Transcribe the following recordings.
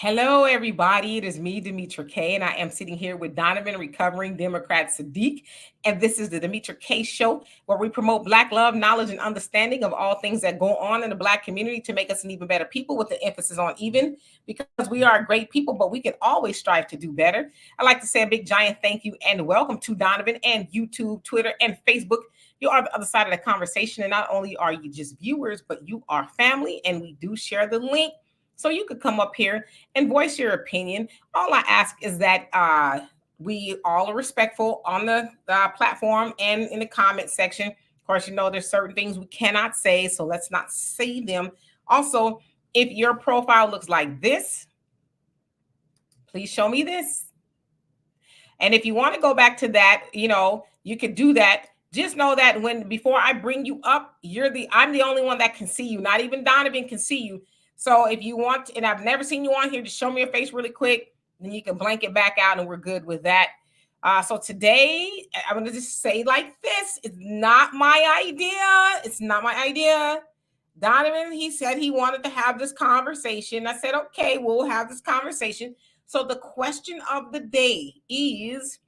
Hello, everybody. It is me, Demetra K, and I am sitting here with Donovan, recovering Democrat Saadiq. And this is the Demetra K Show, where we promote Black love, knowledge, and understanding of all things that go on in the Black community to make us an even better people, with the emphasis on even, because we are great people, but we can always strive to do better. I'd like to say a big, giant thank you and welcome to Donovan and YouTube, Twitter, and Facebook. You are the other side of the conversation, and not only are you just viewers, but you are family, and we do share the link. So you could come up here and voice your opinion. All I ask is that we all are respectful on the platform and in the comment section. Of course, you know there's certain things we cannot say, so let's not say them. Also, if your profile looks like this, please show me this. And if you want to go back to that, you could do that. Just know that before I bring you up, I'm the only one that can see you. Not even Donovan can see you. So if you want, and I've never seen you on here, just show me your face really quick, then you can blank it back out and we're good with that. So today, I'm going to just say like this. It's not my idea. It's not my idea. Donovan, he said he wanted to have this conversation. I said, okay, we'll have this conversation. So the question of the day is,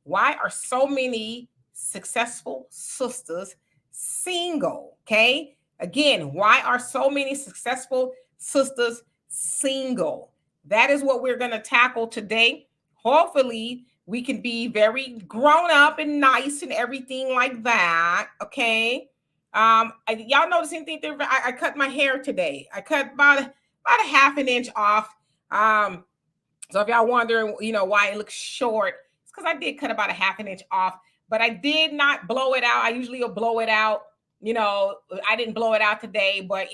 why are so many successful sisters single? Okay. Again, why are so many successful sisters single? That is what we're going to tackle today. Hopefully, we can be very grown up and nice and everything like that. Okay. Y'all notice anything? I cut my hair today. I cut about a half an inch off. So if y'all wondering, why it looks short, it's because I did cut about a half an inch off, but I did not blow it out. I usually will blow it out. I didn't blow it out today, but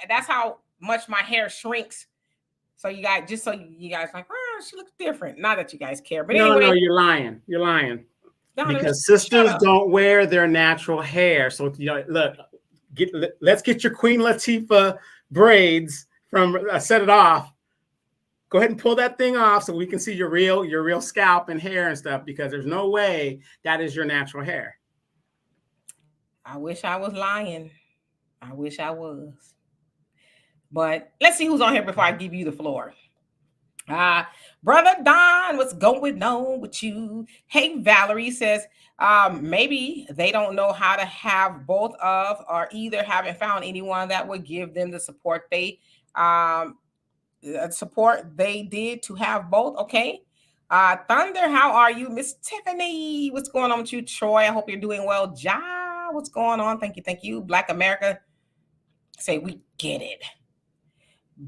that's how much my hair shrinks. So you guys, like, she looks different. Not that you guys care, but anyway. No, you're lying. Because sisters don't wear their natural hair. So look, let's get your Queen Latifah braids from set it off. Go ahead and pull that thing off so we can see your real scalp and hair and stuff, because there's no way that is your natural hair. I wish I was lying. I wish I was. But let's see who's on here before I give you the floor. Brother Don, what's going on with you? Hey, Valerie says, maybe they don't know how to have both of, or either haven't found anyone that would give them the support they did to have both. Okay. Thunder, how are you? Miss Tiffany, what's going on with you? Troy, I hope you're doing well. Ja, what's going on? Thank you. Black America, say we get it.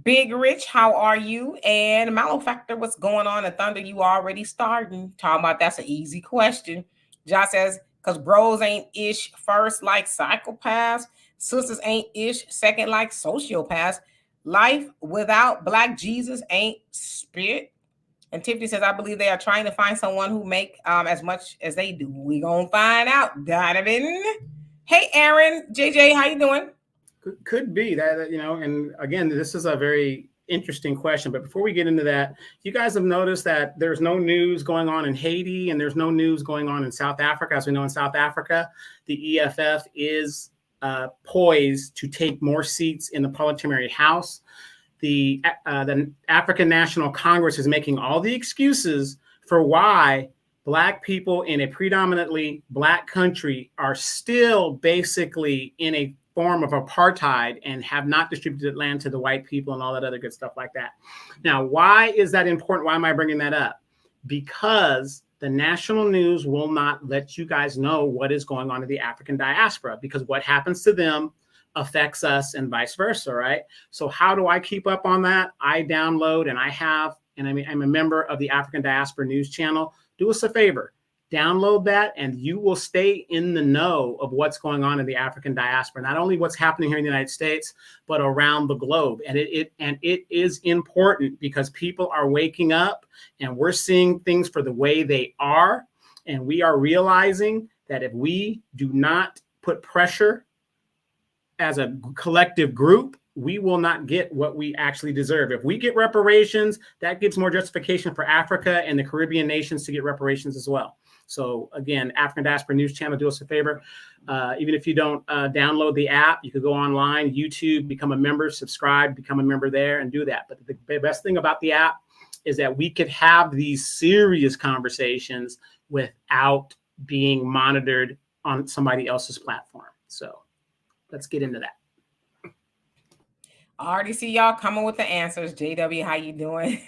Big Rich, how are you? And Malofactor, what's going on? And Thunder, you already starting. Talking about that's an easy question. Ja says, because bros ain't ish first like psychopaths. Sisters ain't ish second like sociopaths. Life without Black Jesus ain't spirit. And Tiffany says, I believe they are trying to find someone who make as much as they do. We gonna find out. Donovan. Hey, Aaron. JJ, how you doing? Could be that, and again, this is a very interesting question. But before we get into that, you guys have noticed that there's no news going on in Haiti and there's no news going on in South Africa. As we know, in South Africa, the EFF is poised to take more seats in the parliamentary house. The African National Congress is making all the excuses for why Black people in a predominantly Black country are still basically in a form of apartheid and have not distributed land to the white people and all that other good stuff like that. Now, why is that important? Why am I bringing that up? Because the national news will not let you guys know what is going on in the African diaspora, because what happens to them affects us and vice versa, right? So how do I keep up on that? I download and I'm a member of the African Diaspora News Channel. Do us a favor, download that and you will stay in the know of what's going on in the African diaspora, not only what's happening here in the United States, but around the globe. And it is important because people are waking up and we're seeing things for the way they are. And we are realizing that if we do not put pressure as a collective group, we will not get what we actually deserve. If we get reparations, that gives more justification for Africa and the Caribbean nations to get reparations as well. So again, African Diaspora News Channel, do us a favor. Even if you don't download the app, you could go online, YouTube, become a member, subscribe, become a member there and do that. But the best thing about the app is that we could have these serious conversations without being monitored on somebody else's platform. So let's get into that. I already see y'all coming with the answers. JW, how you doing?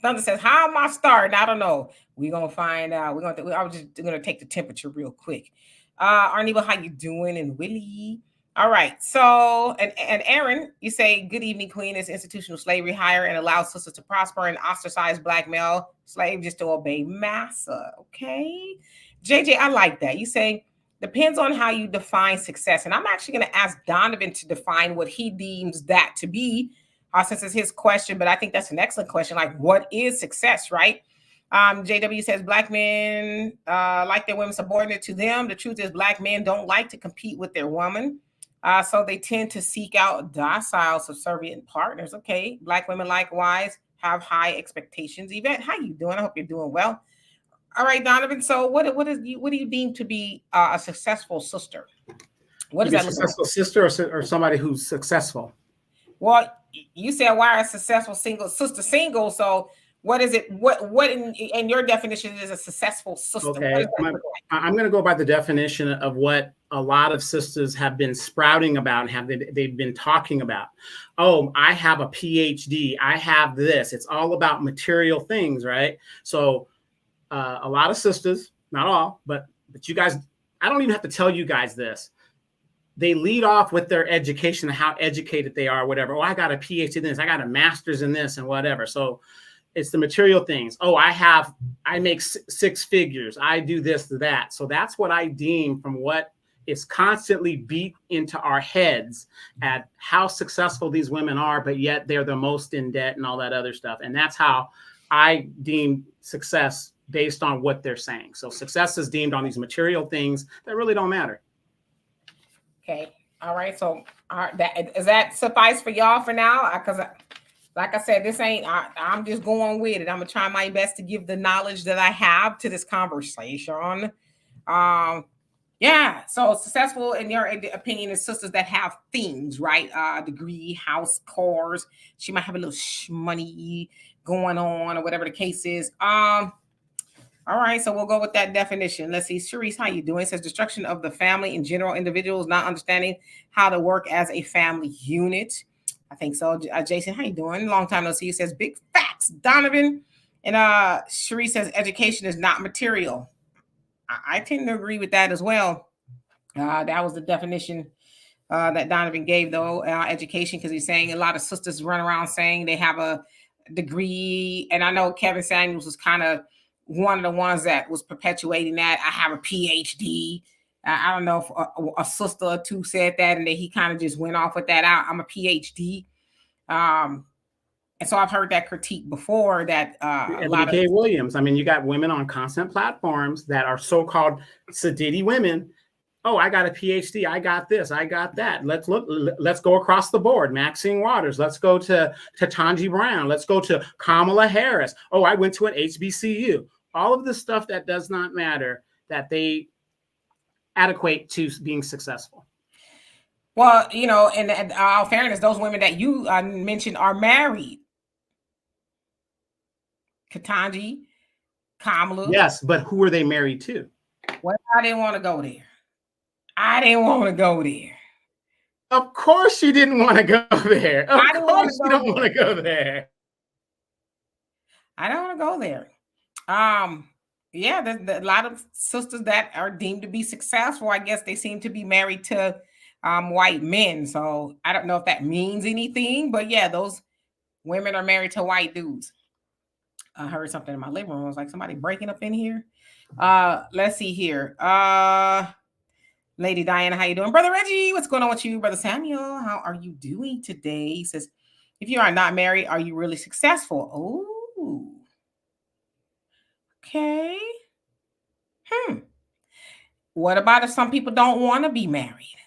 Thunder says, how am I starting? I don't know. We're going to find out. I was just going to take the temperature real quick. Arniva, how you doing? And Willie. All right. So, and Aaron, you say, good evening, Queen. Is institutional slavery higher and allows sisters to prosper and ostracize black male slaves just to obey massa? Okay. JJ, I like that. You say, depends on how you define success. And I'm actually going to ask Donovan to define what he deems that to be, since it's his question. But I think that's an excellent question. Like, what is success, right? JW says, black men like their women subordinate to them. The truth is, black men don't like to compete with their woman. So they tend to seek out docile, subservient partners. Okay. Black women likewise have high expectations. Yvette, how you doing? I hope you're doing well. All right, Donovan. So what do you deem to be a successful sister? What does that look like? A successful sister or somebody who's successful? Well, you said why a successful sister single. So what is it? What in your definition is a successful sister? Okay, I'm going to go by the definition of what a lot of sisters have been sprouting about and they've been talking about. Oh, I have a PhD. I have this. It's all about material things, right? So a lot of sisters, not all, but you guys, I don't even have to tell you guys this. They lead off with their education and how educated they are, whatever. Oh, I got a PhD in this. I got a master's in this and whatever. So it's the material things. Oh, I make six figures. I do this, that. So that's what I deem from what is constantly beat into our heads at how successful these women are, but yet they're the most in debt and all that other stuff. And that's how I deem success based on what they're saying. So success is deemed on these material things that really don't matter. Okay. All right. So does that suffice for y'all for now? Because like I said, this ain't, I'm just going with it. I'm going to try my best to give the knowledge that I have to this conversation. Yeah. So successful, in your opinion, is sisters that have things, right? Degree, house, cars. She might have a little money going on or whatever the case is. All right, so we'll go with that definition. Let's see. Sharice, how you doing? It says destruction of the family in general, individuals not understanding how to work as a family unit. I think so. Jason, how you doing? Long time no see. It says big facts, Donovan. And Sharice says education is not material. I tend to agree with that as well. That was the definition that Donovan gave, though, education, because he's saying a lot of sisters run around saying they have a degree. And I know Kevin Samuels was kind of one of the ones that was perpetuating that. I have a PhD. I don't know if a sister or two said that, and then he kind of just went off with that. I'm a PhD. And so I've heard that critique before that a lot of Williams. I mean, you got women on constant platforms that are so-called sedity women. Oh, I got a PhD. I got this. I got that. Let's go across the board. Maxine Waters. Let's go to Tanji Brown. Let's go to Kamala Harris. Oh, I went to an HBCU. All of this stuff that does not matter, that they adequate to being successful. Well, you know, in all fairness, those women that you mentioned are married. Ketanji, Kamala. Yes, but who are they married to? Well, I didn't want to go there. I didn't want to go there. Of course you didn't want to go there. Of course you don't want to go there. I don't want to go there. Yeah, there's a lot of sisters that are deemed to be successful. I guess they seem to be married to white men. So I don't know if that means anything, but yeah, those women are married to white dudes. I heard something in my living room. I was like, somebody breaking up in here. Let's see here. Lady Diana, how you doing? Brother Reggie, what's going on with you? Brother Samuel, how are you doing today? He says, if you are not married, are you really successful? Oh, okay. What about if some people don't want to be married?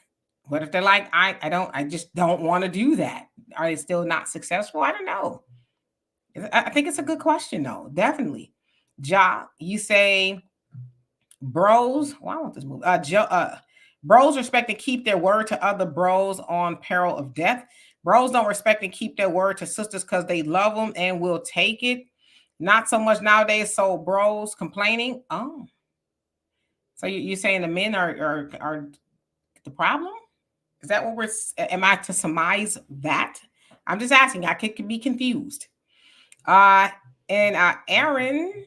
What if they're like, I just don't want to do that? Are they still not successful? I don't know. I think it's a good question, though. Definitely. Ja, you say Bros, well, I want this movie. Bros respect and keep their word to other bros on peril of death. Bros don't respect and keep their word to sisters because they love them and will take it. Not so much nowadays. So bros complaining. Oh, so you're saying the men are the problem? Is that what we're? Am I to surmise that? I'm just asking. I could be confused. Uh, and Aaron,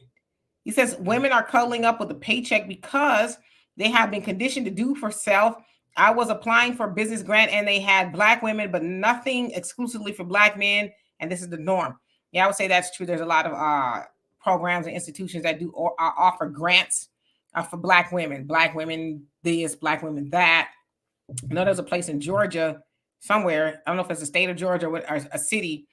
he says women are cuddling up with a paycheck because they have been conditioned to do for self. I was applying for a business grant and they had black women, but nothing exclusively for black men. And this is the norm. Yeah, I would say that's true. There's a lot of programs and institutions that do offer grants for black women this, black women that. I know there's a place in Georgia somewhere. I don't know if it's a state of Georgia or a city.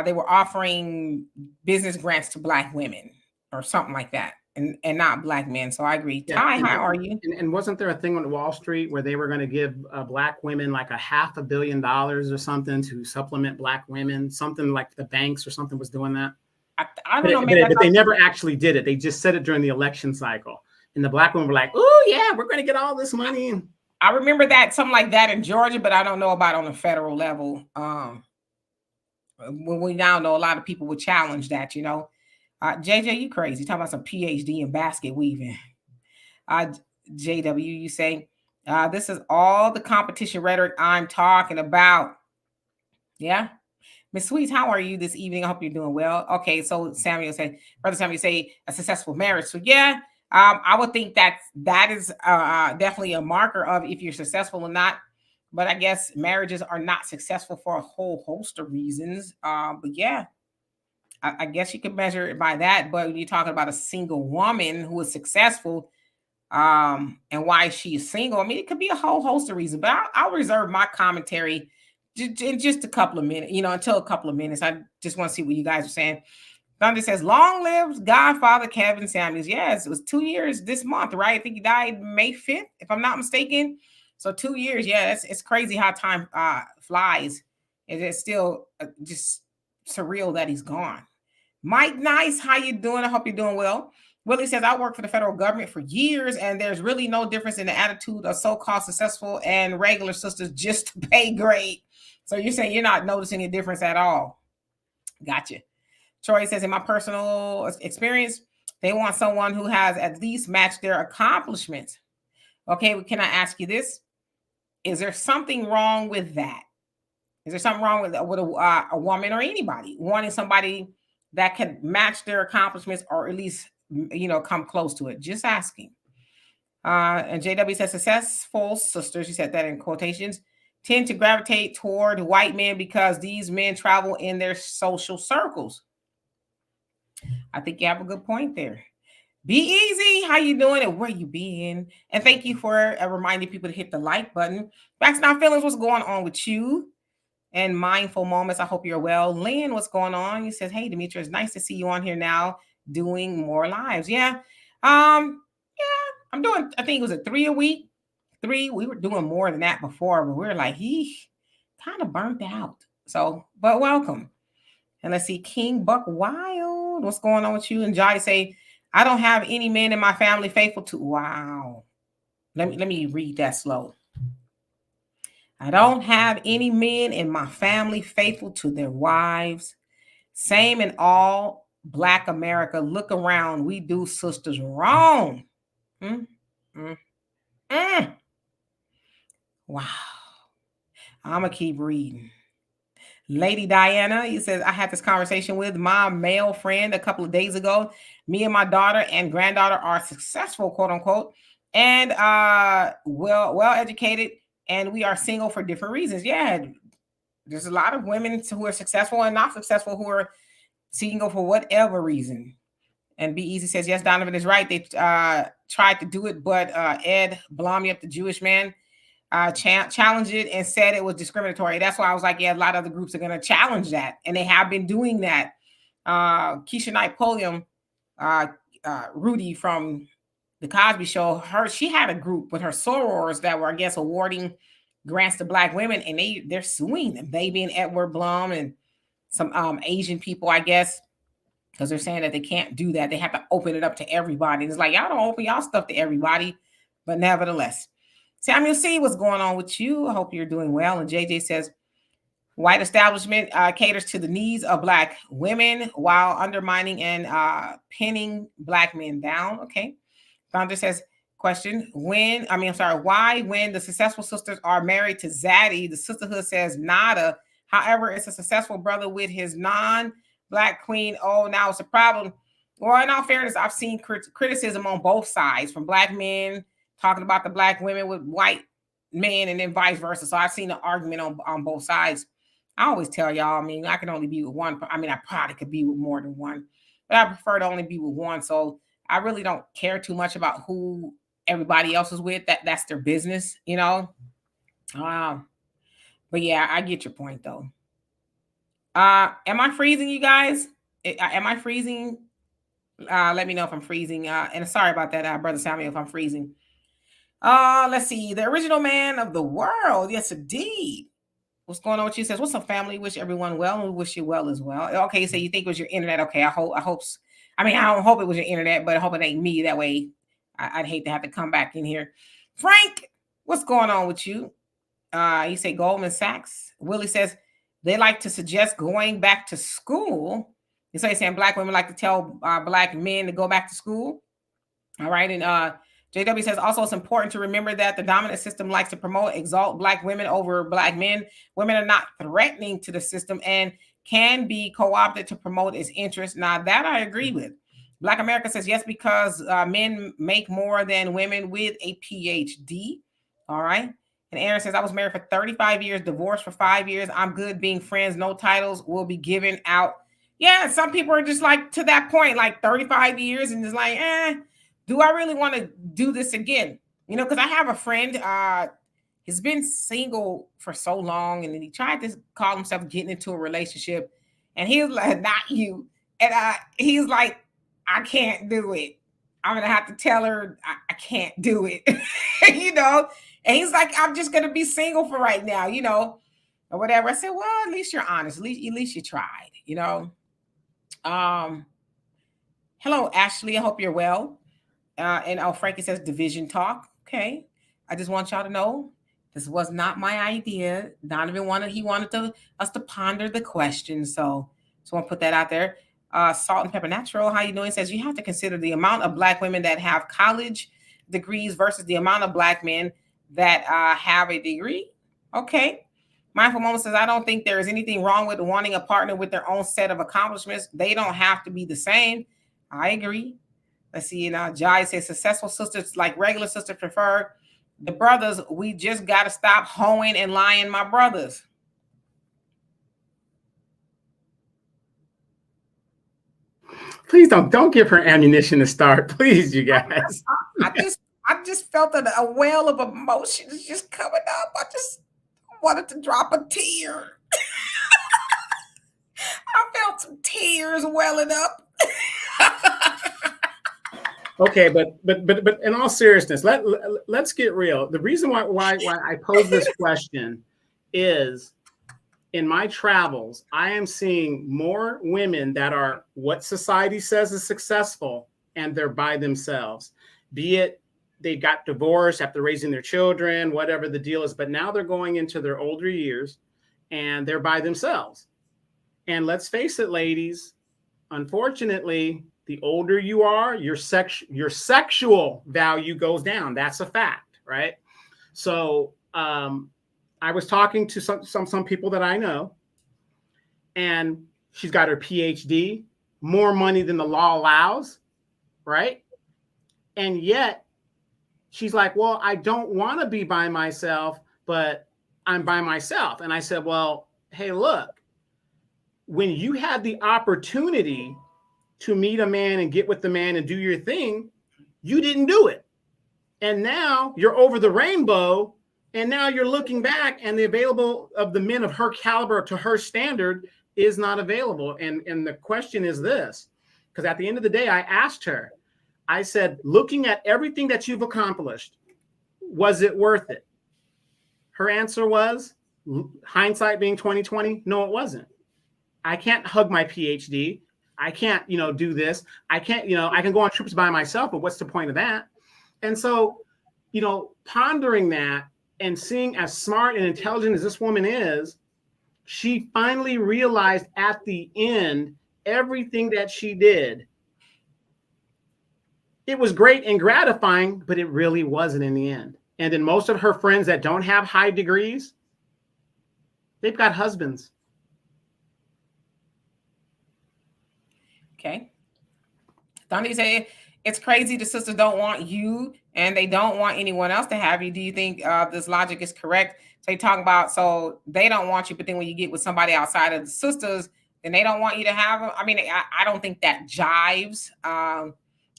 They were offering business grants to black women or something like that, and not black men. So I agree. Yeah, Ty, how are you? And wasn't there a thing on Wall Street where they were going to give black women like $500 million or something to supplement black women? Something like the banks or something was doing that. I don't know. But they never actually did it. They just said it during the election cycle. And the black women were like, oh, yeah, we're going to get all this money. I remember that, something like that in Georgia, but I don't know about on the federal level. When we now know a lot of people would challenge that, you know. JJ, you crazy. Talking about some PhD in basket weaving. JW, you say, this is all the competition rhetoric I'm talking about. Yeah. Miss Sweets, how are you this evening? I hope you're doing well. Okay, so Brother Samuel say a successful marriage. So yeah, I would think that is definitely a marker of if you're successful or not. But I guess marriages are not successful for a whole host of reasons. But yeah, I guess you could measure it by that. But when you're talking about a single woman who is successful, and why she is single, I mean, it could be a whole host of reasons. But I'll reserve my commentary in just a couple of minutes, you know, until a couple of minutes. I just want to see what you guys are saying. Thunder says, long live Godfather Kevin Samuels. Yes, it was 2 years this month, right? I think he died May 5th, if I'm not mistaken. So 2 years, yeah, it's crazy how time flies. It's still just surreal that he's gone. Mike Nice, how you doing? I hope you're doing well. Willie says, I worked for the federal government for years, and there's really no difference in the attitude of so-called successful and regular sisters just to pay grade. So you're saying you're not noticing a difference at all. Gotcha. Troy says, in my personal experience, they want someone who has at least matched their accomplishments. Okay, well, can I ask you this? Is there something wrong with that? Is there something wrong with a woman or anybody wanting somebody that can match their accomplishments or at least, you know, come close to it? Just asking. And JW says, successful sisters, she said that in quotations, tend to gravitate toward white men because these men travel in their social circles. I think you have a good point there. Be easy. How you doing and where you been? And thank you for reminding people to hit the like button. Facts Not Feelings, what's going on with you? And Mindful Moments, I hope you're well. Lynn, what's going on? He says, hey, Demetra, it's nice to see you on here now doing more lives. Yeah. I'm doing, I think it was a 3 a week. 3, we were doing more than that before, but we were like, he kind of burnt out. So, but welcome. And let's see, King Buck Wild, what's going on with you? And Jai say, I don't have any men in my family faithful to. Wow. Let me read that slow. I don't have any men in my family faithful to their wives. Same in all Black America. Look around. We do sisters wrong. Wow. I'm going to keep reading. Lady Diana, he says, I had this conversation with my male friend a couple of days ago. Me and my daughter and granddaughter are successful, quote unquote, and well educated, and we are single for different reasons. Yeah, there's a lot of women who are successful and not successful who are single for whatever reason. And Be Easy says, yes, Donovan is right. They tried to do it, but Ed Blomyup, the Jewish man, challenged it and said it was discriminatory. That's why I was like, yeah, a lot of other groups are going to challenge that. And they have been doing that. Keisha Knight Pulliam, Rudy from the Cosby Show, she had a group with her sorors that were, I guess, awarding grants to Black women, and they're suing them. They being Edward Blum and some Asian people, I guess, because they're saying that they can't do that. They have to open it up to everybody. And it's like, y'all don't open y'all stuff to everybody, but nevertheless. Samuel C, what's going on with you? I hope you're doing well. And JJ says, white establishment caters to the needs of Black women while undermining and pinning Black men down. Okay. Founder says, question, why when the successful sisters are married to Zaddy, the sisterhood says nada. However, it's a successful brother with his non-Black queen. Oh, now it's a problem. Well, in all fairness, I've seen criticism on both sides, from Black men talking about the Black women with white men and then vice versa. So I've seen an argument on both sides. I always tell y'all, I can only be with one. I probably could be with more than one, but I prefer to only be with one. So I really don't care too much about who everybody else is with. That's their business, you know? But yeah, I get your point though. Am I freezing, you guys? Am I freezing? Let me know if I'm freezing. And sorry about that, Brother Samuel, if I'm freezing. Let's see. The original man of the world. Yes, indeed. What's going on with you? Says, what's up, family? Wish everyone well, and we wish you well as well. Okay, so you think it was your internet. Okay, I don't hope it was your internet, but I hope it ain't me. That way, I'd hate to have to come back in here. Frank, what's going on with you? You say Goldman Sachs. Willie says, they like to suggest going back to school. So you're saying Black women like to tell Black men to go back to school. All right. And JW says, also, it's important to remember that the dominant system likes to promote, exalt Black women over Black men. Women are not threatening to the system and can be co-opted to promote its interests. Now, that I agree with. Black America says, yes, because men make more than women with a PhD. All right. And Aaron says, I was married for 35 years, divorced for 5 years. I'm good being friends. No titles will be given out. Yeah, some people are just like to that point, like 35 years and just like, do I really want to do this again? You know, because I have a friend, he's been single for so long, and then he tried to call himself getting into a relationship, and he was like, not you. And he's like, I can't do it. I'm going to have to tell her I can't do it, you know? And he's like, I'm just going to be single for right now, you know, or whatever. I said, well, at least you're honest. At least you tried, you know? Hello, Ashley. I hope you're well. And Frankie says division talk. Okay. I just want y'all to know this was not my idea. Donovan wanted us to ponder the question. So I want to put that out there. Salt and Pepper Natural, how you doing? Says you have to consider the amount of Black women that have college degrees versus the amount of Black men that have a degree. Okay. Mindful Moment says, I don't think there is anything wrong with wanting a partner with their own set of accomplishments. They don't have to be the same. I agree. Let's see. And Jai says, successful sisters like regular sisters prefer the brothers. We just got to stop hoeing and lying, my brothers. Please don't give her ammunition to start. Please, you guys. I just felt a well of emotions just coming up. I just wanted to drop a tear. I felt some tears welling up. Okay, but in all seriousness, let's get real. The reason why I pose this question is, in my travels, I am seeing more women that are what society says is successful, and they're by themselves. Be it they got divorced after raising their children, whatever the deal is, but now they're going into their older years and they're by themselves. And let's face it, ladies, unfortunately, the older you are, your sexual value goes down. That's a fact, right? So I was talking to some people that I know, and she's got her PhD, more money than the law allows, right? And yet she's like, well, I don't want to be by myself, but I'm by myself. And I said, well, hey, look, when you had the opportunity to meet a man and get with the man and do your thing, you didn't do it. And now you're over the rainbow, and now you're looking back, and the available of the men of her caliber to her standard is not available. And the question is this, because at the end of the day, I asked her, I said, looking at everything that you've accomplished, was it worth it? Her answer was, hindsight being 2020, no, it wasn't. I can't hug my PhD. I can't, do this. I can't, I can go on trips by myself, but what's the point of that? And so, pondering that and seeing as smart and intelligent as this woman is, she finally realized at the end everything that she did. It was great and gratifying, but it really wasn't in the end. And then most of her friends that don't have high degrees, they've got husbands. Okay. Donnie said, it's crazy the sisters don't want you and they don't want anyone else to have you. Do you think this logic is correct? So you talk about, so they don't want you, but then when you get with somebody outside of the sisters, then they don't want you to have them. I mean, I don't think that jives.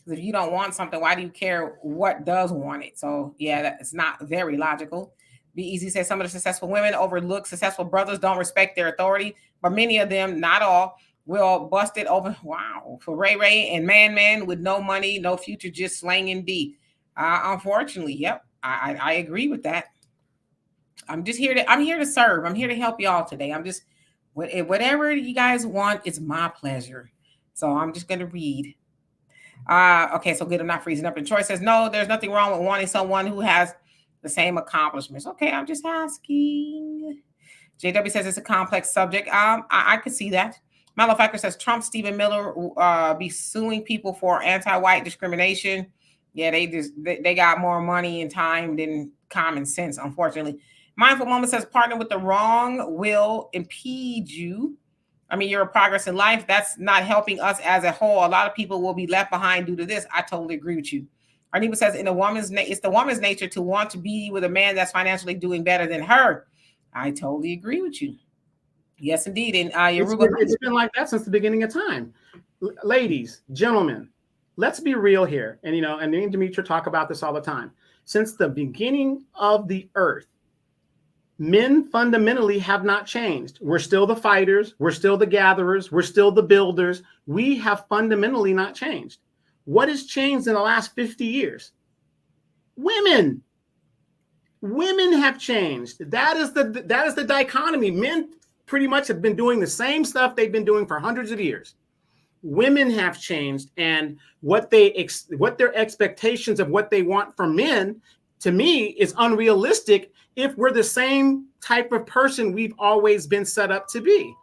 If you don't want something, why do you care what does want it? So yeah, it's not very logical. Be Easy says some of the successful women overlook successful brothers, don't respect their authority, but many of them, not all, will bust it over. Wow, for Ray and Man with no money, no future, just slanging D. Unfortunately, yep, I agree with that. I'm here to serve. I'm here to help y'all today. I'm just whatever you guys want, it's my pleasure. So I'm just gonna read. Okay, so good. I'm not freezing up. And Troy says, no, there's nothing wrong with wanting someone who has the same accomplishments. Okay, I'm just asking. JW says it's a complex subject. I could see that. Malefactor says Trump, Stephen Miller be suing people for anti-white discrimination. Yeah, they got more money and time than common sense, unfortunately. Mindful Moment says partner with the wrong will impede you. I mean, your progress in life, that's not helping us as a whole. A lot of people will be left behind due to this. I totally agree with you. Arnima says, it's the woman's nature to want to be with a man that's financially doing better than her. I totally agree with you. Yes, indeed. And it's been like that since the beginning of time. Ladies, gentlemen, let's be real here. And, and me and Demetra talk about this all the time. Since the beginning of the earth, men fundamentally have not changed. We're still the fighters. We're still the gatherers. We're still the builders. We have fundamentally not changed. What has changed in the last 50 years? Women. Women have changed. That is the dichotomy. Men pretty much have been doing the same stuff they've been doing for hundreds of years. Women have changed, and what their expectations of what they want from men, to me, is unrealistic if we're the same type of person we've always been set up to be.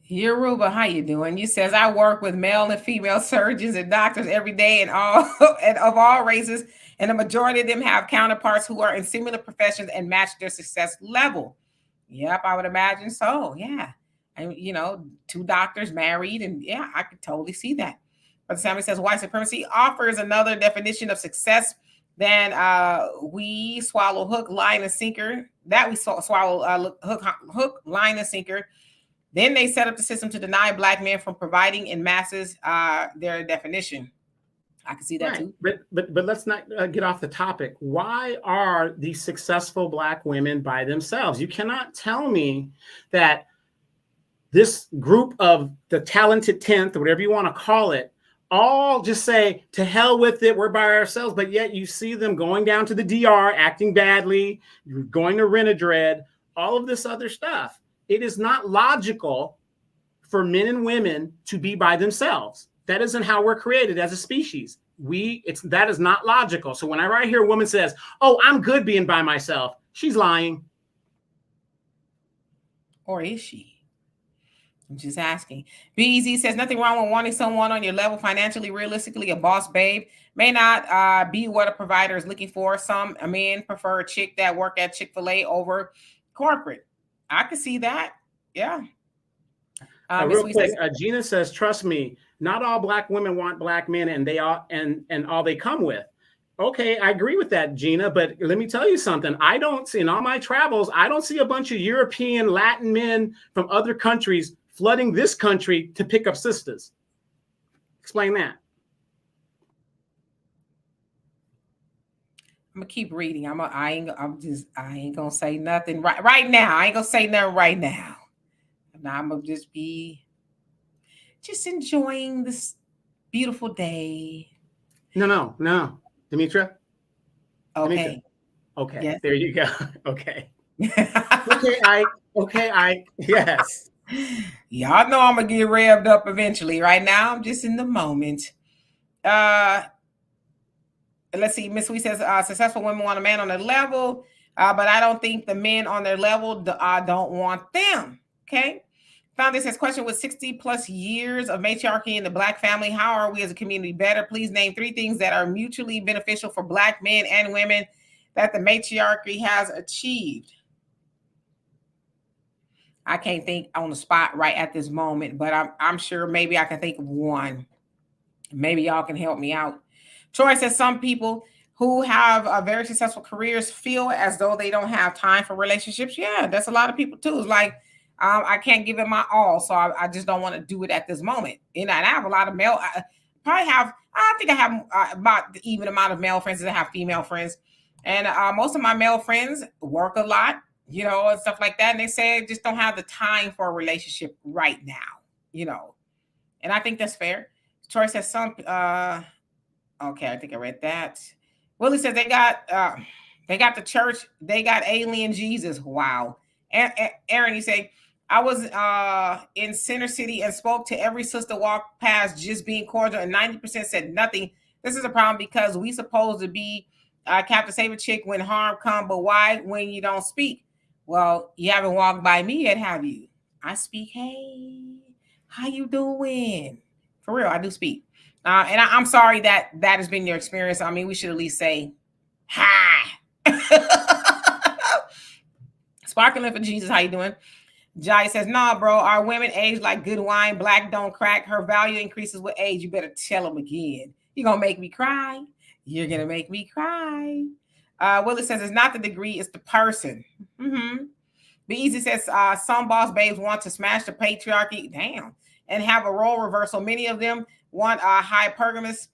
Yoruba, how you doing? You says I work with male and female surgeons and doctors every day, and of all races, and the majority of them have counterparts who are in similar professions and match their success level. Yep, I would imagine so. Yeah, and two doctors married, and yeah, I could totally see that. But Sammy says white supremacy offers another definition of success than we swallow hook, line, and sinker. That we swallow hook, line, and sinker. Then they set up the system to deny Black men from providing in masses their definition. I can see that too. But let's not get off the topic. Why are these successful Black women by themselves? You cannot tell me that this group of the talented 10th, or whatever you want to call it, all just say, to hell with it, we're by ourselves. But yet you see them going down to the DR, acting badly, going to Rent-A-Dread, all of this other stuff. It is not logical for men and women to be by themselves. That isn't how we're created as a species. That is not logical. So whenever I hear a woman says, "Oh, I'm good being by myself," she's lying. Or is she? I'm just asking. BZ says nothing wrong with wanting someone on your level financially, realistically. A boss babe may not be what a provider is looking for. Some men prefer a chick that work at Chick-fil-A over corporate. I could see that. Yeah. Real quick, Gina says, "Trust me, not all Black women want Black men, and all they come with." Okay, I agree with that, Gina. But let me tell you something. I don't see in all my travels, I don't see a bunch of European, Latin men from other countries flooding this country to pick up sisters. Explain that. I'm gonna keep reading. I ain't gonna say nothing right now. I ain't gonna say nothing right now. Now I'm gonna just be enjoying this beautiful day. No, Demetra. Okay. Demetra. Okay. Yes. There you go. Okay. Okay. Okay, yes. Y'all know I'm gonna get revved up eventually. Right now, I'm just in the moment. Let's see. Miss Sweet says successful women want a man on their level, but I don't think the men on their level don't want them. Okay. Found this says question: with 60 plus years of matriarchy in the Black family, how are we as a community better? Please name 3 things that are mutually beneficial for Black men and women that the matriarchy has achieved. I can't think on the spot right at this moment, but I'm sure maybe I can think of one. Maybe y'all can help me out. Troy says some people who have very successful careers feel as though they don't have time for relationships. Yeah, that's a lot of people too. It's like I can't give it my all, so I just don't want to do it at this moment. And I have a lot of male. I think I have about the even amount of male friends as I have female friends, and most of my male friends work a lot, you know, and stuff like that. And they say just don't have the time for a relationship right now, you know. And I think that's fair. Troy says some. Okay, I think I read that. Willie says they got the church. They got alien Jesus. Wow. Aaron, you say I was in Center City and spoke to every sister walked past, just being cordial, and 90% said nothing. This is a problem because we supposed to be Captain Save a Chick when harm come, but why when you don't speak? Well, you haven't walked by me yet, have you? I speak. Hey, how you doing? For real, I do speak. And I'm sorry that has been your experience. I mean, we should at least say hi. Sparkling for Jesus, how you doing? Jai says, nah, bro, our women age like good wine. Black don't crack. Her value increases with age. You better tell them again. You're going to make me cry. You're going to make me cry. Willie says, it's not the degree, it's the person. Mm-hmm. Be Easy says, some boss babes want to smash the patriarchy. Damn. And have a role reversal. Many of them want hypergamous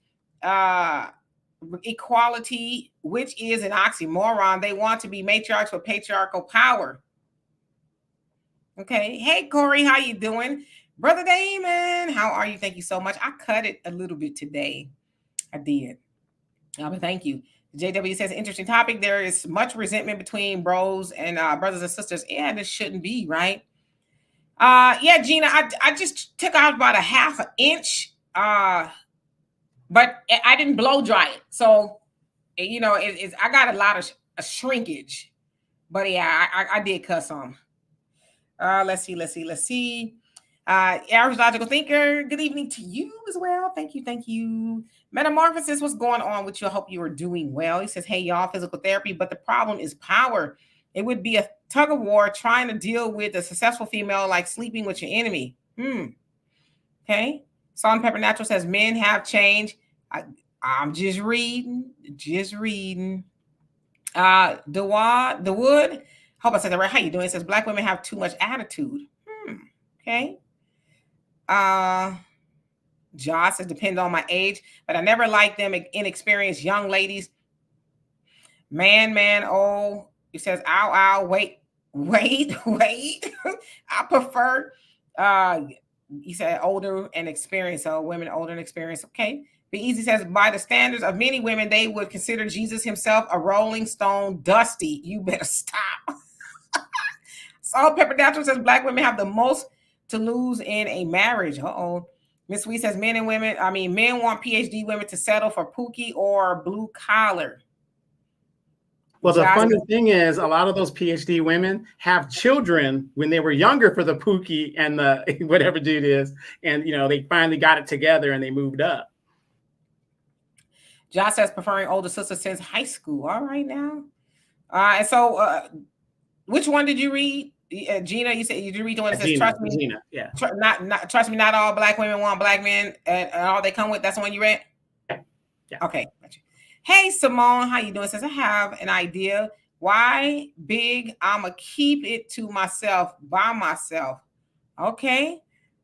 equality, which is an oxymoron. They want to be matriarchs with patriarchal power. Okay. Hey, Corey, how you doing? Brother Damon, how are you? Thank you so much. I cut it a little bit today. I did. But thank you. JW says, interesting topic. There is much resentment between bros and brothers and sisters. Yeah, this shouldn't be, right? Yeah, Gina, I just took out about a half an inch, but I didn't blow dry it. So, you know, I got a lot of shrinkage, but yeah, I did cut some. Let's see. Average logical thinker, good evening to you as well. Thank you. Metamorphosis, what's going on with you? I hope you are doing well. He says, hey, y'all, physical therapy, but the problem is power. It would be a tug of war trying to deal with a successful female like sleeping with your enemy. Okay. Salt and Pepper Natural says men have changed. I'm just reading. The Wood. Hope I said that right. How you doing? It says black women have too much attitude. Okay. Josh says depends on my age, but I never liked them inexperienced young ladies. Man, oh. He says, ow, wait. I prefer, he said, older and experienced. So women older and experienced. Okay. Be Easy says, by the standards of many women, they would consider Jesus himself a rolling stone dusty. You better stop. Salt Pepper Natural says, black women have the most to lose in a marriage. Miss Sweet says, men want PhD women to settle for Pookie or blue collar. Well, the funny thing is, a lot of those PhD women have children when they were younger for the Pookie and the whatever dude is, and you know they finally got it together and they moved up. Josh says preferring older sisters since high school. All right now, and so which one did you read, Gina? You said you read the one that says Gina, trust me, Gina, yeah. Trust me, not all black women want black men, and all they come with. That's the one you read. Yeah. Okay. Gotcha. Hey, Simone, how you doing? Says, I have an idea. Why big? I'ma keep it to myself, by myself. Okay.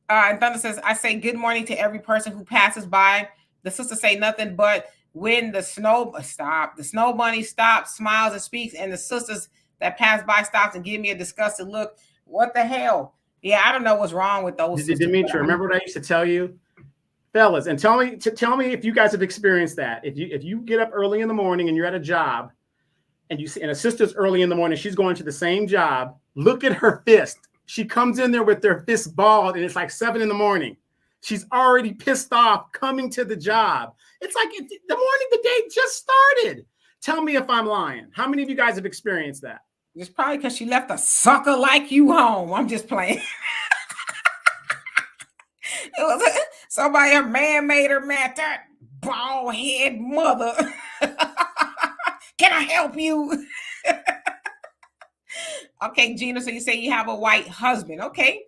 And Thunder says, I say good morning to every person who passes by. The sisters say nothing but when the snow bunny stops, smiles, and speaks, and the sisters that pass by stops and give me a disgusted look. What the hell? Yeah, I don't know what's wrong with those sisters. Dimitri, remember what I used to tell you? Fellas, and tell me if you guys have experienced that. If you get up early in the morning and you're at a job, and you see and a sister's early in the morning, she's going to the same job, Look at her fist. She comes in there with their fist balled, and it's like 7 a.m. She's already pissed off coming to the job. It's like the morning the day just started. Tell me if I'm lying. How many of you guys have experienced that? It's probably because she left a sucker like you home. I'm just playing. It was somebody, a man made her mad. That bald head mother. Can I help you? Okay, Gina. So you say you have a white husband. Okay.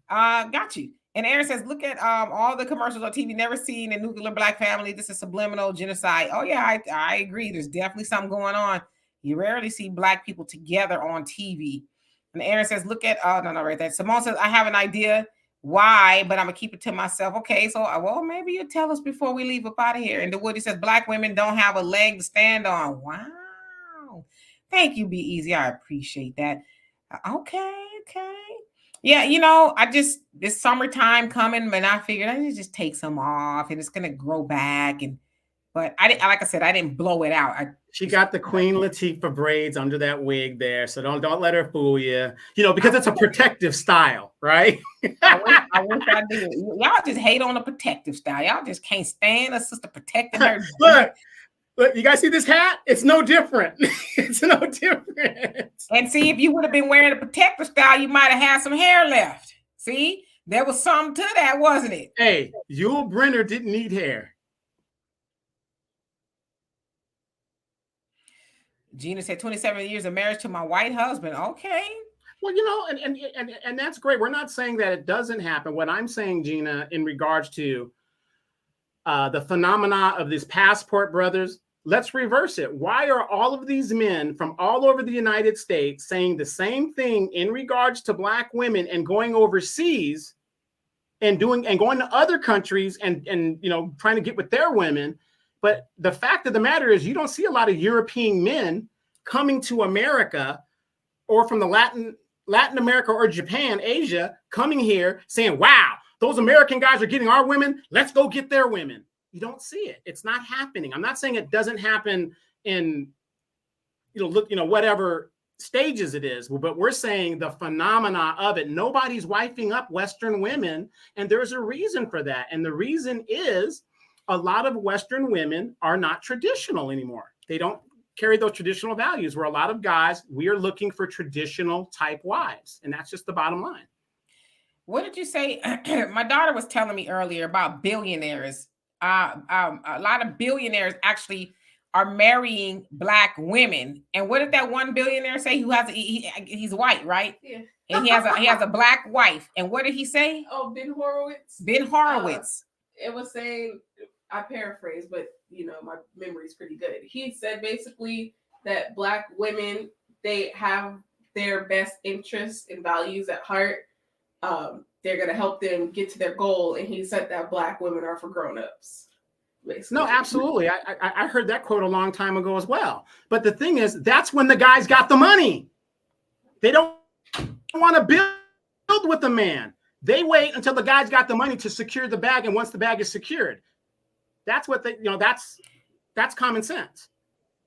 Got you. And Aaron says, look at all the commercials on TV. Never seen a nuclear black family. This is subliminal genocide. Oh, yeah, I agree. There's definitely something going on. You rarely see black people together on TV. And Aaron says, look at, oh, no, right there. Simone says, I have an idea why, but I'm going to keep it to myself. Okay, so, well, maybe you tell us before we leave up out of here. And the Woody says, black women don't have a leg to stand on. Wow. Thank you, Be Easy. I appreciate that. Okay. Yeah, this summertime coming, and I figured I need to just take some off, and it's gonna grow back. But I didn't, like I said, I didn't blow it out. She got the Queen Latifah braids under that wig there, so don't let her fool you. Because it's a protective style, right? I wish I did. Y'all just hate on the protective style. Y'all just can't stand a sister protecting her. Look, you guys see this hat? It's no different. It's no different. And see, if you would have been wearing the protective style, you might have had some hair left. See, there was something to that, wasn't it? Hey, Yul Brynner didn't need hair. Gina said 27 years of marriage to my white husband. Okay. Well, and that's great. We're not saying that it doesn't happen. What I'm saying, Gina, in regards to the phenomena of these passport brothers, let's reverse it. Why are all of these men from all over the United States saying the same thing in regards to black women and going overseas and going to other countries and trying to get with their women? But the fact of the matter is, you don't see a lot of European men coming to America or from the Latin America or Japan, Asia, coming here saying, wow, those American guys are getting our women. Let's go get their women. You don't see it. It's not happening. I'm not saying it doesn't happen in, whatever stages it is, but we're saying the phenomena of it. Nobody's wifing up Western women, and there's a reason for that. And the reason is a lot of Western women are not traditional anymore. They don't carry those traditional values, where a lot of guys, we are looking for traditional type wives. And that's just the bottom line. What did you say? My daughter was telling me earlier about billionaires. A lot of billionaires actually are marrying black women. And what did that one billionaire say? Who has he's white, right? Yeah. And he has a black wife. And what did he say? Oh, Ben Horowitz. Ben Horowitz. It was saying, I paraphrase, but my memory is pretty good. He said basically that black women, they have their best interests and values at heart. They're going to help them get to their goal. And he said that black women are for grown-ups. Basically. No, absolutely. I heard that quote a long time ago as well. But the thing is, that's when the guys got the money. They don't want to build with the man. They wait until the guy's got the money to secure the bag. And once the bag is secured, that's what that's common sense.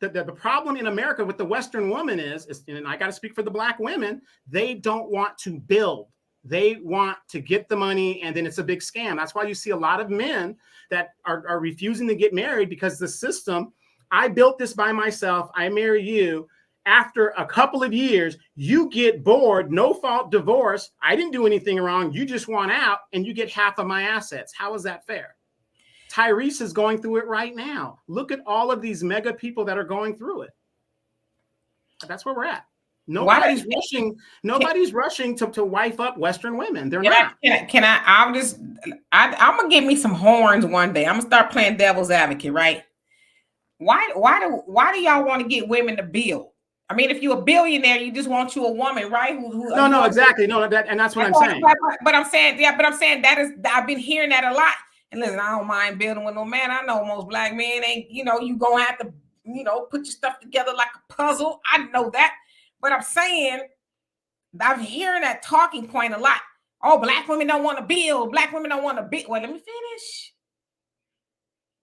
The problem in America with the Western woman is, and I got to speak for the black women, they don't want to build. They want to get the money, and then it's a big scam. That's why you see a lot of men that are refusing to get married, because the system, I built this by myself, I marry you. After a couple of years, you get bored, no fault divorce. I didn't do anything wrong. You just want out, and you get half of my assets. How is that fair? Tyrese is going through it right now. Look at all of these mega people that are going through it. That's where we're at. Nobody's rushing to wife up Western women. They're not. I'm gonna give me some horns one day. I'm gonna start playing devil's advocate, right? Why do y'all want to get women to build? I mean, if you're a billionaire, you just want you a woman, right? No, exactly. No, that's what I'm saying. But I'm saying that is, I've been hearing that a lot. And listen, I don't mind building with no man. I know most black men ain't, you gonna have to, put your stuff together like a puzzle. I know that. But I'm saying, I'm hearing that talking point a lot. Oh, black women don't want to build. Black women don't want to build. Well, let me finish.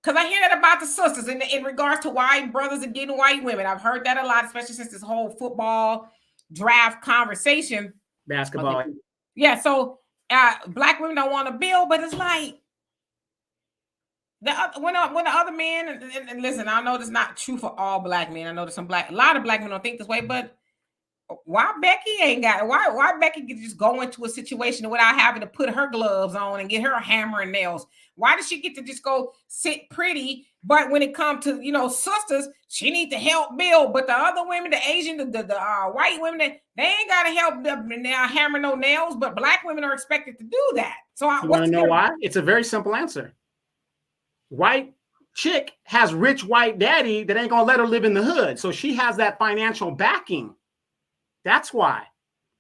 Because I hear that about the sisters in regards to why brothers are getting white women. I've heard that a lot, especially since this whole football draft conversation. Basketball. Okay. Yeah, so black women don't want to build, but it's like when the other men and listen, I know that's not true for all black men. I know there's a lot of black men don't think this way, but why Becky ain't got it? Why Becky can just go into a situation without having to put her gloves on and get her hammer and nails? Why does she get to just go sit pretty? But when it comes to, you know, sisters, she needs to help build. But the other women, the Asian, the white women, they ain't got to help them hammer no nails. But black women are expected to do that. So you want to know why? It's a very simple answer. White chick has rich white daddy that ain't gonna let her live in the hood, so she has that financial backing. That's why.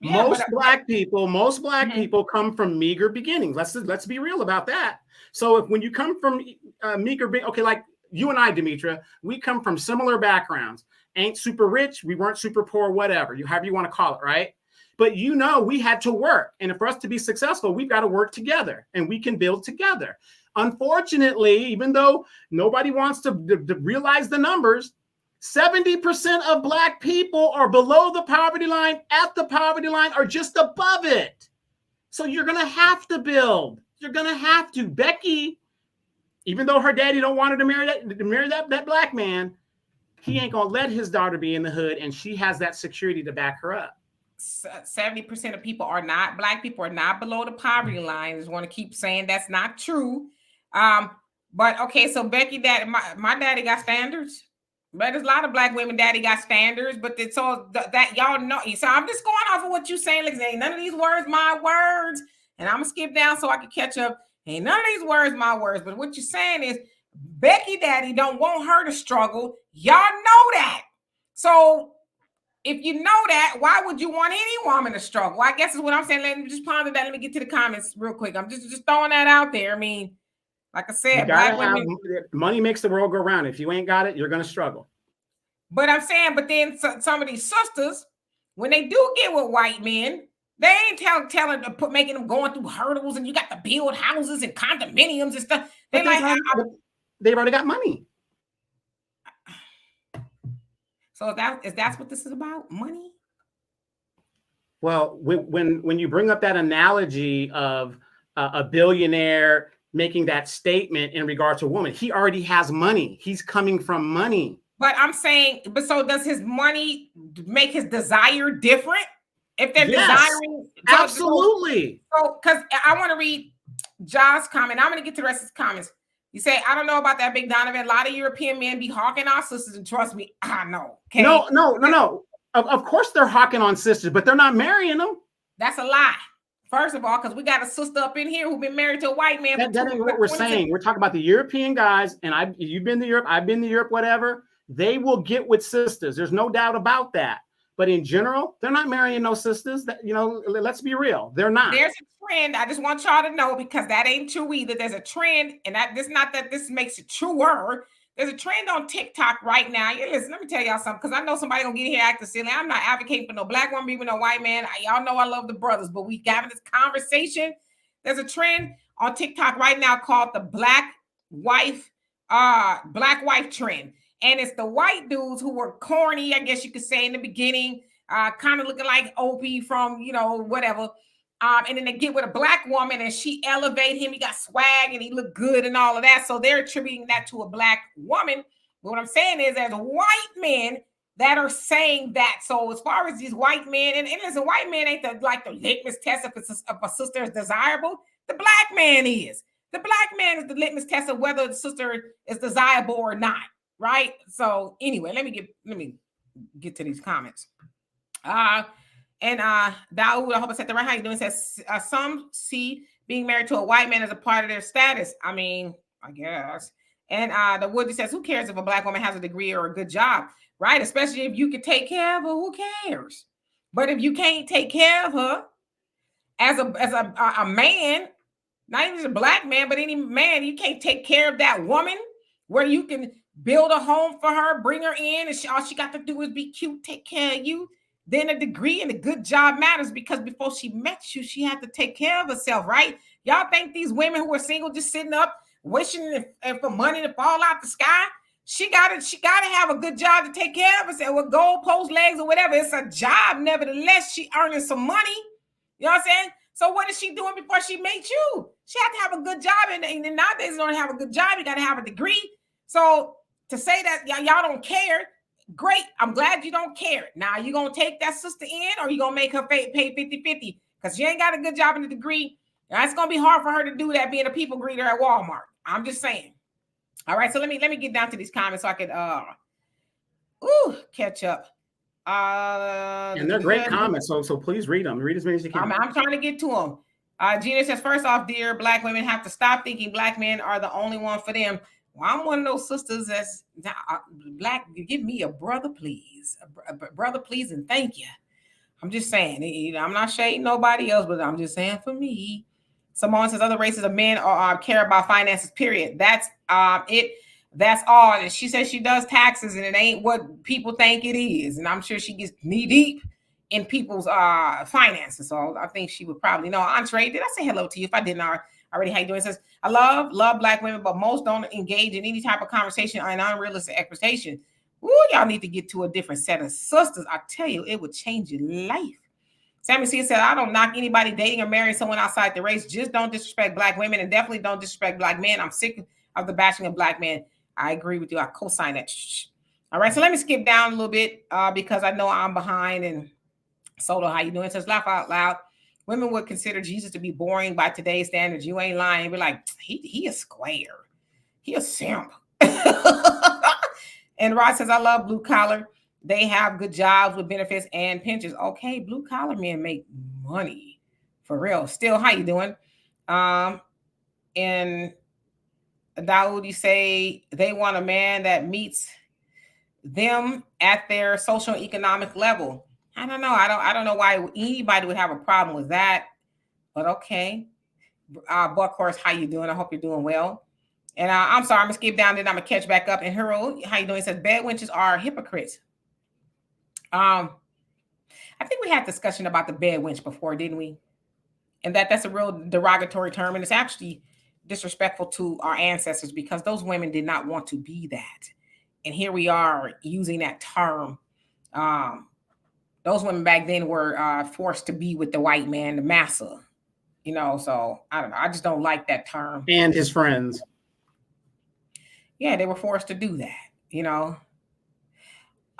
Yeah, most black people come from meager beginnings. Let's be real about that. So when you come from meager, okay, like you and I, Demetra, we come from similar backgrounds. Ain't super rich, we weren't super poor, whatever, however you want to call it, right? But you know, we had to work, and for us to be successful, we've got to work together, and we can build together. Unfortunately, even though nobody wants to realize the numbers, 70% of black people are below the poverty line, at the poverty line, or just above it. So you're going to have to build. You're going to have to. Becky, even though her daddy don't want her to marry that black man, he ain't going to let his daughter be in the hood, and she has that security to back her up. 70% of people are not, black people are not below the poverty line. I just want to keep saying that's not true. But okay, so Becky, my daddy got standards. But there's a lot of black women daddy got standards, but it's all that y'all know. So I'm just going off of what you're saying. Like, ain't none of these words my words. And I'm gonna skip down so I can catch up. Ain't none of these words my words. But what you're saying is Becky daddy don't want her to struggle. Y'all know that. So if you know that, why would you want any woman to struggle? I guess is what I'm saying. Let me just ponder that. Let me get to the comments real quick. I'm just throwing that out there. I mean, like I said, black women, money makes the world go round. If you ain't got it, you're going to struggle. But I'm saying, but then some of these sisters, when they do get with white men, they ain't making them going through hurdles, and you got to build houses and condominiums and stuff. They've already got money. So is that what this is about? Money? Well, when you bring up that analogy of a billionaire making that statement in regard to a woman, he already has money. He's coming from money. But I'm saying, so does his money make his desire different? If they're desiring, absolutely. So, because I want to read Josh's comment. I'm going to get to the rest of his comments. You say, I don't know about that, Big Donovan. A lot of European men be hawking our sisters, and trust me, I know. Okay? No. Of course they're hawking on sisters, but they're not marrying them. That's a lie. First of all, because we got a sister up in here who's been married to a white man. That ain't what we're saying. We're talking about the European guys, and you've been to Europe, I've been to Europe, whatever. They will get with sisters. There's no doubt about that. But in general, they're not marrying no sisters. That, let's be real. They're not. There's a trend. I just want y'all to know, because that ain't true either. There's a trend, and not that this makes it truer. There's a trend on TikTok right now. Listen, let me tell y'all something, because I know somebody gonna get here acting silly. I'm not advocating for no black woman, even no white man. Y'all know I love the brothers, but we having this conversation. There's a trend on TikTok right now called the black wife trend. And it's the white dudes who were corny, I guess you could say, in the beginning, kind of looking like Opie from, whatever. And then they get with a black woman and she elevate him. He got swag and he looked good and all of that. So they're attributing that to a black woman. But what I'm saying is there's white men that are saying that. So as far as these white men, and listen, white men ain't the litmus test if a sister is desirable. The black man is. The black man is the litmus test of whether the sister is desirable or not. Right. So anyway, let me get to these comments. Daoud, I hope I said the right. How you doing? It says some see being married to a white man as a part of their status. I mean, I guess. And the Woody says, who cares if a black woman has a degree or a good job, right? Especially if you can take care of her, who cares? But if you can't take care of her as a man, not even a black man, but any man, you can't take care of that woman where you can build a home for her, bring her in, and all she got to do is be cute, take care of you. Then a degree and a good job matters, because before she met you, she had to take care of herself, right? Y'all think these women who are single just sitting up wishing for money to fall out the sky? She gotta have a good job to take care of herself with gold post legs or whatever. It's a job, nevertheless. She earning some money. You know what I'm saying? So what is she doing before she meets you? She had to have a good job, and nowadays in order to have a good job, you got to have a degree. So to say that y'all don't care, great. I'm glad you don't care. Now you gonna take that sister in, or you gonna make her pay 50-50 because she ain't got a good job and a degree. Now it's gonna be hard for her to do that being a people greeter at Walmart. I'm just saying. All right, so let me get down to these comments so I could catch up. And they're great comments, so please read them. Read as many as you can. I'm trying to get to them. Gina says, first off, dear Black women have to stop thinking Black men are the only one for them. Well, I'm one of those sisters that's Black. Give me a brother, please. A brother, please, and thank you. I'm just saying. I'm not shading nobody else, but I'm just saying for me. Simone says, other races of men care about finances, period. That's it. That's all. And she says she does taxes, and it ain't what people think it is. And I'm sure she gets knee deep in people's finances. So I think she would probably know. Andre, did I say hello to you? If I didn't already, how you doing? It says, I love Black women, but most don't engage in any type of conversation or an unrealistic expectation. Ooh, y'all need to get to a different set of sisters. I tell you, it would change your life. Sammy C said, I don't knock anybody dating or marrying someone outside the race. Just don't disrespect Black women, and definitely don't disrespect Black men. I'm sick of the bashing of Black men. I agree with you. I co-sign that. All right, so let me skip down a little bit because I know I'm behind. And Soto, how you doing? It says, laugh out loud. Women would consider Jesus to be boring by today's standards. You ain't lying. We're like, he a square. He a simp. And Rod says, I love blue collar. They have good jobs with benefits and pensions. Okay, blue collar men make money for real. Still, how you doing? And Dawood, you say they want a man that meets them at their social and economic level. I don't know. I don't know why anybody would have a problem with that. But okay. Buckhorse, how you doing? I hope you're doing well. And I'm sorry, I'm gonna skip down, then I'm gonna catch back up. And Hero, how you doing? It says bed wenches are hypocrites. I think we had discussion about the bed wench before, didn't we? And that's a real derogatory term, and it's actually disrespectful to our ancestors because those women did not want to be that. And here we are using that term. Those women back then were forced to be with the white man, the massa, so I don't know. I just don't like that term. And his friends. Yeah, they were forced to do that,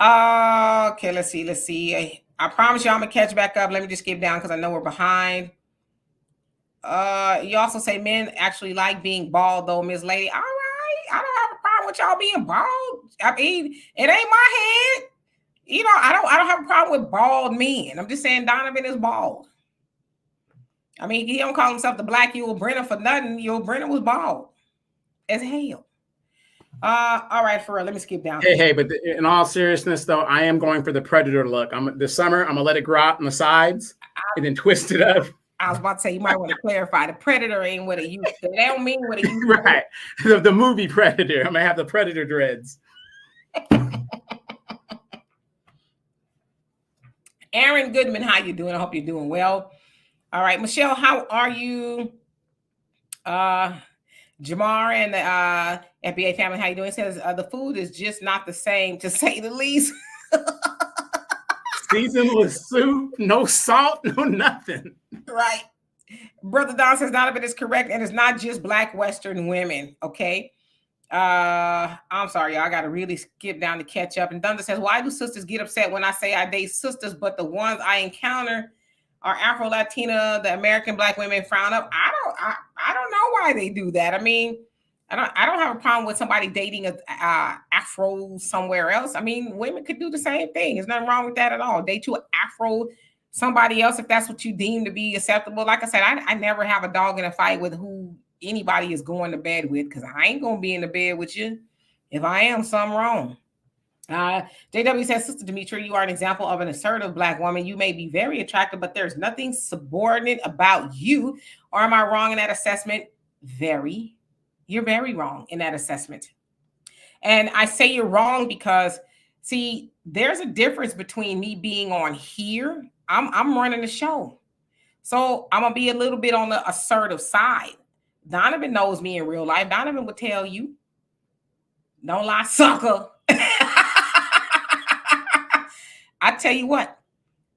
Okay, let's see. I promise you I'm gonna catch back up. Let me just skip down because I know we're behind. You also say men actually like being bald, though, Miss Lady. All right, I don't have a problem with y'all being bald. I mean, it ain't my head. I don't have a problem with bald men. I'm just saying Donovan is bald. I mean, he don't call himself the Black Yul Brynner for nothing. Yul Brynner was bald as hell. All right, for real. Let me skip down. Hey, but in all seriousness, though, I am going for the Predator look. This summer, I'm gonna let it grow out on the sides and then twist it up. I was about to say, you might want to clarify. The Predator ain't what it used to. They don't mean what it used to. Right. The movie Predator. I'm gonna have the Predator dreads. Aaron Goodman, how you doing? I hope you're doing well. All right, Michelle, how are you? Jamar and the FBA family, how you doing? It says the food is just not the same, to say the least. Seasonless soup, no salt, no nothing. Right. Brother Don says Donovan is correct, and it's not just Black Western women. Okay. I'm sorry, y'all. I got to really skip down to catch up. And Thunder says, why do sisters get upset when I say I date sisters, but the ones I encounter are Afro-Latina, the American Black women frown up? I don't know why they do that. I mean, I don't have a problem with somebody dating a Afro somewhere else. I mean, women could do the same thing. There's nothing wrong with that at all. Date you Afro somebody else if that's what you deem to be acceptable. Like I said, I never have a dog in a fight with who anybody is going to bed with, because I ain't gonna be in the bed with you. If I am, something wrong. JW says, Sister Demetria, you are an example of an assertive Black woman. You may be very attractive, but there's nothing subordinate about you. Or am I wrong in that assessment? You're very wrong in that assessment. And I say you're wrong because, see, there's a difference between me being on here. I'm running the show. So I'm going to be a little bit on the assertive side. Donovan knows me in real life. Donovan would tell you. Don't lie, sucker. I tell you what,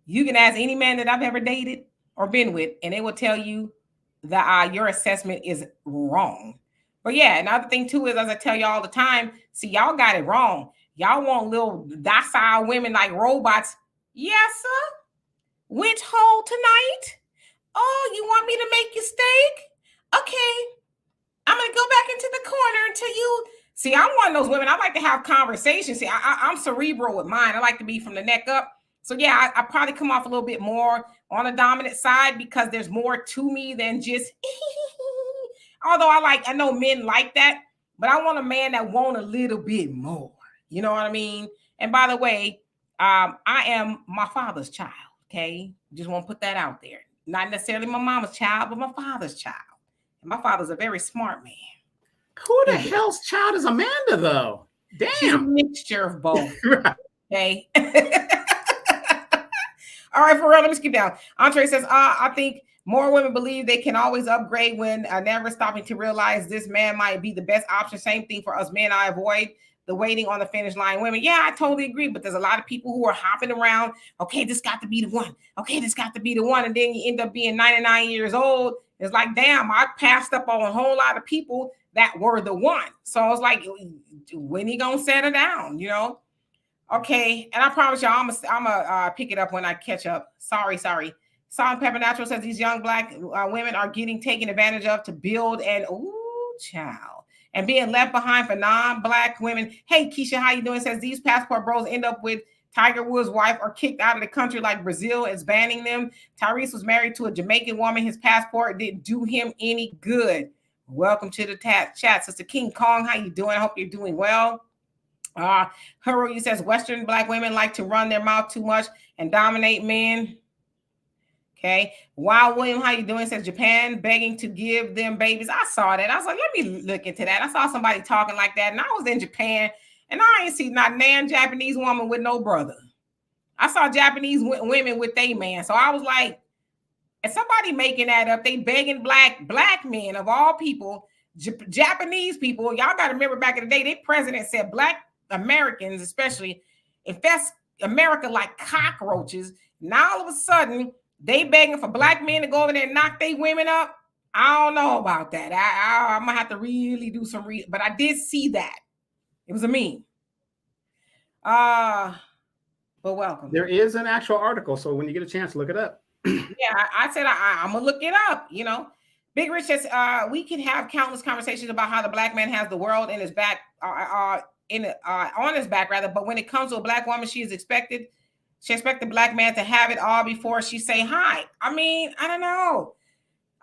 you can ask any man that I've ever dated or been with, and they will tell you that your assessment is wrong. But yeah, another thing too is, as I tell you all the time, see, y'all got it wrong. Y'all want little docile women like robots. Yes, sir. Which hole tonight? Oh, you want me to make you steak? Okay. I'm going to go back into the corner until you... See, I'm one of those women. I like to have conversations. See, I'm cerebral with mine. I like to be from the neck up. So yeah, I probably come off a little bit more on the dominant side because there's more to me than just... Although I know men like that, but I want a man that want a little bit more. You know what I mean? And by the way, I am my father's child. Okay, just want to put that out there. Not necessarily my mama's child, but my father's child. And my father's a very smart man. Who the hell's child is Amanda, though? Damn. She's a mixture of both. Okay. All right, for real, let me skip down. Andre says, I think more women believe they can always upgrade when never stopping to realize this man might be the best option. Same thing for us men. I avoid the waiting on the finish line women. Yeah, I totally agree. But there's a lot of people who are hopping around. Okay, this got to be the one. Okay, this got to be the one. And then you end up being 99 years old. It's like, damn, I passed up on a whole lot of people that were the one. So I was like, when he gonna settle down, you know? Okay, and I promise y'all, I'm a pick it up when I catch up. Sorry. Salt and Pepper Natural says these young Black women are getting taken advantage of to build and child and being left behind for non-Black women. Hey, Keisha, how you doing? Says these passport bros end up with Tiger Woods' wife or kicked out of the country like Brazil is banning them. Tyrese was married to a Jamaican woman. His passport didn't do him any good. Welcome to the chat, Sister King Kong. How you doing? I hope you're doing well. Hero, says Western Black women like to run their mouth too much and dominate men. Okay. Wow, William, how you doing? Says Japan begging to give them babies. I saw that. I was like, let me look into that. I saw somebody talking like that, and I was in Japan, and I ain't see not nan Japanese woman with no brother. I saw Japanese women with a man. So I was like, and somebody making that up. They begging black men of all people, Japanese people. Y'all got to remember back in the day, their president said Black Americans, especially, infest America like cockroaches. Now all of a sudden, they begging for Black men to go over there and knock their women up. I don't know about that. I'm gonna have to really do some but I did see that. It was a meme. But welcome. There is an actual article, so when you get a chance, look it up. Yeah, I said I'm gonna look it up. You know, Big Rich says we can have countless conversations about how the Black man has the world in his back, on his back rather. But when it comes to a Black woman, she expects the Black man to have it all before she say hi. I mean, I don't know.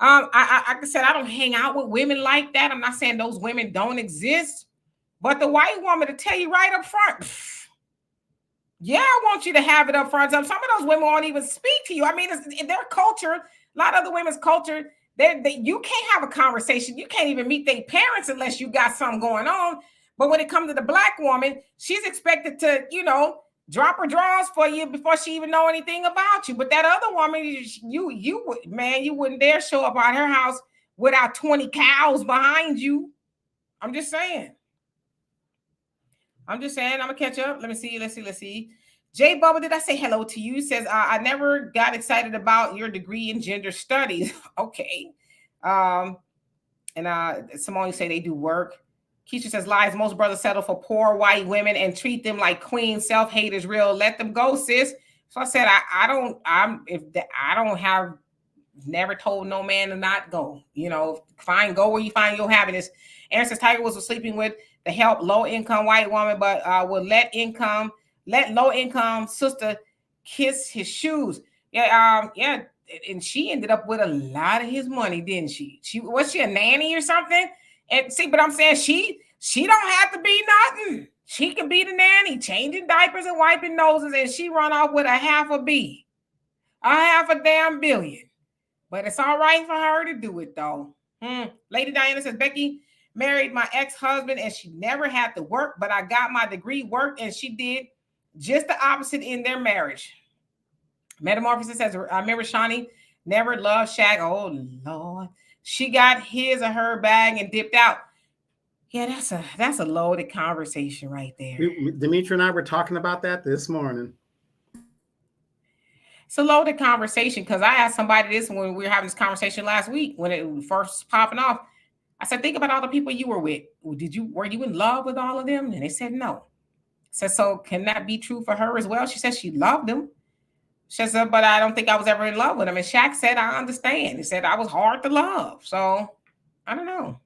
Like I said, I don't hang out with women like that. I'm not saying those women don't exist, but the white woman to tell you right up front. Yeah, I want you to have it up front. Some of those women won't even speak to you. I mean, it's in their culture, a lot of the women's culture, you can't have a conversation. You can't even meet their parents unless you got something going on. But when it comes to the Black woman, she's expected to, drop her drawers for you before she even know anything about you. But that other woman, you wouldn't dare show up at her house without 20 cows behind you. I'm just saying. I'm gonna catch up. Let's see. Jay Bubba, did I say hello to you? Says I never got excited about your degree in gender studies. Okay. And Simone say they do work. Keisha says lies. Most brothers settle for poor white women and treat them like queens. Self-hate is real. Let them go, sis. So I said never told no man to not go. Go where you find your happiness. Aaron says Tiger was sleeping with to help low-income white woman, but would let low-income sister kiss his shoes. Yeah, and she ended up with a lot of his money, didn't she? Was she a nanny or something? And see, but I'm saying she don't have to be nothing. She can be the nanny, changing diapers and wiping noses, and she run off with a half a damn billion. But it's all right for her to do it, though. Lady Diana says, Becky married my ex-husband, and she never had to work, but I got my degree, worked, and she did just the opposite in their marriage. Metamorphosis says, I remember Shawnee never loved Shaq. Oh, Lord. She got his or her bag and dipped out. Yeah, that's a loaded conversation right there. Demetri and I were talking about that this morning. It's a loaded conversation because I asked somebody this when we were having this conversation last week when it was first popping off. I said, think about all the people you were with. Were you in love with all of them? And they said no. I said, so can that be true for her as well? She said she loved them. She said, but I don't think I was ever in love with him. And Shaq said, I understand. He said I was hard to love. So I don't know.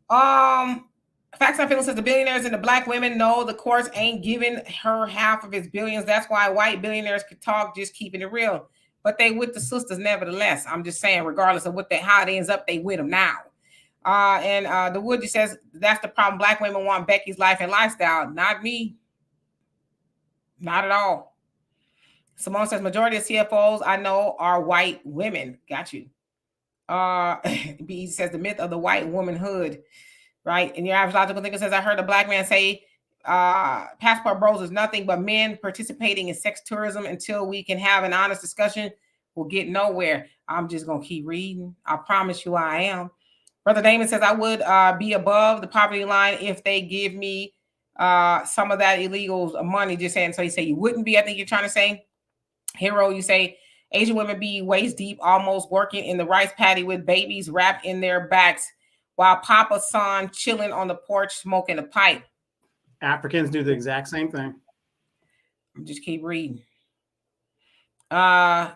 Facts and Feelings says the billionaires and the black women know the courts ain't giving her half of his billions. That's why white billionaires could talk, just keeping it real. But they with the sisters nevertheless. I'm just saying, regardless of how it ends up, they with them now. And the Woody says that's the problem. Black women want Becky's life and lifestyle. Not me. Not at all. Simone says majority of CFOs I know are white women. Got you. B says the myth of the white womanhood, right? And your average logical thinker says I heard a black man say passport bros is nothing but men participating in sex tourism. Until we can have an honest discussion, we'll get nowhere. I'm just gonna keep reading. I promise you I am. Brother Damon says I would be above the poverty line if they give me some of that illegal money. Just saying. So you say you wouldn't be. I think you're trying to say. Hero, you say Asian women be waist deep, almost working in the rice paddy with babies wrapped in their backs, while Papa Son chilling on the porch smoking a pipe. Africans do the exact same thing. Just keep reading. I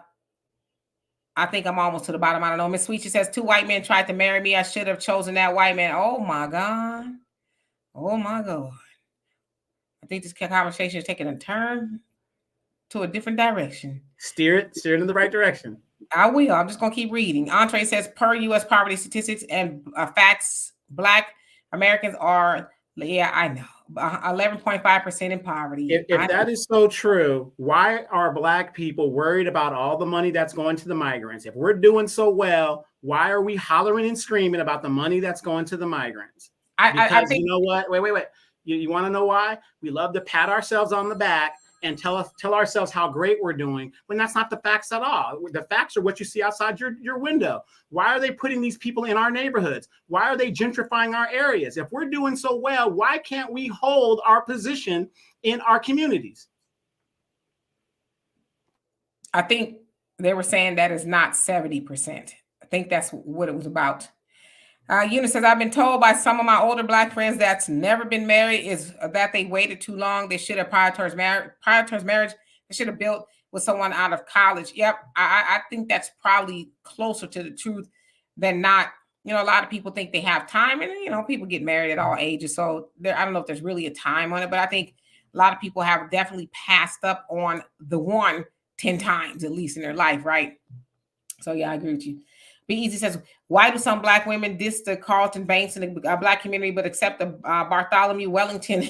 think I'm almost to the bottom. I don't know. Miss Sweet, she says 2 white men tried to marry me. I should have chosen that white man. Oh my God. Oh my God. I think this conversation is taking a turn to a different direction. Steer it in the right direction. I will. I'm just going to keep reading. Entree says per U.S. poverty statistics and facts, Black Americans are, yeah, I know, 11.5% in poverty. If that is so true, why are Black people worried about all the money that's going to the migrants? If we're doing so well, why are we hollering and screaming about the money that's going to the migrants? I think, you know what? Wait. You want to know why? We love to pat ourselves on the back and tell ourselves how great we're doing when that's not the facts at all. The facts are what you see outside your window. Why are they putting these people in our neighborhoods? Why are they gentrifying our areas? If we're doing so well, why can't we hold our position in our communities? I think they were saying that is not 70%. I think that's what it was about. Eunice says, I've been told by some of my older Black friends that's never been married is that they waited too long. They should have prioritized marriage. They should have built with someone out of college. Yep. I think that's probably closer to the truth than not. You know, a lot of people think they have time and, you know, people get married at all ages. So I don't know if there's really a time on it, but I think a lot of people have definitely passed up on the one 10 times at least in their life. Right. So yeah, I agree with you. Be Easy says, why do some Black women diss the Carlton Banks in the Black community, but accept the Bartholomew Wellington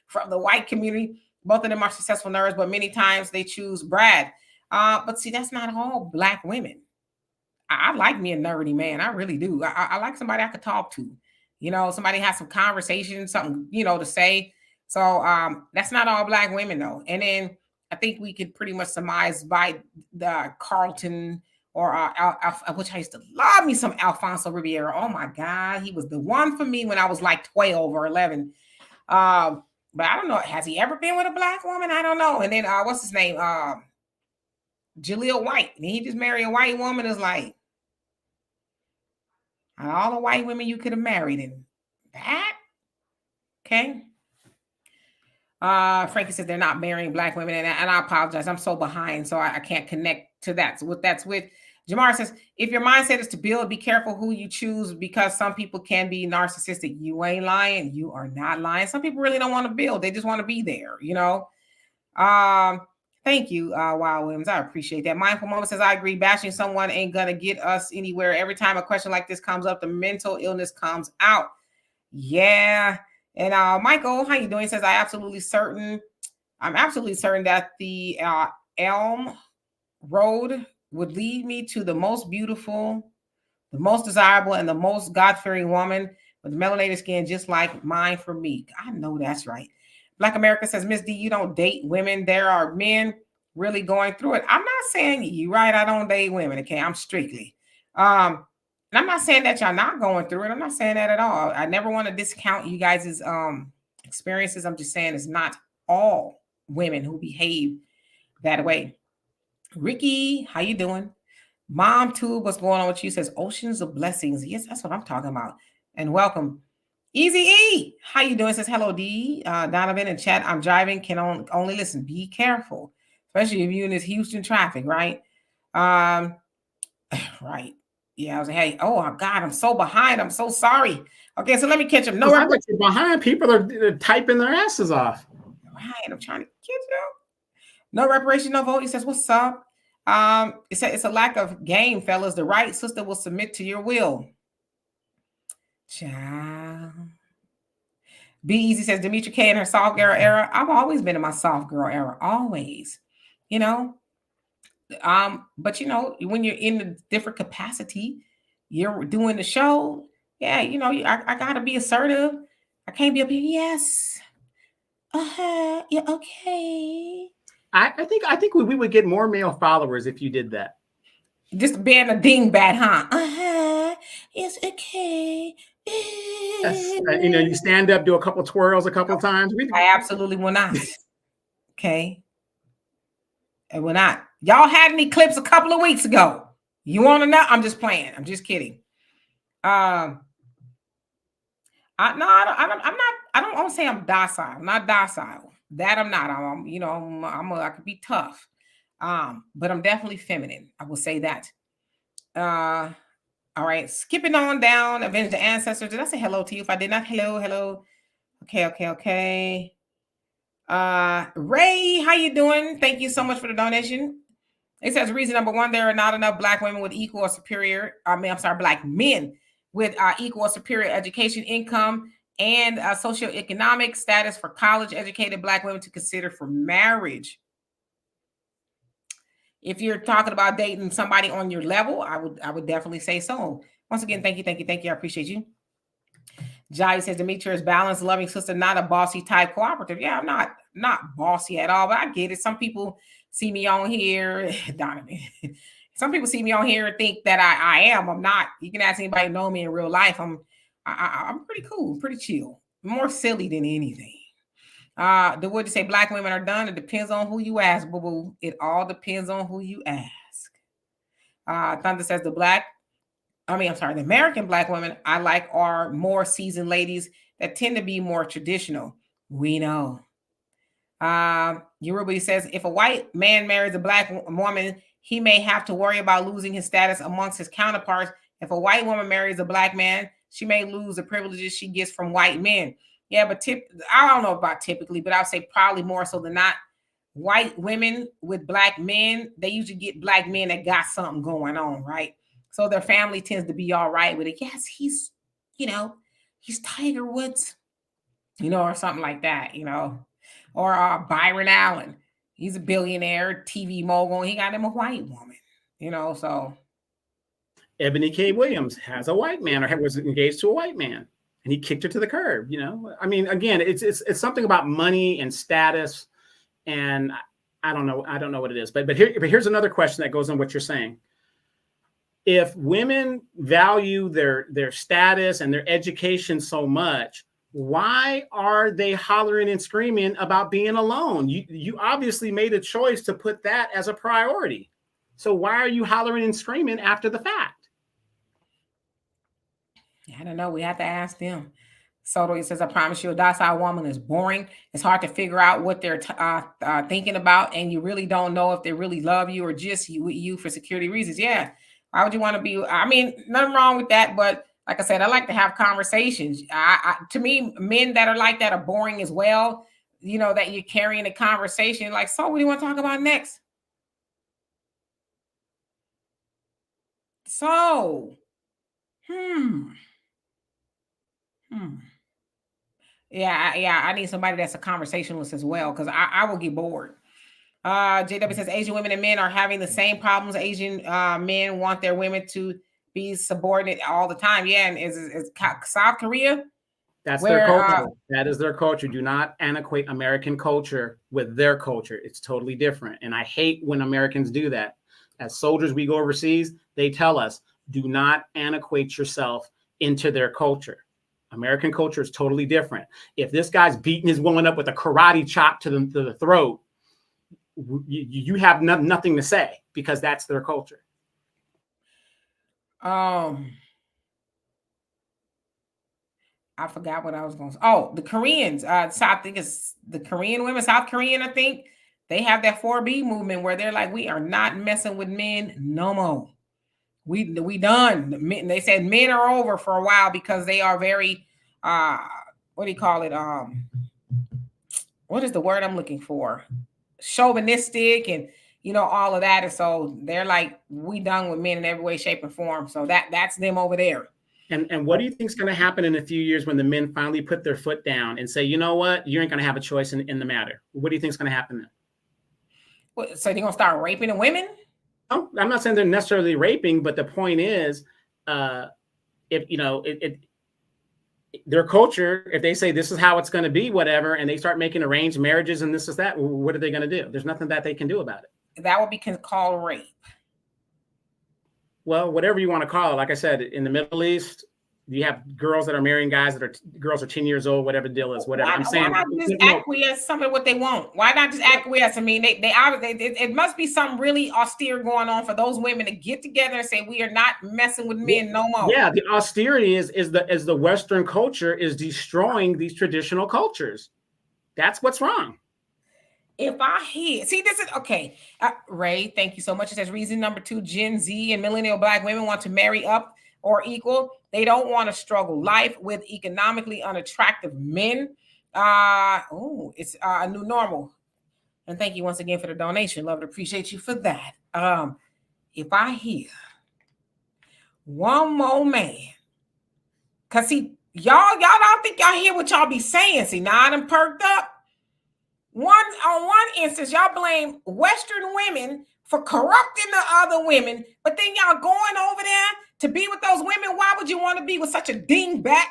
from the white community? Both of them are successful nerds, but many times they choose Brad. But see, that's not all Black women. I like me a nerdy man. I really do. I like somebody I could talk to. You know, somebody has some conversation, something, you know, to say. So that's not all Black women, though. And then I think we could pretty much surmise by the Carlton or which I used to love me some Alfonso Ribeiro. Oh my God, he was the one for me when I was like 12 or 11. But I don't know, has he ever been with a Black woman? I don't know. And then what's his name? Jaleel White. And he just married a white woman. Is like all the white women you could have married in that. Okay. Frankie said they're not marrying Black women, and I apologize. I'm so behind, so I can't connect to that. So what that's with. Jamar says, if your mindset is to build, be careful who you choose because some people can be narcissistic. You ain't lying. You are not lying. Some people really don't want to build. They just want to be there, you know. Thank you, Wild Williams. I appreciate that. Mindful Moment says, I agree. Bashing someone ain't going to get us anywhere. Every time a question like this comes up, the mental illness comes out. Yeah. And Michael, how you doing? He says, I'm absolutely certain that the Elm Road would lead me to the most beautiful, the most desirable, and the most God-fearing woman with melanated skin just like mine for me. I know that's right. Black America says, Miss D, you don't date women. There are men really going through it. I'm not saying you right. I don't date women. Okay. I'm strictly. And I'm not saying that y'all not going through it. I'm not saying that at all. I never want to discount you guys' experiences. I'm just saying it's not all women who behave that way. Ricky, how you doing? Mom too, what's going on with you? Says oceans of blessings. Yes, that's what I'm talking about. And welcome. Easy E, how you doing? Says hello D. Donovan in chat. I'm driving, can only listen. Be careful, especially if you're in this Houston traffic, right? Right. Yeah, I was like, hey, oh God, I'm so behind. I'm so sorry. Okay, so let me catch up. No, I'm behind. People are typing their asses off. Right, I'm trying to catch up. No reparation, no vote. He says, what's up? It's a lack of game, fellas. The right sister will submit to your will. Child. Be Easy says Demetri K in her soft girl era. I've always been in my soft girl era, always. You know. But you know, when you're in a different capacity, you're doing the show. Yeah, you know, I gotta be assertive. I can't be up here. Yes. Yeah. Okay. I think we would get more male followers if you did that. Just being a dingbat, huh? It's okay. Yes. You know, you stand up, do a couple twirls a couple times. I absolutely will not. Okay. I will not. Y'all had any clips a couple of weeks ago. You want to know? I'm just playing. I'm just kidding. I don't want to say I'm docile. I'm not docile. That I'm not. I could be tough. But I'm definitely feminine. I will say that. All right. Skipping on down. Avenge the ancestors. Did I say hello to you? If I did not, hello. Okay. Ray, how you doing? Thank you so much for the donation. It says reason number one, there are not enough black women with equal or superior, black men with equal or superior education, income, and socioeconomic status for college educated black women to consider for marriage. If you're talking about dating somebody on your level, I would definitely say so. Once again, thank you. I appreciate you. Jai says Demetri is balanced, loving sister, not a bossy type cooperative. Yeah, I'm not bossy at all, but I get it. Some people see me on here, Donovan. Some people see me on here and think that I am. I'm not. You can ask anybody who know me in real life. I'm pretty cool, pretty chill, more silly than anything. The would you say black women are done? It depends on who you ask, boo boo. It all depends on who you ask. Thunder says the American black women I like are more seasoned ladies that tend to be more traditional. We know. Yoruba says if a white man marries a black woman, he may have to worry about losing his status amongst his counterparts. If a white woman marries a black man, she may lose the privileges she gets from white men. Yeah, but I don't know about typically, but I'll say probably more so than not. White women with black men, they usually get black men that got something going on, right? So their family tends to be all right with it. Yes, he's Tiger Woods, or something like that, or Byron Allen. He's a billionaire, TV mogul. He got him a white woman, so. Ebony K. Williams has a white man or was engaged to a white man and he kicked her to the curb, I mean, again, it's something about money and status. And I don't know what it is, but here's another question that goes on what you're saying. If women value their status and their education so much, why are they hollering and screaming about being alone? You obviously made a choice to put that as a priority. So why are you hollering and screaming after the fact? I don't know. We have to ask them. Soto, he says, I promise you, a docile woman is boring. It's hard to figure out what they're thinking about, and you really don't know if they really love you or just you for security reasons. Yeah. Why would you want to be? I mean, nothing wrong with that, but like I said, I like to have conversations. To me, men that are like that are boring as well. That you're carrying a conversation. Like, so what do you want to talk about next? So, Yeah, I need somebody that's a conversationalist as well, because I will get bored. JW says Asian women and men are having the same problems. Asian men want their women to be subordinate all the time. Yeah, and is South Korea? That's their culture. That is their culture. Do not antiquate American culture with their culture. It's totally different. And I hate when Americans do that. As soldiers, we go overseas, they tell us, do not antiquate yourself into their culture. American culture is totally different. If this guy's beating his woman up with a karate chop to the throat, you have nothing to say because that's their culture. I forgot what I was going to say. Oh, the Koreans. I think it's the Korean women, South Korean, I think. They have that 4B movement where they're like, we are not messing with men no more. We done. They said men are over for a while because they are very, what do you call it? What is the word I'm looking for? Chauvinistic and, you know, all of that. And so they're like, we done with men in every way, shape, and form. So that's them over there. And what do you think is going to happen in a few years when the men finally put their foot down and say, you know what, you ain't going to have a choice in the matter? What do you think is going to happen then? Well, so they're going to start raping the women? No, I'm not saying they're necessarily raping, but the point is, if you know, their culture, if they say this is how it's going to be, whatever, and they start making arranged marriages and this is that, what are they going to do? There's nothing that they can do about it. That would be called rape. Well, whatever you want to call it. Like I said, in the Middle East, you have girls that are marrying guys that are girls are 10 years old, whatever the deal is, whatever. I'm saying, why not just acquiesce some of what they want? Why not just acquiesce? I mean, it must be something really austere going on for those women to get together and say we are not messing with men no more. Yeah, the austerity is the Western culture is destroying these traditional cultures. That's what's wrong. If I hear, see, this is okay. Ray, thank you so much. It says reason number 2, Gen Z and millennial Black women want to marry up or equal. They don't want to struggle life with economically unattractive men. It's a new normal. And thank you once again for the donation. Love and appreciate you for that. If I hear one more man, because see, y'all don't think y'all hear what y'all be saying. See, now I done perked up. On one instance, y'all blame Western women for corrupting the other women, but then y'all going over there to be with those women. Why would you want to be with such a dingbat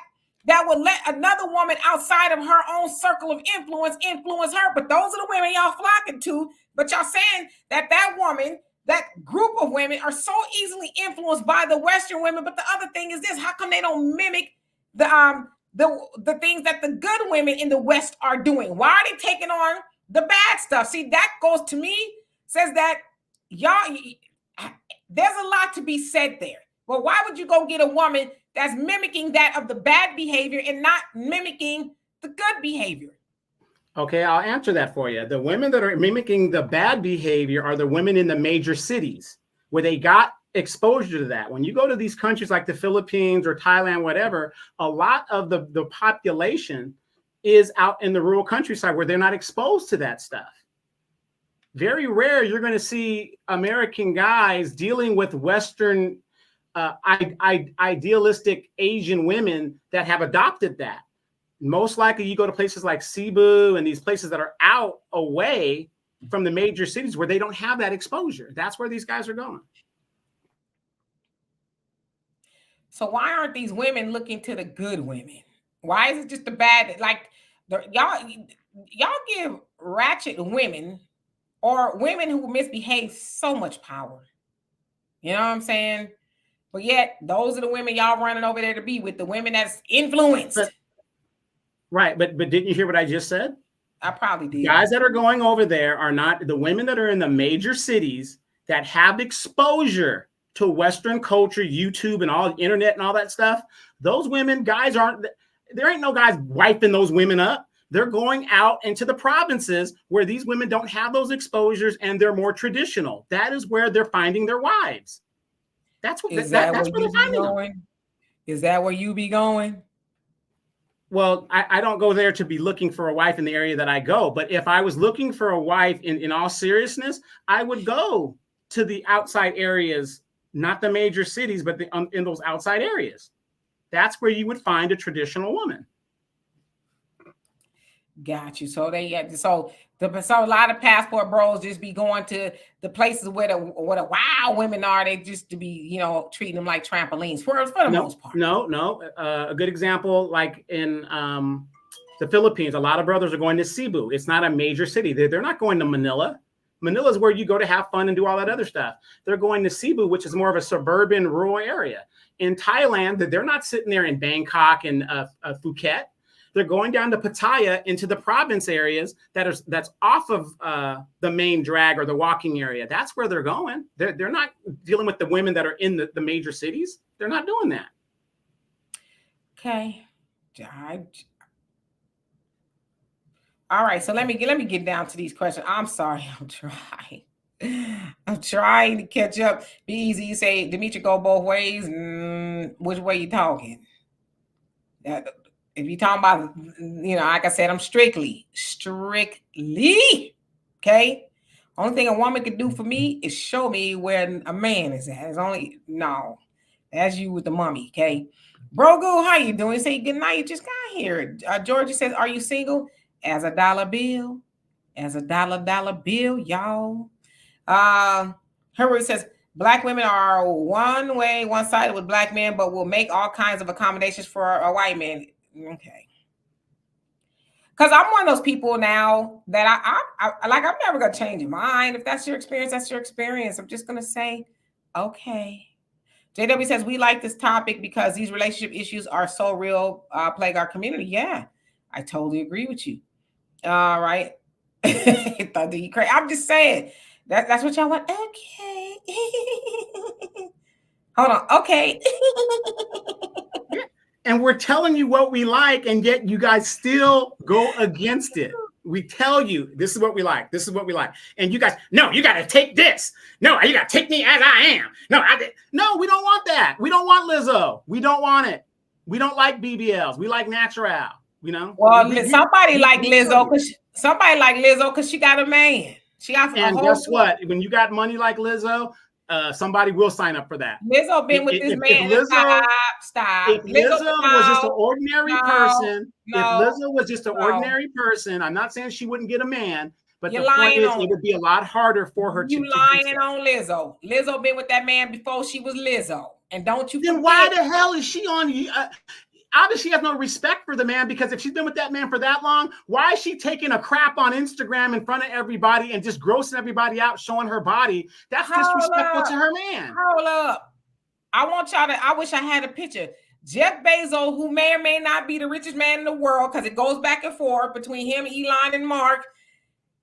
that would let another woman outside of her own circle of influence her? But those are the women y'all flocking to. But y'all saying that woman, that group of women are so easily influenced by the Western women. But the other thing is this: how come they don't mimic the things that the good women in the West are doing? Why are they taking on the bad stuff? See, that goes to me, says that y'all, there's a lot to be said there. Well, why would you go get a woman that's mimicking that of the bad behavior and not mimicking the good behavior? Okay, I'll answer that for you. The women that are mimicking the bad behavior are the women in the major cities where they got exposure to that. When you go to these countries like the Philippines or Thailand, whatever, a lot of the population is out in the rural countryside where they're not exposed to that stuff. Very rare you're going to see American guys dealing with Western idealistic Asian women that have adopted that. Most likely you go to places like Cebu and these places that are out away from the major cities where they don't have that exposure. That's where these guys are going. So why aren't these women looking to the good women? Why is it just the bad? Like y'all give ratchet women or women who misbehave so much power. You know what I'm saying? But yet those are the women y'all running over there to be with, the women that's influenced. Right, but didn't you hear what I just said? I probably did. Guys that are going over there are not the women that are in the major cities that have exposure to Western culture, YouTube and all internet and all that stuff. Those women, there ain't no guys wiping those women up. They're going out into the provinces where these women don't have those exposures and they're more traditional. That is where they're finding their wives. That's where they're finding them. Is that where you be going? Well, I don't go there to be looking for a wife in the area that I go. But if I was looking for a wife in all seriousness, I would go to the outside areas, not the major cities, but in those outside areas. That's where you would find a traditional woman. Got you. So so a lot of passport bros just be going to the places where the wild women are. They just to be, treating them like trampolines for the most part. No. A good example, like in the Philippines, a lot of brothers are going to Cebu. It's not a major city. They're not going to Manila. Manila is where you go to have fun and do all that other stuff. They're going to Cebu, which is more of a suburban, rural area. In Thailand, they're not sitting there in Bangkok and Phuket. They're going down to Pattaya into the province areas that's off of the main drag or the walking area. That's where they're going. They're not dealing with the women that are in the major cities. They're not doing that. Okay. All right. So let me get down to these questions. I'm sorry. I'm trying to catch up. Be easy. You say, Demetri, go both ways. Which way you talking? If you're talking about, like I said, I'm strictly. Okay. Only thing a woman can do for me is show me where a man is at. That's you with the mummy. Okay. Brogu, how you doing? Say good night. You just got here. Georgia says, are you single? As a dollar bill. As a dollar bill, y'all. Herbert says, Black women are one-sided with Black men, but will make all kinds of accommodations for a white man. Okay. Because I'm one of those people now that I'm never going to change your mind. If that's your experience, that's your experience. I'm just going to say, okay. JW says, we like this topic because these relationship issues are so real, plague our community. Yeah, I totally agree with you. All right. I'm just saying that's what y'all want. Okay. Hold on. Okay. And we're telling you what we like, and yet you guys still go against it. We tell you, this is what we like. This is what we like. And you guys, no, you got to take this. No, you got to take me as I am. No, we don't want that. We don't want Lizzo. We don't want it. We don't like BBLs. We like natural, Well, somebody like Lizzo because she got a man. She got and guess what? When you got money like Lizzo, somebody will sign up for that. Lizzo been with this man. Stop. If Lizzo was just an ordinary person, I'm not saying she wouldn't get a man, but the point is it would be a lot harder for her to. You lying on Lizzo. Lizzo been with that man before she was Lizzo. And don't you then why the hell is she on obviously she has no respect for the man, because if she's been with that man for that long, why is she taking a crap on Instagram in front of everybody and just grossing everybody out, showing her body? That's disrespectful to her man. Hold up. I wish I had a picture. Jeff Bezos, who may or may not be the richest man in the world, because it goes back and forth between him, Elon, and Mark.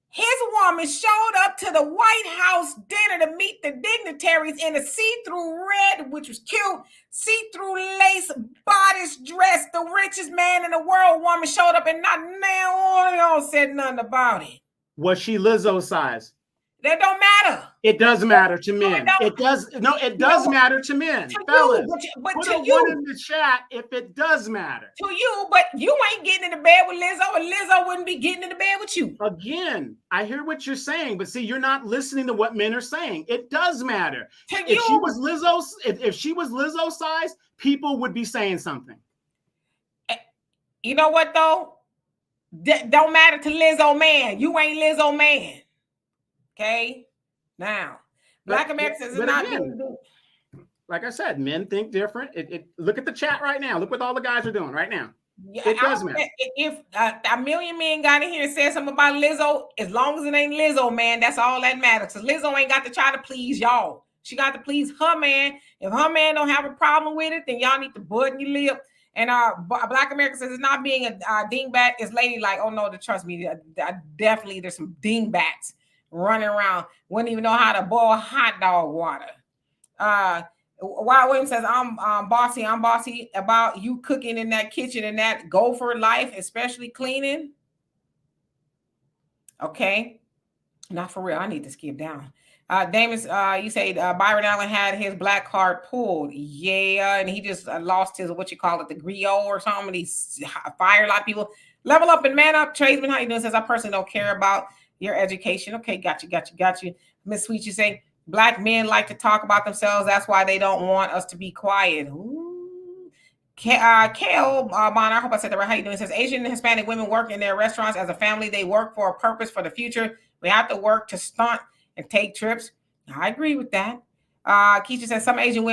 His woman showed up to the White House dinner to meet the dignitaries in a see-through red, which was cute, see-through lace bodice dress. The richest man in the world woman showed up and not now y'all said nothing about it. Was she Lizzo size? That don't matter. It does matter to men. It does matter to men. Fellas, but put to a you, one in the chat if it does matter. To you, but you ain't getting in the bed with Lizzo, and Lizzo wouldn't be getting in the bed with you. Again, I hear what you're saying, but see, you're not listening to what men are saying. It does matter. If she was Lizzo size, people would be saying something. You know what though? Don't matter to Lizzo man. You ain't Lizzo man. Okay, now Black Americans is not doing. Like I said, men think different. Look at the chat right now. Look what all the guys are doing right now. Yeah, it does matter. If a million men got in here and said something about Lizzo, as long as it ain't Lizzo, man, that's all that matters. Because Lizzo ain't got to try to please y'all. She got to please her man. If her man don't have a problem with it, then y'all need to button your lip. And Black America says it's not being a dingbat. It's ladylike. Oh no, trust me, definitely there's some dingbats running around, wouldn't even know how to boil hot dog water. Wild Williams says, I'm bossy about you cooking in that kitchen and that gopher life, especially cleaning. Okay. Not for real. I need to skip down. Damon, you say Byron Allen had his black card pulled. Yeah, and he just lost his, the griot or something, and he fired a lot of people. Level up and man up. Tradesman, how you doing? Says, I personally don't care about your education. Okay, got you. Miss Sweet, you say Black men like to talk about themselves. That's why they don't want us to be quiet. Kale Bonner, I hope I said that right. How you doing? It says Asian and Hispanic women work in their restaurants as a family. They work for a purpose for the future. We have to work to stunt and take trips. I agree with that. Keisha says some Asian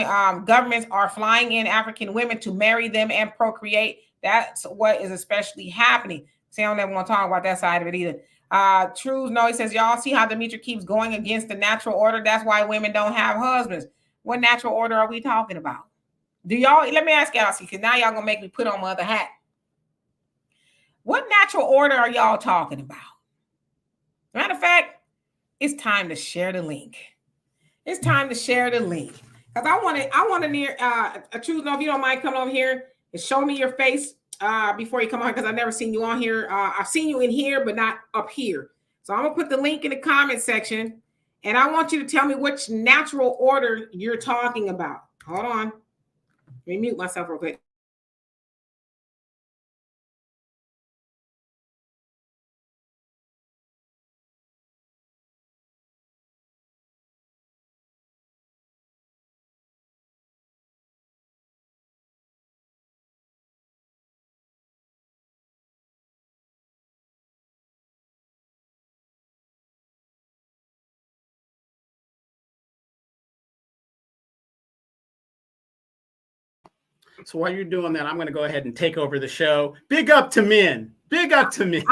governments are flying in African women to marry them and procreate. That's what is especially happening. See, I don't ever want to talk about that side of it either. Trues, no, he says, y'all see how Demetri keeps going against the natural order. That's why women don't have husbands. What natural order are we talking about? Do y'all, let me ask y'all, see, because now y'all gonna make me put on my other hat. What natural order are y'all talking about? Matter of fact, it's time to share the link. It's time to share the link. Because I want to near Trues, no, if you don't mind coming over here and show me your face before you come on, because I've never seen you on here. I've seen you in here, but not up here. So I'm gonna put the link in the comment section, and I want you to tell me which natural order you're talking about. Hold on. Let me mute myself real quick. So while you're doing that, I'm going to go ahead and take over the show. Big up to men. Big up to men.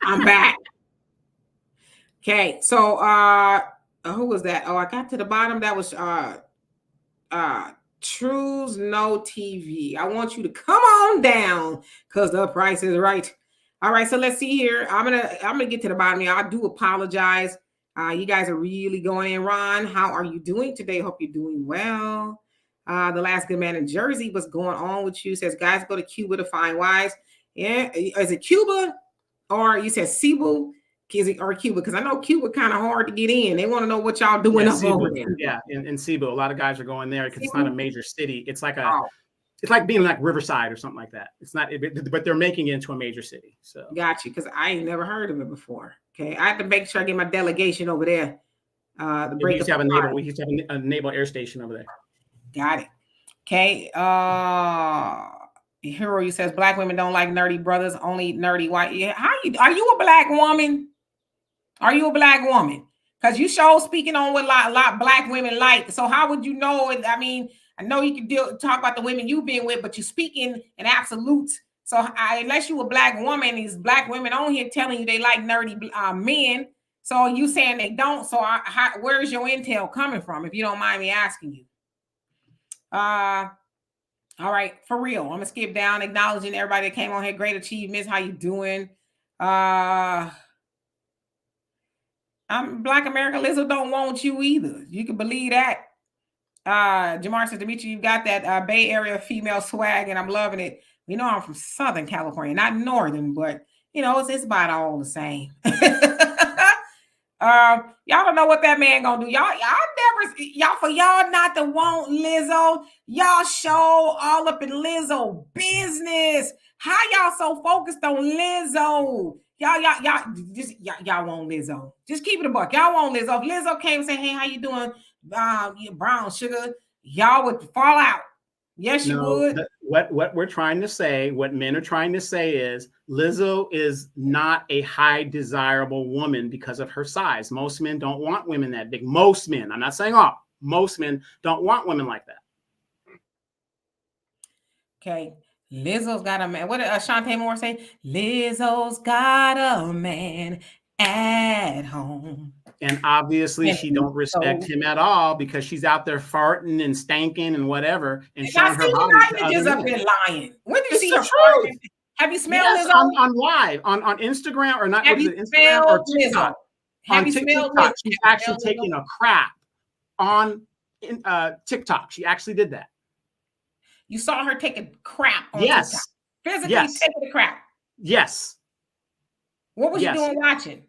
I'm back. Okay, so who was that? Oh, I got to the bottom. That was Trues No TV. I want you to come on down because the price is right. All right, so let's see here. I'm gonna get to the bottom here. I do apologize. You guys are really going in. Ron, how are you doing today? Hope you're doing well. The last good man in Jersey, what's going on with you? Says guys go to Cuba to find wives. Yeah, is it Cuba or you said Cebu? Or Cuba? Because I know Cuba kind of hard to get in. They want to know what y'all doing up over there. Yeah, in Cebu, a lot of guys are going there because it's not a major city. It's like it's like being like Riverside or something like that. It's not, but they're making it into a major city. So got you, because I ain't never heard of it before. Okay, I have to make sure I get my delegation over there. We used to have a naval air station over there. Got it. Okay. Hero, says black women don't like nerdy brothers, only nerdy white. Yeah, are you a black woman? Are you a black woman? Because you show speaking on what a lot black women like. So how would you know it? I mean, I know you can talk about the women you've been with, but you speak in absolutes. So unless you a black woman, these black women on here telling you they like nerdy men. So you saying they don't. So where's your intel coming from? If you don't mind me asking you. All right, for real. I'm gonna skip down, acknowledging everybody that came on here. Great achievements. How you doing? Black America Lizzo don't want you either. You can believe that. Jamar says, Demetri, you got that Bay Area female swag, and I'm loving it. You know, I'm from Southern California, not Northern, but you know, it's about all the same. Y'all don't know what that man gonna do. Y'all for y'all not to want Lizzo, y'all show all up in Lizzo business. How y'all so focused on Lizzo? Y'all want Lizzo. Just keep it a buck. Y'all want Lizzo. If Lizzo came and say, hey, how you doing? Brown sugar, y'all would fall out. Yes, you would. What we're trying to say, what men are trying to say is Lizzo is not a high desirable woman because of her size. Most men don't want women that big. Most men, I'm not saying all, most men don't want women like that. Okay. Lizzo's got a man. What did Shantae Moore say? Lizzo's got a man at home. And obviously she don't respect him at all because she's out there farting and stanking and whatever and showing her body. Just up there lying. When did you see her? Have you smelled Lizzo? On live on Instagram or not? Have you Instagram or TikTok? Have you smelled Lizzo? She's actually taking a crap on TikTok. She actually did that. You saw her take a crap on TikTok. Physically taking a crap. Yes. What was you doing watching?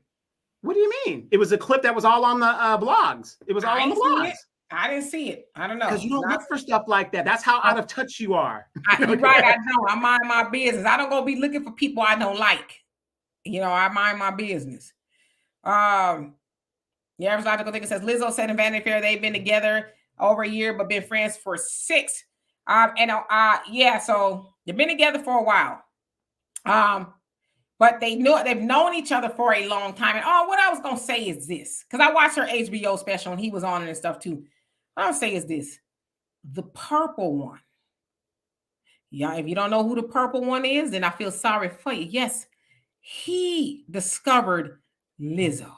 What do you mean? It was a clip that was all on the blogs. It was all on the blogs. I didn't see it. I don't know. Because you don't look for stuff like that. That's how out of touch you are. You're right. I know. I mind my business. I don't go be looking for people I don't like. You know, I mind my business. Yeah, there's logical thing. It says Lizzo said in Vanity Fair they've been together over a year, but been friends for 6. So they've been together for a while. But they've known each other for a long time. And what I was gonna say is this, because I watched her HBO special and he was on it and stuff too. What I'll say is this: the purple one. Yeah, if you don't know who the purple one is, then I feel sorry for you. Yes, he discovered Lizzo.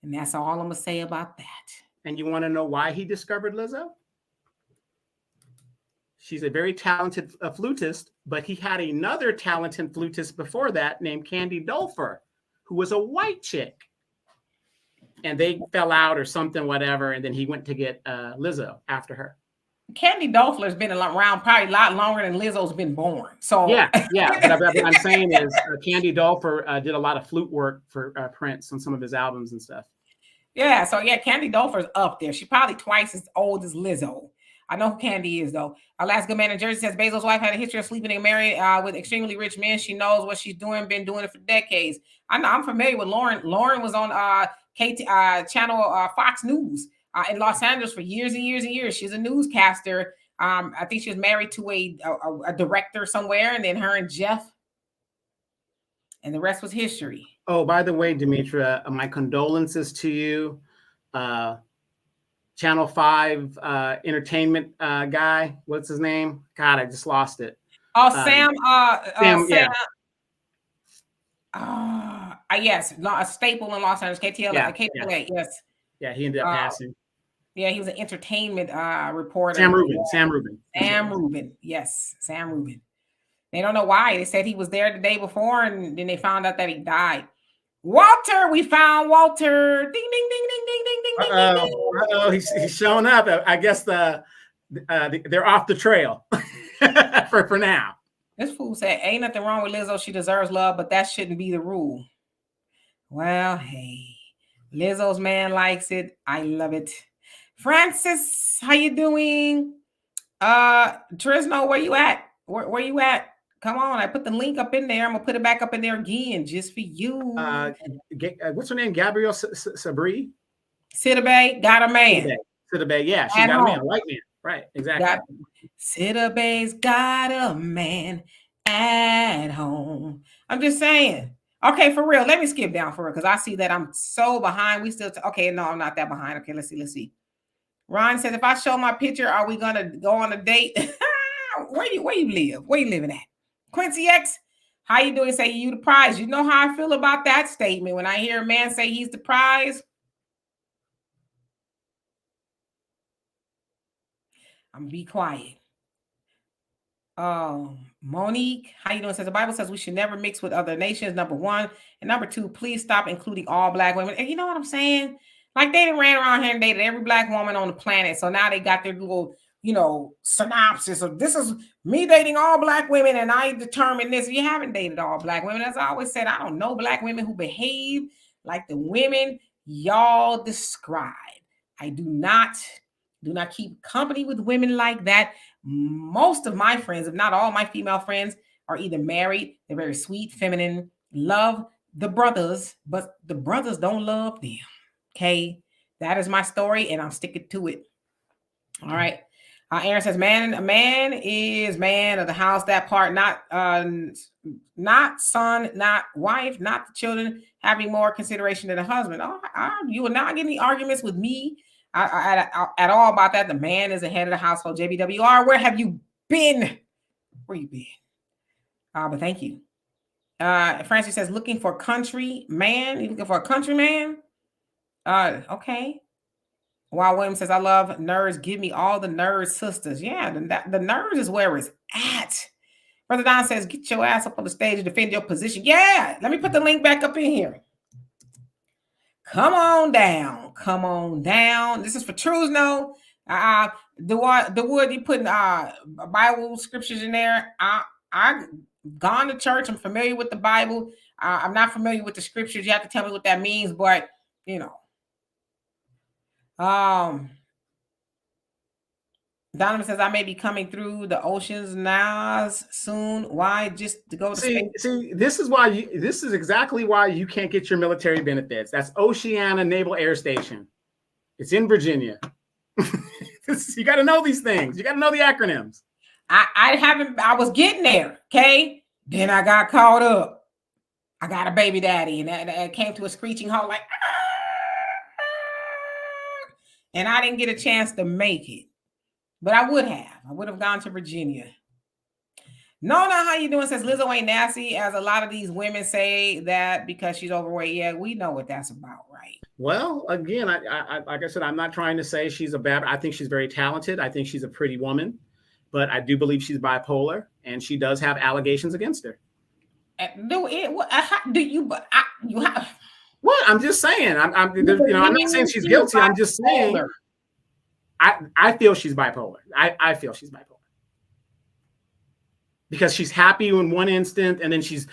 And that's all I'm going to say about that. And you want to know why he discovered Lizzo? She's a very talented flutist, but he had another talented flutist before that named Candy Dulfer, who was a white chick. And they fell out or something, whatever. And then he went to get Lizzo after her. Candy Dulfer's been around probably a lot longer than Lizzo's been born. So yeah. But what I'm saying is Candy Dulfer did a lot of flute work for Prince on some of his albums and stuff. Yeah. So yeah, Candy Dulfer's up there. She's probably twice as old as Lizzo. I know who Candy is, though. Alaska man in Jersey says Bezos' wife had a history of sleeping and married with extremely rich men. She knows what she's doing, been doing it for decades. I know, I'm familiar with Lauren. Lauren was on channel Fox News in Los Angeles for years and years and years. She's a newscaster. I think she was married to a director somewhere, and then her and Jeff, and the rest was history. Oh, by the way, Demetra, my condolences to you. Channel 5 entertainment guy. What's his name? God, I just lost it. Oh, Sam. Sam. Yeah. Yes, a staple in Los Angeles. KTLA. Yes. Yeah, he ended up passing. Yeah, he was an entertainment reporter. Sam Rubin. Yes, Sam Rubin. They don't know why. They said he was there the day before, and then they found out that he died. Walter, we found Walter. Ding, ding, ding, ding, ding, ding, ding, ding, ding. He's showing up. I guess they're off the trail for now. This fool said, ain't nothing wrong with Lizzo. She deserves love, but that shouldn't be the rule. Well, hey, Lizzo's man likes it. I love it. Francis, how you doing? Trisno, where you at? Where you at? Come on, I put the link up in there. I'm gonna put it back up in there again just for you. What's her name? Gabrielle Sabri? Sidibe got a man. Sidibe, yeah, she's got a man, a white man. Right, exactly. Sidibe's got a man at home. I'm just saying. Okay, for real. Let me skip down for real because I see that I'm so behind. We still okay. No, I'm not that behind. Okay, let's see. Ron says, if I show my picture, are we gonna go on a date? Where you live? Where you living at? Quincy X, how you doing? Say you the prize. You know how I feel about that statement when I hear a man say he's the prize. I'm gonna be quiet. Monique, how you doing? Says the Bible says we should never mix with other nations. Number one, and number two, please stop including all black women. And you know what I'm saying? Like they ran around here and dated every black woman on the planet. So now they got their little, synopsis of this is me dating all black women and I determine this. You haven't dated all black women. As I always said, I don't know black women who behave like the women y'all describe. I do not keep company with women like that. Most of my friends, if not all my female friends, are either married, they're very sweet, feminine, love the brothers, but the brothers don't love them. Okay, that is my story and I'm sticking to it. All right. Aaron says, a man is man of the house. That part, not son, not wife, not the children, having more consideration than a husband. You will not get any arguments with me at all about that. The man is the head of the household. JBWR, where have you been? Where you been? But thank you. Francis says, looking for country man. You looking for a country man? Okay. While William says, I love nerds. Give me all the nerds, sisters. Yeah, the nerds is where it's at. Brother Don says, get your ass up on the stage and defend your position. Yeah, let me put the link back up in here. Come on down. Come on down. This is for Truzno. The wood you putting Bible scriptures in there. I've gone to church. I'm familiar with the Bible. I'm not familiar with the scriptures. You have to tell me what that means, but Donovan says, I may be coming through the oceans now soon. Why? Just to go to see, this is exactly why you can't get your military benefits. That's Oceana Naval Air Station. It's in Virginia. You got to know these things. You got to know the acronyms. I was getting there. Okay. Then I got caught up. I got a baby daddy and that came to a screeching halt like, and I didn't get a chance to make it, but I would have gone to Virginia. No, not how you doing. Says Lizzo ain't nasty, as a lot of these women say that because she's overweight. Yeah, we know what that's about, right? Well, again, I like I said, I'm not trying to say she's a bad. I think she's very talented. I think she's a pretty woman, but I do believe she's bipolar, and she does have allegations against her. Do you? But you have. What? I'm just saying. I'm not saying she's guilty. I'm just saying. I feel she's bipolar. I feel she's bipolar because she's happy in one instant, and then she's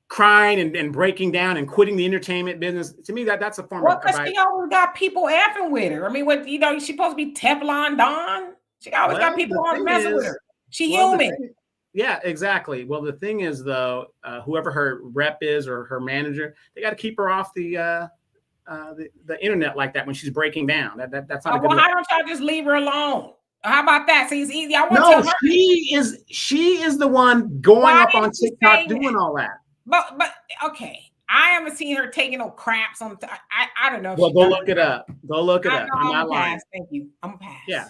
crying and breaking down and quitting the entertainment business. To me, that's a form of. Because she always got people effing with her. I mean, what she's supposed to be Teflon Don. She always got people on messing with her. She human. Yeah, exactly. Well, the thing is, though, whoever her rep is or her manager, they got to keep her off the internet like that when she's breaking down. That's not a good. Well, how don't y'all just leave her alone? How about that? See, it's easy. She is the one going up on TikTok doing all that. But okay, I haven't seen her taking no craps on. I don't know. Well, go look it up. Go look it up. I'm not lying. Thank you. I'm pass. Yeah,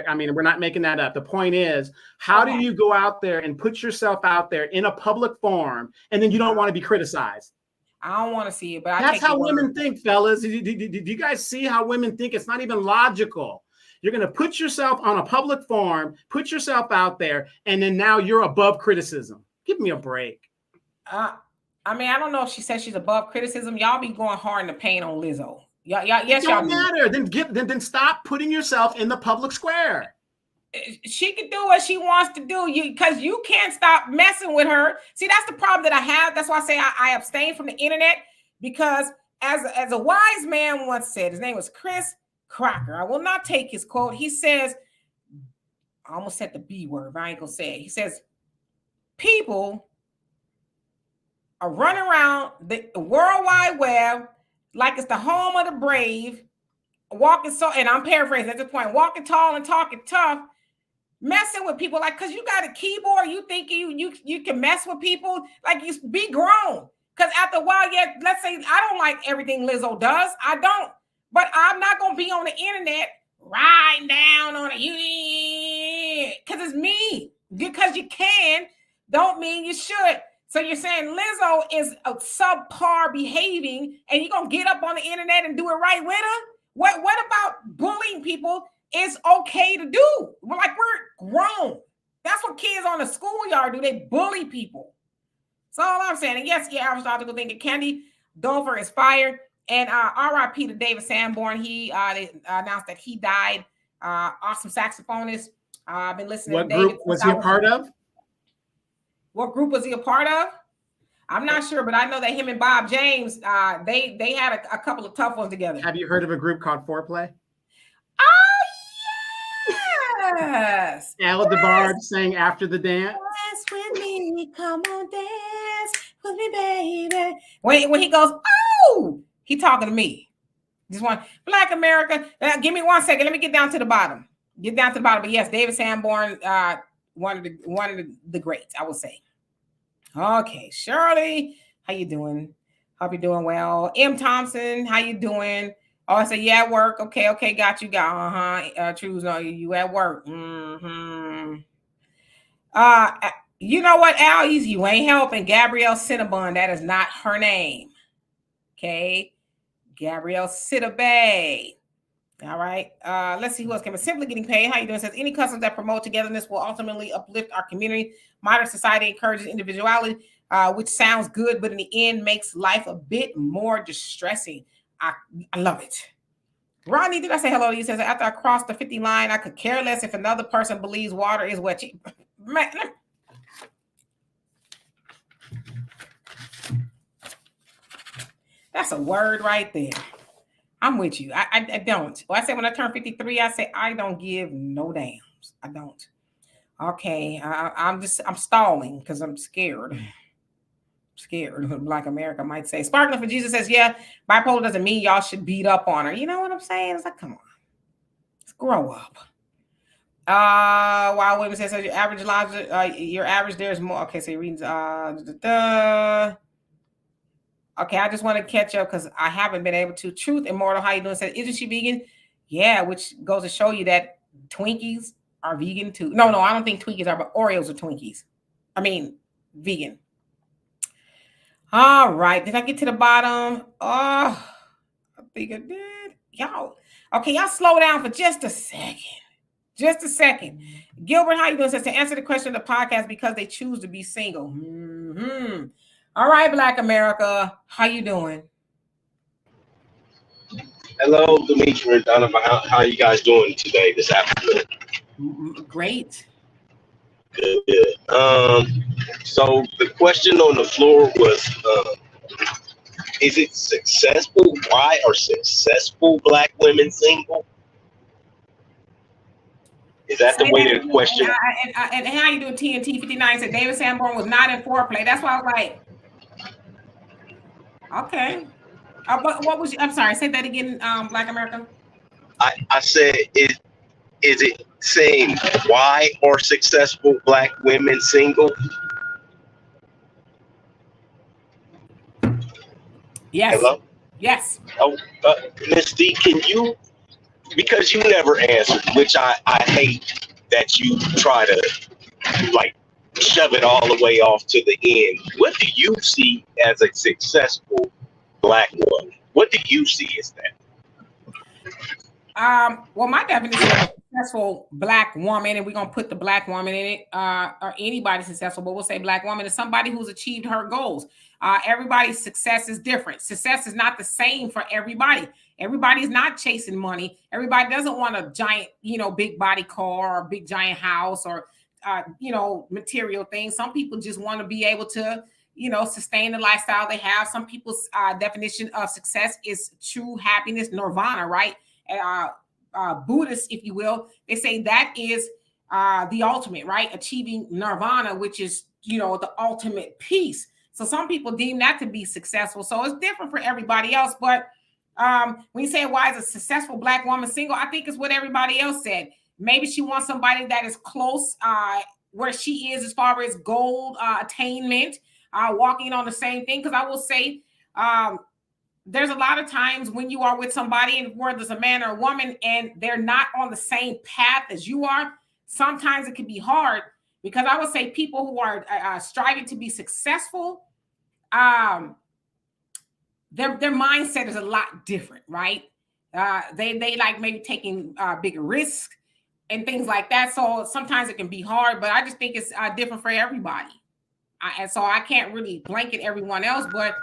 I mean, we're not making that up. The point is, how do you go out there and put yourself out there in a public forum, and then you don't want to be criticized? I don't want to see it, but that's how women think, fellas. Do you guys see how women think? It's not even logical. You're going to put yourself on a public forum, put yourself out there, and then now you're above criticism. Give me a break. I mean, I don't know if she says she's above criticism. Y'all be going hard in the paint on Lizzo. Yes, y'all matter. Then stop putting yourself in the public square. She can do what she wants to do. Because you can't stop messing with her. See, that's the problem that I have. That's why I say I abstain from the internet, because as a wise man once said, his name was Chris Crocker. I will not take his quote. He says, I almost said the B word, but I ain't gonna say it. He says, people are running around the World Wide Web like it's the home of the brave, walking and I'm paraphrasing at this point, walking tall and talking tough, messing with people like, because you got a keyboard, you think you can mess with people, like, you be grown. Because after a while, yeah, let's say I don't like everything Lizzo does, I don't, but I'm not gonna be on the internet riding down on it, because it's me. Because you can don't mean you should. So you're saying Lizzo is a subpar behaving, and you're going to get up on the internet and do it right with her? What about bullying people is okay to do? We're grown. That's what kids on the schoolyard do. They bully people. That's all I'm saying. And yes, yeah, Aristotle thinking Candy Dover is fired. And RIP to David Sanborn. He they announced that he died. Awesome saxophonist. I've been listening to David. What group was he a part of? What group was he a part of? I'm not sure, but I know that him and Bob James, they had a couple of tough ones together. Have you heard of a group called Foreplay? Oh, yes. Ella DeBarge sang After the Dance. Dance with me, come on, dance with me, baby. When he goes, oh, he talking to me. Just one Black America. Give me 1 second. Let me get down to the bottom. But yes, David Sanborn, one of the greats, I would say. Okay, Shirley, how you doing? Hope you're doing well. M. Thompson, how you doing? Oh, I said, yeah, at work. Okay, got you. Trues, no, you at work. Mm-hmm. You know what, Al? You ain't helping. Gabrielle Cinnabon, that is not her name. Okay, Gabrielle Cinnabay. All right. Let's see who else came in. Simply Getting Paid. How you doing? Says any customs that promote togetherness will ultimately uplift our community. Modern society encourages individuality, which sounds good, but in the end makes life a bit more distressing. I love it. Ronnie, did I say hello to you? Says after I crossed the 50 line, I could care less if another person believes water is wet. That's a word right there. I'm with you. I don't. Well, I said when I turn 53, I say I don't give no damns. I don't. Okay, I'm stalling because I'm scared. Black America might say. Sparkling for Jesus says, yeah, bipolar doesn't mean y'all should beat up on her. You know what I'm saying? It's like, come on, let's grow up. While women says your average lives, your average there's more. Okay, so he reads. Okay, I just want to catch up because I haven't been able to. Truth Immortal, how you doing? Says, isn't she vegan? Yeah, which goes to show you that Twinkies are vegan too. No, I don't think Twinkies are, but Oreos are Twinkies. Vegan. All right. Did I get to the bottom? Oh, I think I did. Y'all. Okay, y'all slow down for just a second. Just a second. Gilbert, how you doing? Says to answer the question of the podcast because they choose to be single. Mm-hmm. All right, Black America. How you doing? Hello, Dimitri and Donovan. How are you guys doing today, this afternoon? Great. Good, good. So the question on the floor was, is it successful? Why are successful Black women single? Is that the way to question? And how you doing? TNT 59 said David Sanborn was not in foreplay. That's why I was like, okay. What was you? I'm sorry. Say that again, Black America. I said, is it saying why are successful Black women single? Yes. Hello? Yes. Oh, Ms. D, can you, because you never answered, which I hate that you try to like shove it all the way off to the end. What do you see as a successful Black woman? What do you see as that? Well, my definition of a successful Black woman, and we're gonna put the Black woman in it, or anybody successful, but we'll say Black woman is somebody who's achieved her goals. Everybody's success is different. Success is not the same for everybody. Everybody's not chasing money. Everybody doesn't want a giant, big body car or big giant house or material things. Some people just want to be able to, sustain the lifestyle they have. Some people's definition of success is true happiness, nirvana, right? Buddhists, if you will, they say that is the ultimate, right? Achieving nirvana, which is, the ultimate peace. So some people deem that to be successful. So it's different for everybody else. But when you say why is a successful Black woman single, I think it's what everybody else said. Maybe she wants somebody that is close where she is as far as goal attainment, walking on the same thing. Because I will say, there's a lot of times when you are with somebody and whether it's a man or a woman and they're not on the same path as you are, sometimes it can be hard because I would say people who are striving to be successful, their mindset is a lot different, right? They like maybe taking bigger risks and things like that. So sometimes it can be hard, but I just think it's different for everybody. And so I can't really blanket everyone else, but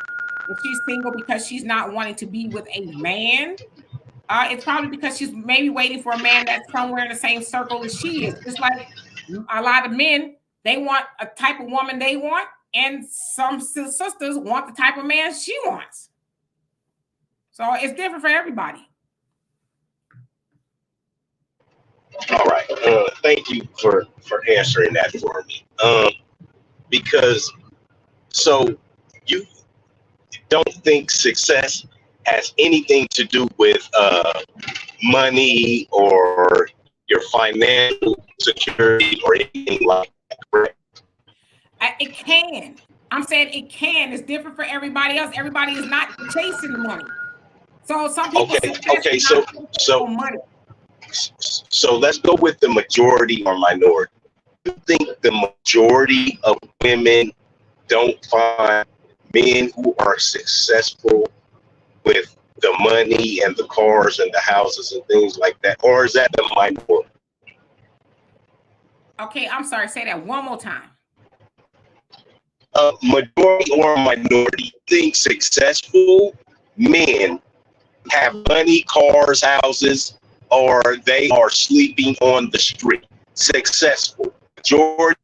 if she's single because she's not wanting to be with a man, it's probably because she's maybe waiting for a man that's somewhere in the same circle as she is. Just like a lot of men, they want a type of woman they want, and some sisters want the type of man she wants. So it's different for everybody. All right. Thank you for answering that for me. Because so you don't think success has anything to do with money or your financial security or anything like that, correct? It can. I'm saying it can. It's different for everybody else. Everybody is not chasing the money. So some people okay. So money. So let's go with the majority or minority. You think the majority of women don't find men who are successful with the money and the cars and the houses and things like that, or is that the minority? Okay, I'm sorry. Say that one more time. Majority or minority think successful men have money, cars, houses, or they are sleeping on the street. Successful majority.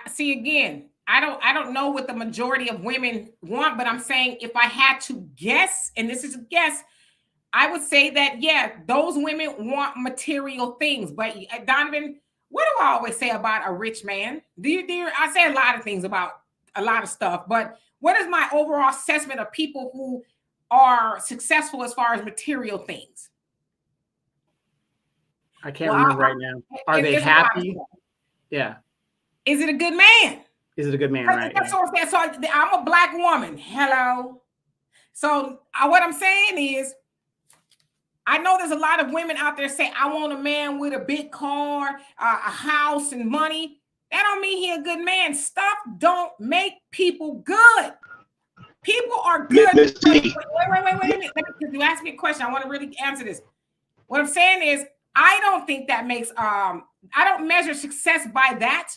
See again. I don't know what the majority of women want, but I'm saying if I had to guess, and this is a guess, I would say that those women want material things. But Donovan, what do I always say about a rich man? I say a lot of things about a lot of stuff, but what is my overall assessment of people who are successful as far as material things? I can't remember right now. Are they happy? Yeah. Is it a good man? Is it a good man? Right. That's what I'm saying. So I'm a Black woman. Hello. So what I'm saying is, I know there's a lot of women out there say, I want a man with a big car, a house and money. That don't mean he a good man. Stuff don't make people good. People are good. Wait. You asked me a question. I want to really answer this. What I'm saying is, I don't think that makes, I don't measure success by that.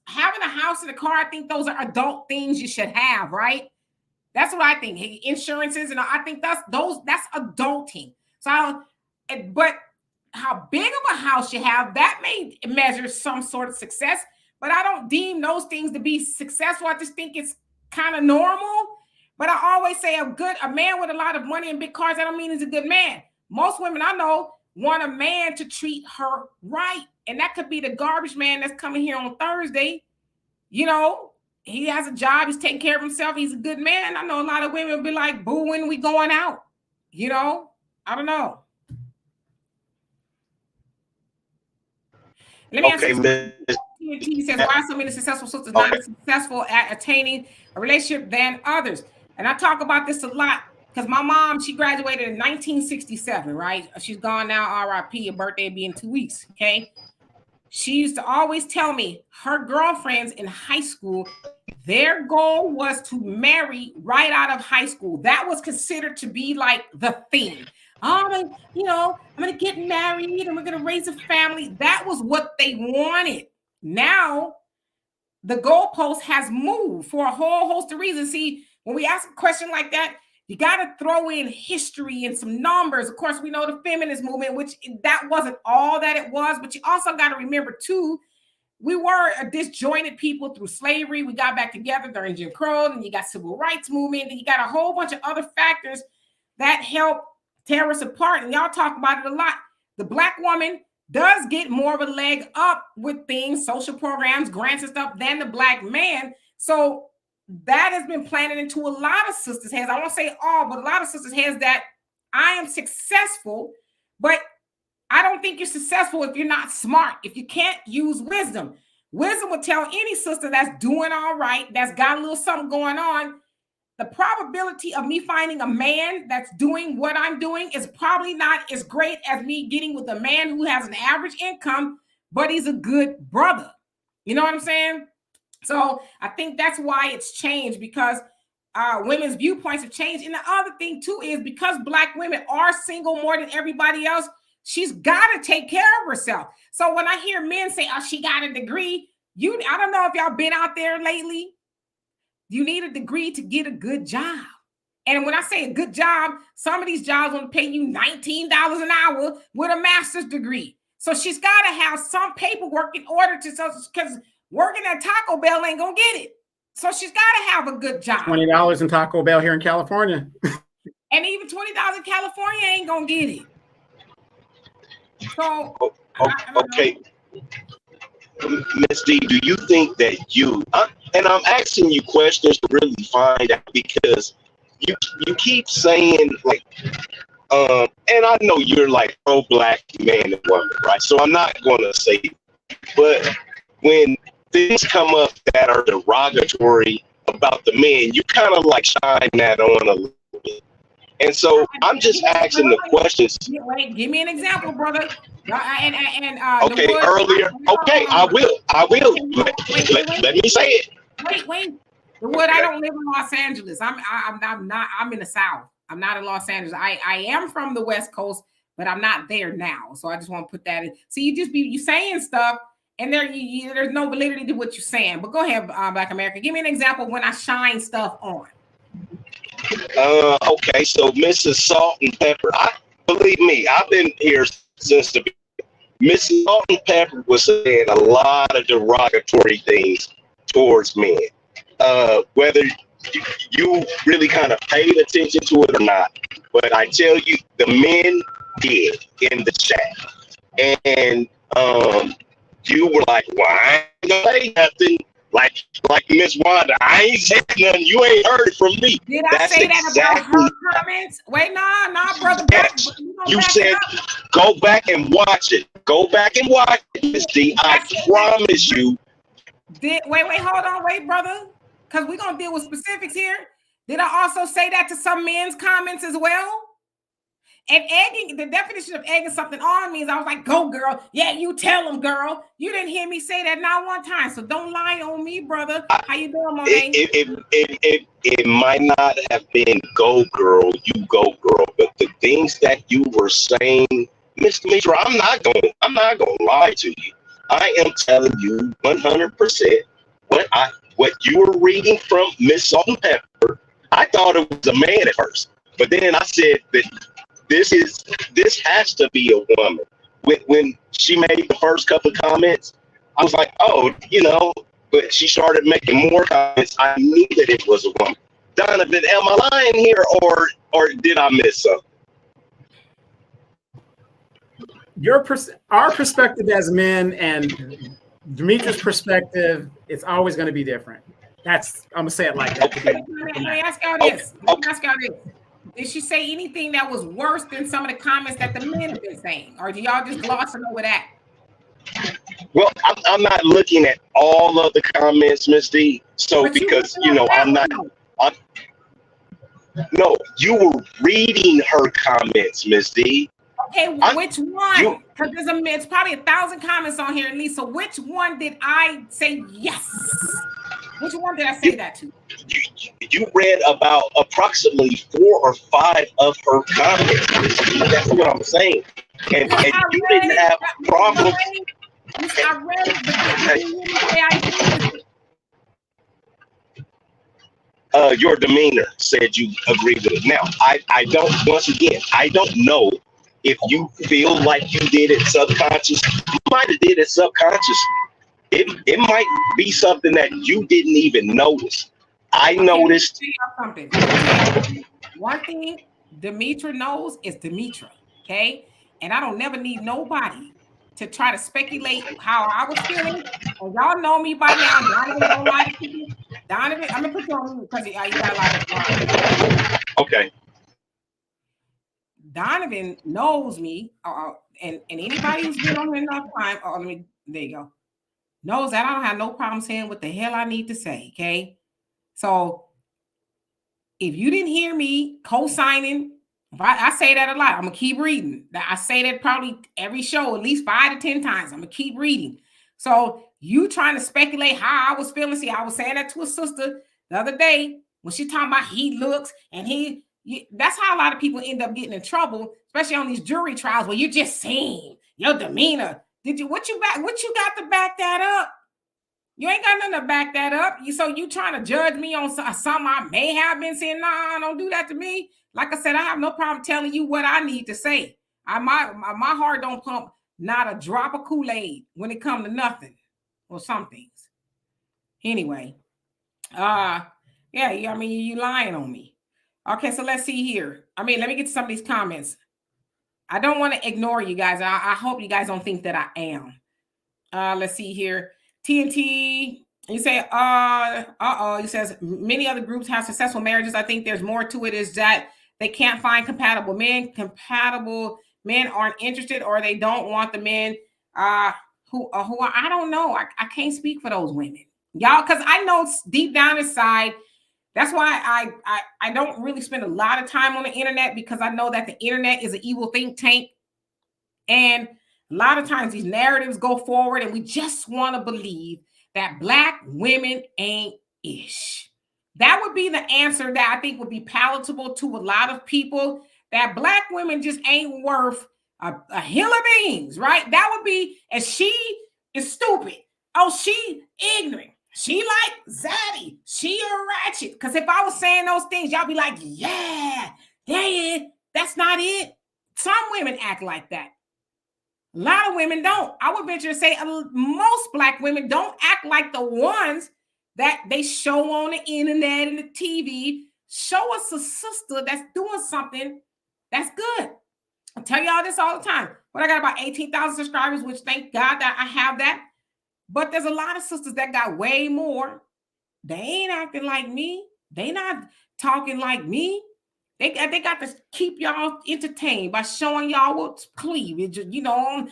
Having a house and a car, I think those are adult things you should have, right? That's what I think. Insurances, and I think that's adulting. So, but how big of a house you have, that may measure some sort of success, but I don't deem those things to be successful. I just think it's kind of normal. But I always say a man with a lot of money and big cars, that don't mean he's a good man. Most women I know want a man to treat her right. And that could be the garbage man that's coming here on Thursday. You know, he has a job, he's taking care of himself, he's a good man. I know a lot of women will be like, boo, when we going out? You know, I don't know. Let me answer this. He says, why are so many successful sisters not as successful at attaining a relationship than others? And I talk about this a lot because my mom, she graduated in 1967, right? She's gone now, RIP, her birthday being 2 weeks, okay? She used to always tell me her girlfriends in high school, their goal was to marry right out of high school. That was considered to be like the thing. I'm going to get married and we're going to raise a family. That was what they wanted. Now, the goalpost has moved for a whole host of reasons. See, when we ask a question like that, you got to throw in history and some numbers. Of course, we know the feminist movement, which that wasn't all that it was, but you also got to remember too, we were a disjointed people through slavery. We got back together during Jim Crow, and you got civil rights movement, and you got a whole bunch of other factors that help tear us apart. And y'all talk about it a lot. The Black woman does get more of a leg up with things, social programs, grants and stuff than the Black man. So that has been planted into a lot of sisters' heads. I won't say all, but a lot of sisters' heads that I am successful, but I don't think you're successful if you're not smart, if you can't use wisdom. Wisdom will tell any sister that's doing all right, that's got a little something going on, the probability of me finding a man that's doing what I'm doing is probably not as great as me getting with a man who has an average income, but he's a good brother. You know what I'm saying? So I think that's why it's changed, because women's viewpoints have changed. And the other thing too is because Black women are single more than everybody else, she's got to take care of herself. So when I hear men say, oh, she got a degree, I don't know if y'all been out there lately. You need a degree to get a good job. And when I say a good job, some of these jobs want to pay you $19 an hour with a master's degree. So she's got to have some paperwork in order to, because working at Taco Bell ain't going to get it. So she's got to have a good job. $20 in Taco Bell here in California. And even $20 in California ain't going to get it. So, okay. Ms. D, do you think that and I'm asking you questions to really find out, because you keep saying like, and I know you're like pro-Black man and woman, right? So I'm not going to say, but when things come up that are derogatory about the men, you kind of like shine that on a little bit. And so I'm just asking the questions. Wait, give me an example, brother. Okay, earlier. Okay, I will. Let me say it. Wait. The Wood, I don't live in Los Angeles. I'm in the South. I'm not in Los Angeles. I am from the West Coast, but I'm not there now. So I just want to put that in. So you saying stuff, and there's no validity to what you're saying. But go ahead, Black America. Give me an example when I shine stuff on. Okay, so Mrs. Salt and Pepper. Believe me, I've been here since the beginning. Mrs. Salt and Pepper was saying a lot of derogatory things towards men. Whether you really kind of paid attention to it or not, but I tell you, the men did in the chat, and you were like, "Well, I ain't gonna say nothing." Like Miss Wanda, I ain't saying nothing. You ain't heard it from me. Did I say that about her comments? Wait, nah, brother. Yes. You said, go back and watch it. Go back and watch it, Miss D. I promise you. Wait, hold on, brother. Because we're going to deal with specifics here. Did I also say that to some men's comments as well? And egging, the definition of egging something on means I was like, go girl. Yeah, you tell them, girl. You didn't hear me say that not one time. So don't lie on me, brother. How you doing, Monet? It might not have been go girl, you go girl, but the things that you were saying, Mr. Mitra, I'm not gonna lie to you. I am telling you 100% what you were reading from Miss Salt and Pepper. I thought it was a man at first, but then I said that this has to be a woman. When she made the first couple of comments, I was like, oh, but she started making more comments. I knew that it was a woman. Donovan, am I lying here or did I miss something? Our perspective as men and Demetra's perspective, it's always going to be different. I'm gonna say it like that. Okay. Let me ask y'all this. Did she say anything that was worse than some of the comments that the men have been saying, or do y'all just glossing over that? Well, I'm not looking at all of the comments, Miss D. So because I'm not. No, you were reading her comments, Miss D. Okay, which one? Because it's probably 1,000 comments on here at least. So which one did I say yes? Which one did I say that to? You read about approximately 4 or 5 of her comments. That's what I'm saying. And you didn't have problems. I read your demeanor said you agree with it. Now, I don't know if you feel like you did it subconsciously. You might have did it subconsciously. It might be something that you didn't even notice. I noticed something. One thing Demetra knows is Demetra, okay? And I don't never need nobody to try to speculate how I was feeling. And y'all know me by now. Donovan don't like people. Donovan, I'm gonna put you on mute because you got a lot of okay. Donovan knows me, and anybody who's been on here enough time. There you go. Knows that I don't have no problem saying what the hell I need to say, okay? So if you didn't hear me co-signing, I say that a lot. I'm going to keep reading. I say that probably every show, at least 5 to 10 times. I'm going to keep reading. So you trying to speculate how I was feeling. See, I was saying that to a sister the other day when she talking about he looks and that's how a lot of people end up getting in trouble, especially on these jury trials where you're just saying your demeanor. What you got to back that up? You ain't got nothing to back that up. So you trying to judge me on something I may have been saying? Nah, don't do that to me. Like I said, I have no problem telling you what I need to say. My heart don't pump not a drop of Kool-Aid when it comes to nothing or some things. Anyway, yeah. I mean, you lying on me. Okay, so let's see here. Let me get to some of these comments. I don't want to ignore you guys. I hope you guys don't think that I am. Let's see here. TNT, you say, he says, many other groups have successful marriages. I think there's more to it is that they can't find compatible men. Compatible men aren't interested or they don't want the men who I don't know. I can't speak for those women. Y'all, because I know deep down inside, that's why I don't really spend a lot of time on the internet because I know that the internet is an evil think tank. And a lot of times these narratives go forward and we just want to believe that Black women ain't ish. That would be the answer that I think would be palatable to a lot of people, that Black women just ain't worth a hill of beans, right? That would be, and she is stupid. Oh, she ignorant. She like zaddy. She a ratchet. Because if I was saying those things, y'all be like, yeah, that's not it. Some women act like that. A lot of women don't. I would venture to say most Black women don't act like the ones that they show on the internet and the TV. Show us a sister that's doing something that's good. I tell y'all this all the time. But I got about 18,000 subscribers, which thank God that I have that. But there's a lot of sisters that got way more. They ain't acting like me. They not talking like me. They got to keep y'all entertained by showing y'all what's cleavage. You know,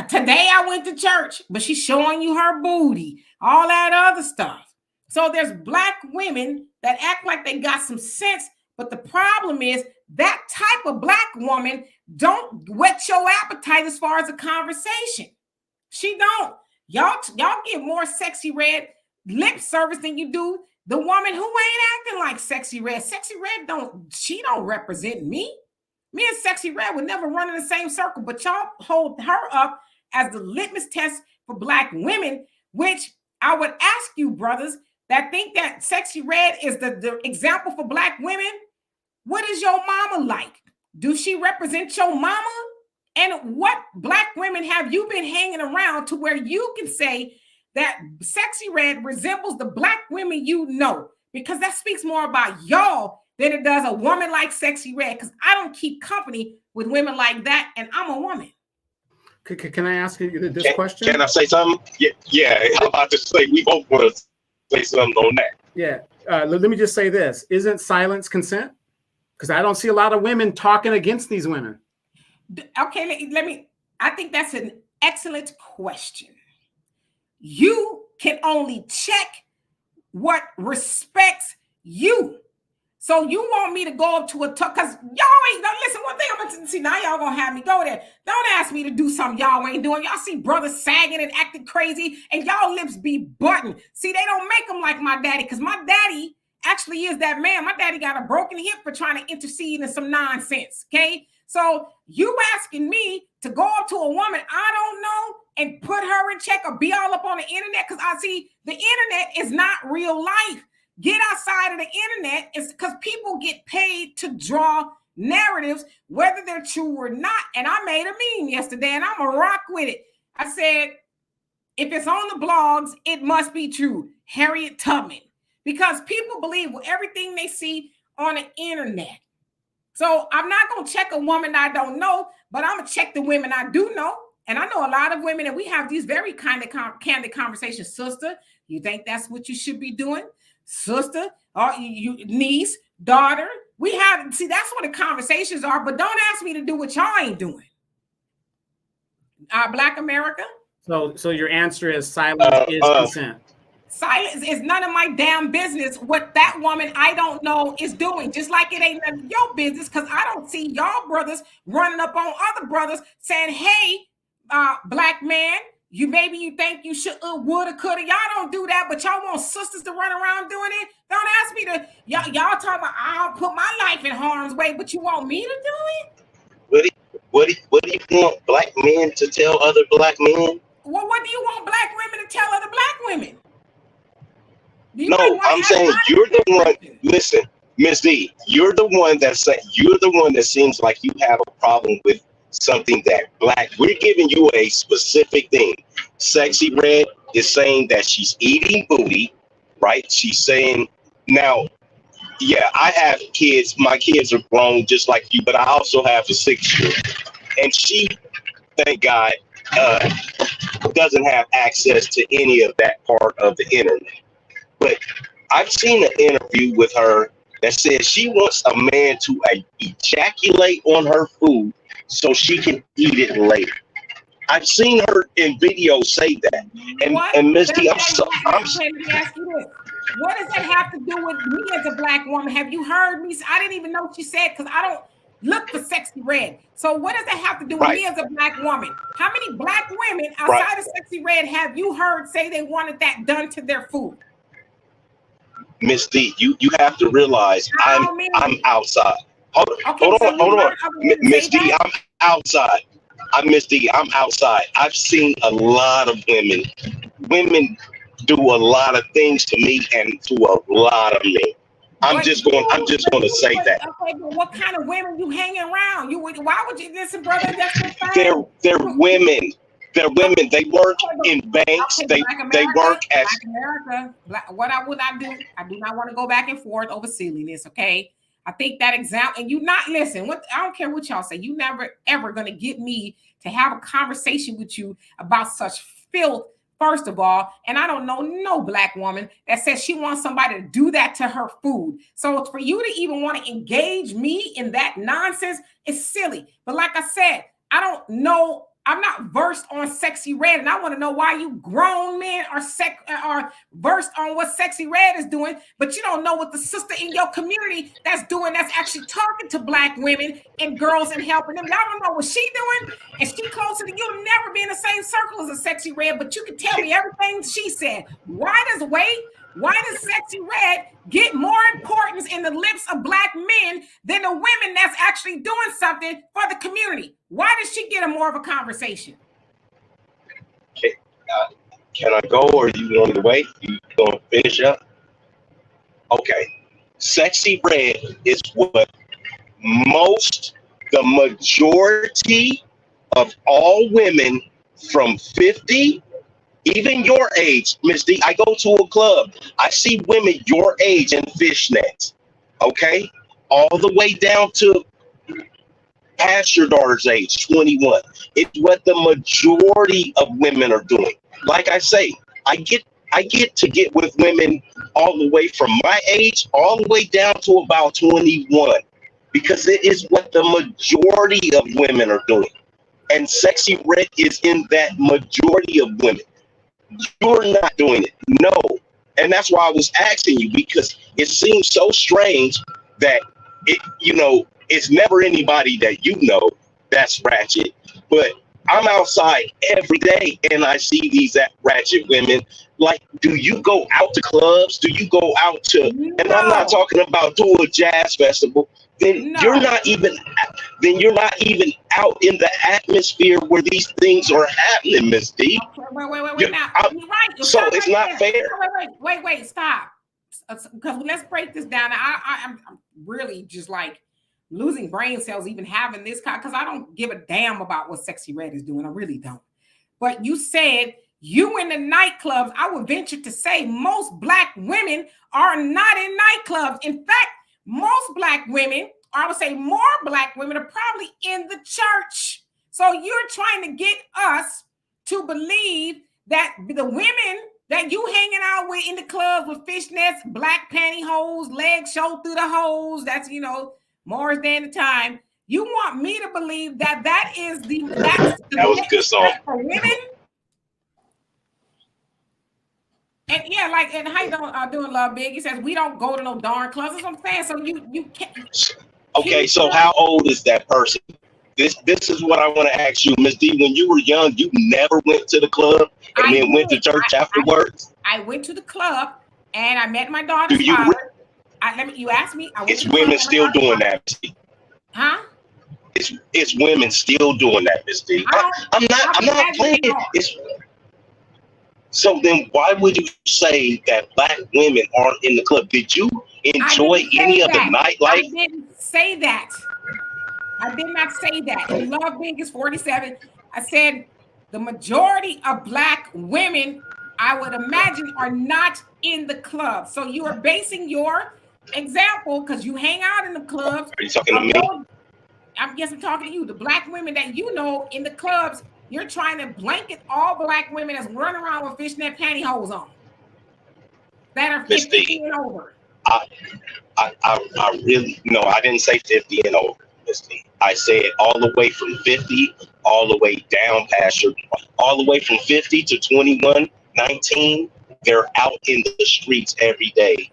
today I went to church, but she's showing you her booty, all that other stuff. So there's Black women that act like they got some sense, but the problem is that type of black woman don't whet your appetite as far as a conversation. She don't. Y'all get more Sexy Red lip service than you do the woman who ain't acting like Sexy Red. Sexy Red don't represent me. Me and Sexy Red would never run in the same circle, but y'all hold her up as the litmus test for black women, which I would ask you, brothers, that think that Sexy Red is the example for black women. What is your mama like? Do she represent your mama? And what black women have you been hanging around to where you can say that Sexy Red resembles the black women you know? Because that speaks more about y'all than it does a woman like Sexy Red, because I don't keep company with women like that, and I'm a woman. Can I ask you this question? Can I say something? Yeah. I'm about to say we both want to say something on that. Yeah. Let me just say this. Isn't silence consent? Because I don't see a lot of women talking against these women. Okay, I think that's an excellent question. You can only check what respects you. So you want me to go up to a talk, because y'all ain't, listen, one thing I'm gonna see, now y'all gonna have me go there. Don't ask me to do something y'all ain't doing. Y'all see brothers sagging and acting crazy, and y'all lips be buttoned. See, they don't make them like my daddy, because my daddy actually is that man. My daddy got a broken hip for trying to intercede in some nonsense, okay? So you asking me to go up to a woman I don't know and put her in check or be all up on the internet, because I see the internet is not real life. Get outside of the internet, is because people get paid to draw narratives, whether they're true or not. And I made a meme yesterday, and I'm gonna rock with it. I said, if it's on the blogs, it must be true. Harriet Tubman. Because people believe everything they see on the internet. So I'm not going to check a woman I don't know, but I'm going to check the women I do know. And I know a lot of women, and we have these very candid conversations. Sister, you think that's what you should be doing? Sister, or you niece, daughter. See, that's what the conversations are, but don't ask me to do what y'all ain't doing. Black America? So your answer is silence is consent. Silence is none of my damn business what that woman I don't know is doing, just like it ain't none of your business, because I don't see y'all brothers running up on other brothers saying, hey, black man, you think you should, woulda, coulda. Y'all don't do that, but y'all want sisters to run around doing it. Don't ask me to, y'all talking about, I'll put my life in harm's way, but you want me to do it? What do you want black men to tell other black men? Well, what do you want black women to tell other black women? No, I'm saying you're the one. Listen, Miss D, you're the one that seems like you have a problem with something that black. We're giving you a specific thing. Sexy Red is saying that she's eating booty, right? She's saying now, yeah, I have kids. My kids are grown just like you, but I also have a 6-year-old, and she, thank God, doesn't have access to any of that part of the internet. But I've seen an interview with her that says she wants a man to ejaculate on her food so she can eat it later. I've seen her in videos say that. And Miss D, let me ask you this. What does that have to do with me as a black woman? Have you heard me? I didn't even know what she said, because I don't look for Sexy Red. So what does that have to do with me as a black woman? How many black women outside of Sexy Red have you heard say they wanted that done to their food? Miss D, you have to realize I'm outside. Hold on. Miss D, I'm outside. Miss D, I'm outside. I've seen a lot of women do a lot of things to me and to a lot of men. I'm just going to say that. Okay, but what kind of women you hanging around? Why would you listen, brother? They're women. They're women. They work in banks. They work as America. What I would not do, I do not want to go back and forth over silliness. Okay, I think that example, and you not listen. I don't care what y'all say. You never ever gonna get me to have a conversation with you about such filth. First of all, and I don't know no black woman that says she wants somebody to do that to her food. So for you to even want to engage me in that nonsense is silly. But like I said, I don't know I'm not versed on Sexy Red, and I want to know why you grown men are versed on what Sexy Red is doing, but you don't know what the sister in your community that's doing, that's actually talking to Black women and girls and helping them. Y'all don't know what she doing, and she closer to you. Never be in the same circle as a Sexy Red, but you can tell me everything she said. Why does Sexy Red get more importance in the lips of Black men than the women that's actually doing something for the community? Why does she get a more of a conversation? Can I go, or you want to wait? You going to finish up? Okay. Sexy Red is what the majority of all women from 50, even your age, Miss D, I go to a club, I see women your age in fishnets, okay? All the way down to past your daughter's age, 21. It's what the majority of women are doing. Like I say, I get to get with women all the way from my age all the way down to about 21, because it is what the majority of women are doing. And Sexy Red is in that majority of women. You're not doing it. No. And that's why I was asking you, because it seems so strange that it's never anybody that you know that's ratchet. But I'm outside every day and I see these ratchet women. Like, do you go out to clubs? Do you go out to, and I'm not talking about to a jazz festival, then you're not even out in the atmosphere where these things are happening, Miss D. Wait. Now, you're right. So it's not fair. Wait, stop. Because let's break this down. I'm really just like losing brain cells even having this because I don't give a damn about what Sexy Red is doing. I really don't. But you said you in the nightclubs. I would venture to say most Black women are not in nightclubs. In fact, most Black women, or I would say more Black women, are probably in the church. So you're trying to get us to believe that the women that you hanging out with in the clubs with fishnets, black pantyhose, legs show through the hose, that's, more than the time. You want me to believe that that was a good song for women? And yeah, and how you doing, Love Big? He says we don't go to no darn clubs. That's what I'm saying. So you can't. Okay, so how old is that person? This is what I want to ask you, Miss D. When you were young, you never went to the club and then went to church afterwards? I went to the club and I met my daughter's father. You asked me. It's women still doing that, Miss D. Huh? It's women still doing that, Miss D. I'm not playing. So then why would you say that Black women aren't in the club? Did you enjoy any of the nightlife? I didn't say that. I did not say that. And Love Big is 47. I said the majority of Black women, I would imagine, are not in the club. So you are basing your example because you hang out in the clubs. Are you talking to me? I'm talking to you. The Black women that you know in the clubs, you're trying to blanket all Black women that's running around with fishnet pantyhose on that are 50 and over. I really, no, I didn't say 50 and over. I said all the way from 50, all the way down past all the way from 50 to 21, 19, they're out in the streets every day.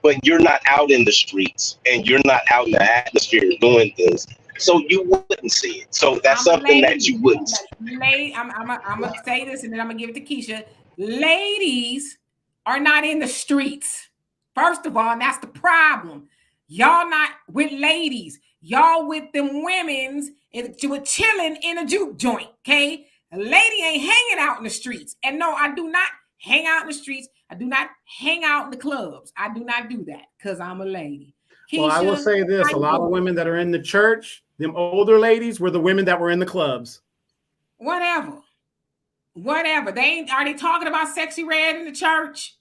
But you're not out in the streets and you're not out in the atmosphere doing things. So you wouldn't see it. So that's something that you wouldn't see. I'm going to say this and then I'm going to give it to Keisha. Ladies are not in the streets. First of all, and that's the problem. Y'all not with ladies. Y'all with them women's and you were chilling in a juke joint, okay? A lady ain't hanging out in the streets. And no, I do not hang out in the streets. I do not hang out in the clubs. I do not do that because I'm a lady. Keisha, well, I will say this. A lot of women that are in the church, them older ladies were the women that were in the clubs. Whatever. Are they talking about Sexy Red in the church?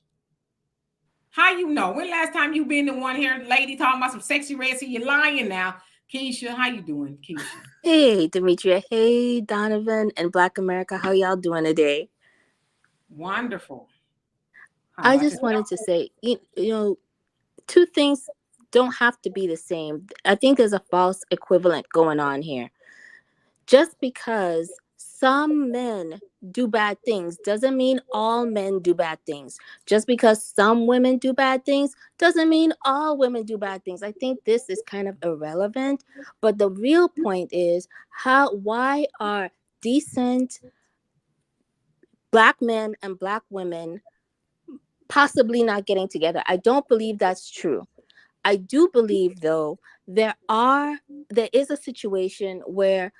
How you know? When last time you been the one here, lady, talking about some Sexy Red? See, you're lying now. Keisha, how you doing, Keisha? Hey, Demetria. Hey, Donovan and Black America. How y'all doing today? Wonderful. I just wanted to say, two things don't have to be the same. I think there's a false equivalent going on here. just because some men do bad things doesn't mean all men do bad things. Just because some women do bad things doesn't mean all women do bad things. I think this is kind of irrelevant, but the real point is why are decent Black men and Black women possibly not getting together? I don't believe that's true. I do believe, though, there is a situation where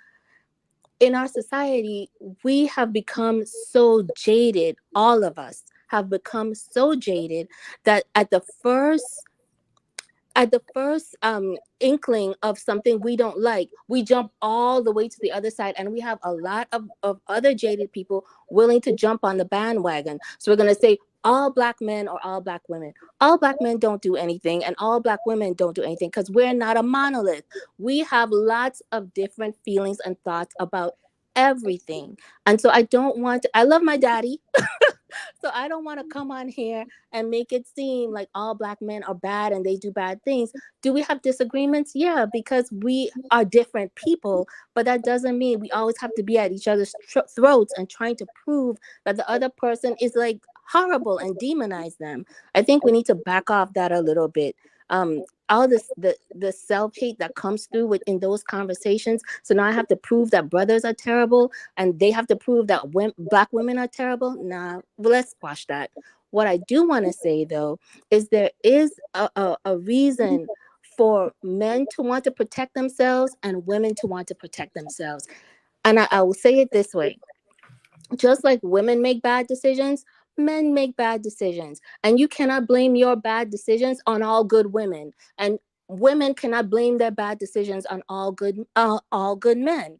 in our society we have become so jaded. All of us have become so jaded that at the first inkling of something we don't like, we jump all the way to the other side, and we have a lot of other jaded people willing to jump on the bandwagon. So we're going to say all Black men or all Black women. All Black men don't do anything, and all Black women don't do anything, because we're not a monolith. We have lots of different feelings and thoughts about everything. And so I love my daddy. So I don't want to come on here and make it seem like all Black men are bad and they do bad things. Do we have disagreements? Yeah, because we are different people, but that doesn't mean we always have to be at each other's throats and trying to prove that the other person is like horrible and demonize them. I think we need to back off that a little bit. All this the self-hate that comes through in those conversations. So now I have to prove that brothers are terrible and they have to prove that Black women are terrible. Nah, well, let's squash that. What I do want to say, though, is there is a reason for men to want to protect themselves and women to want to protect themselves. And I will say it this way. Just like women make bad decisions, men make bad decisions. And you cannot blame your bad decisions on all good women. And women cannot blame their bad decisions on all good men.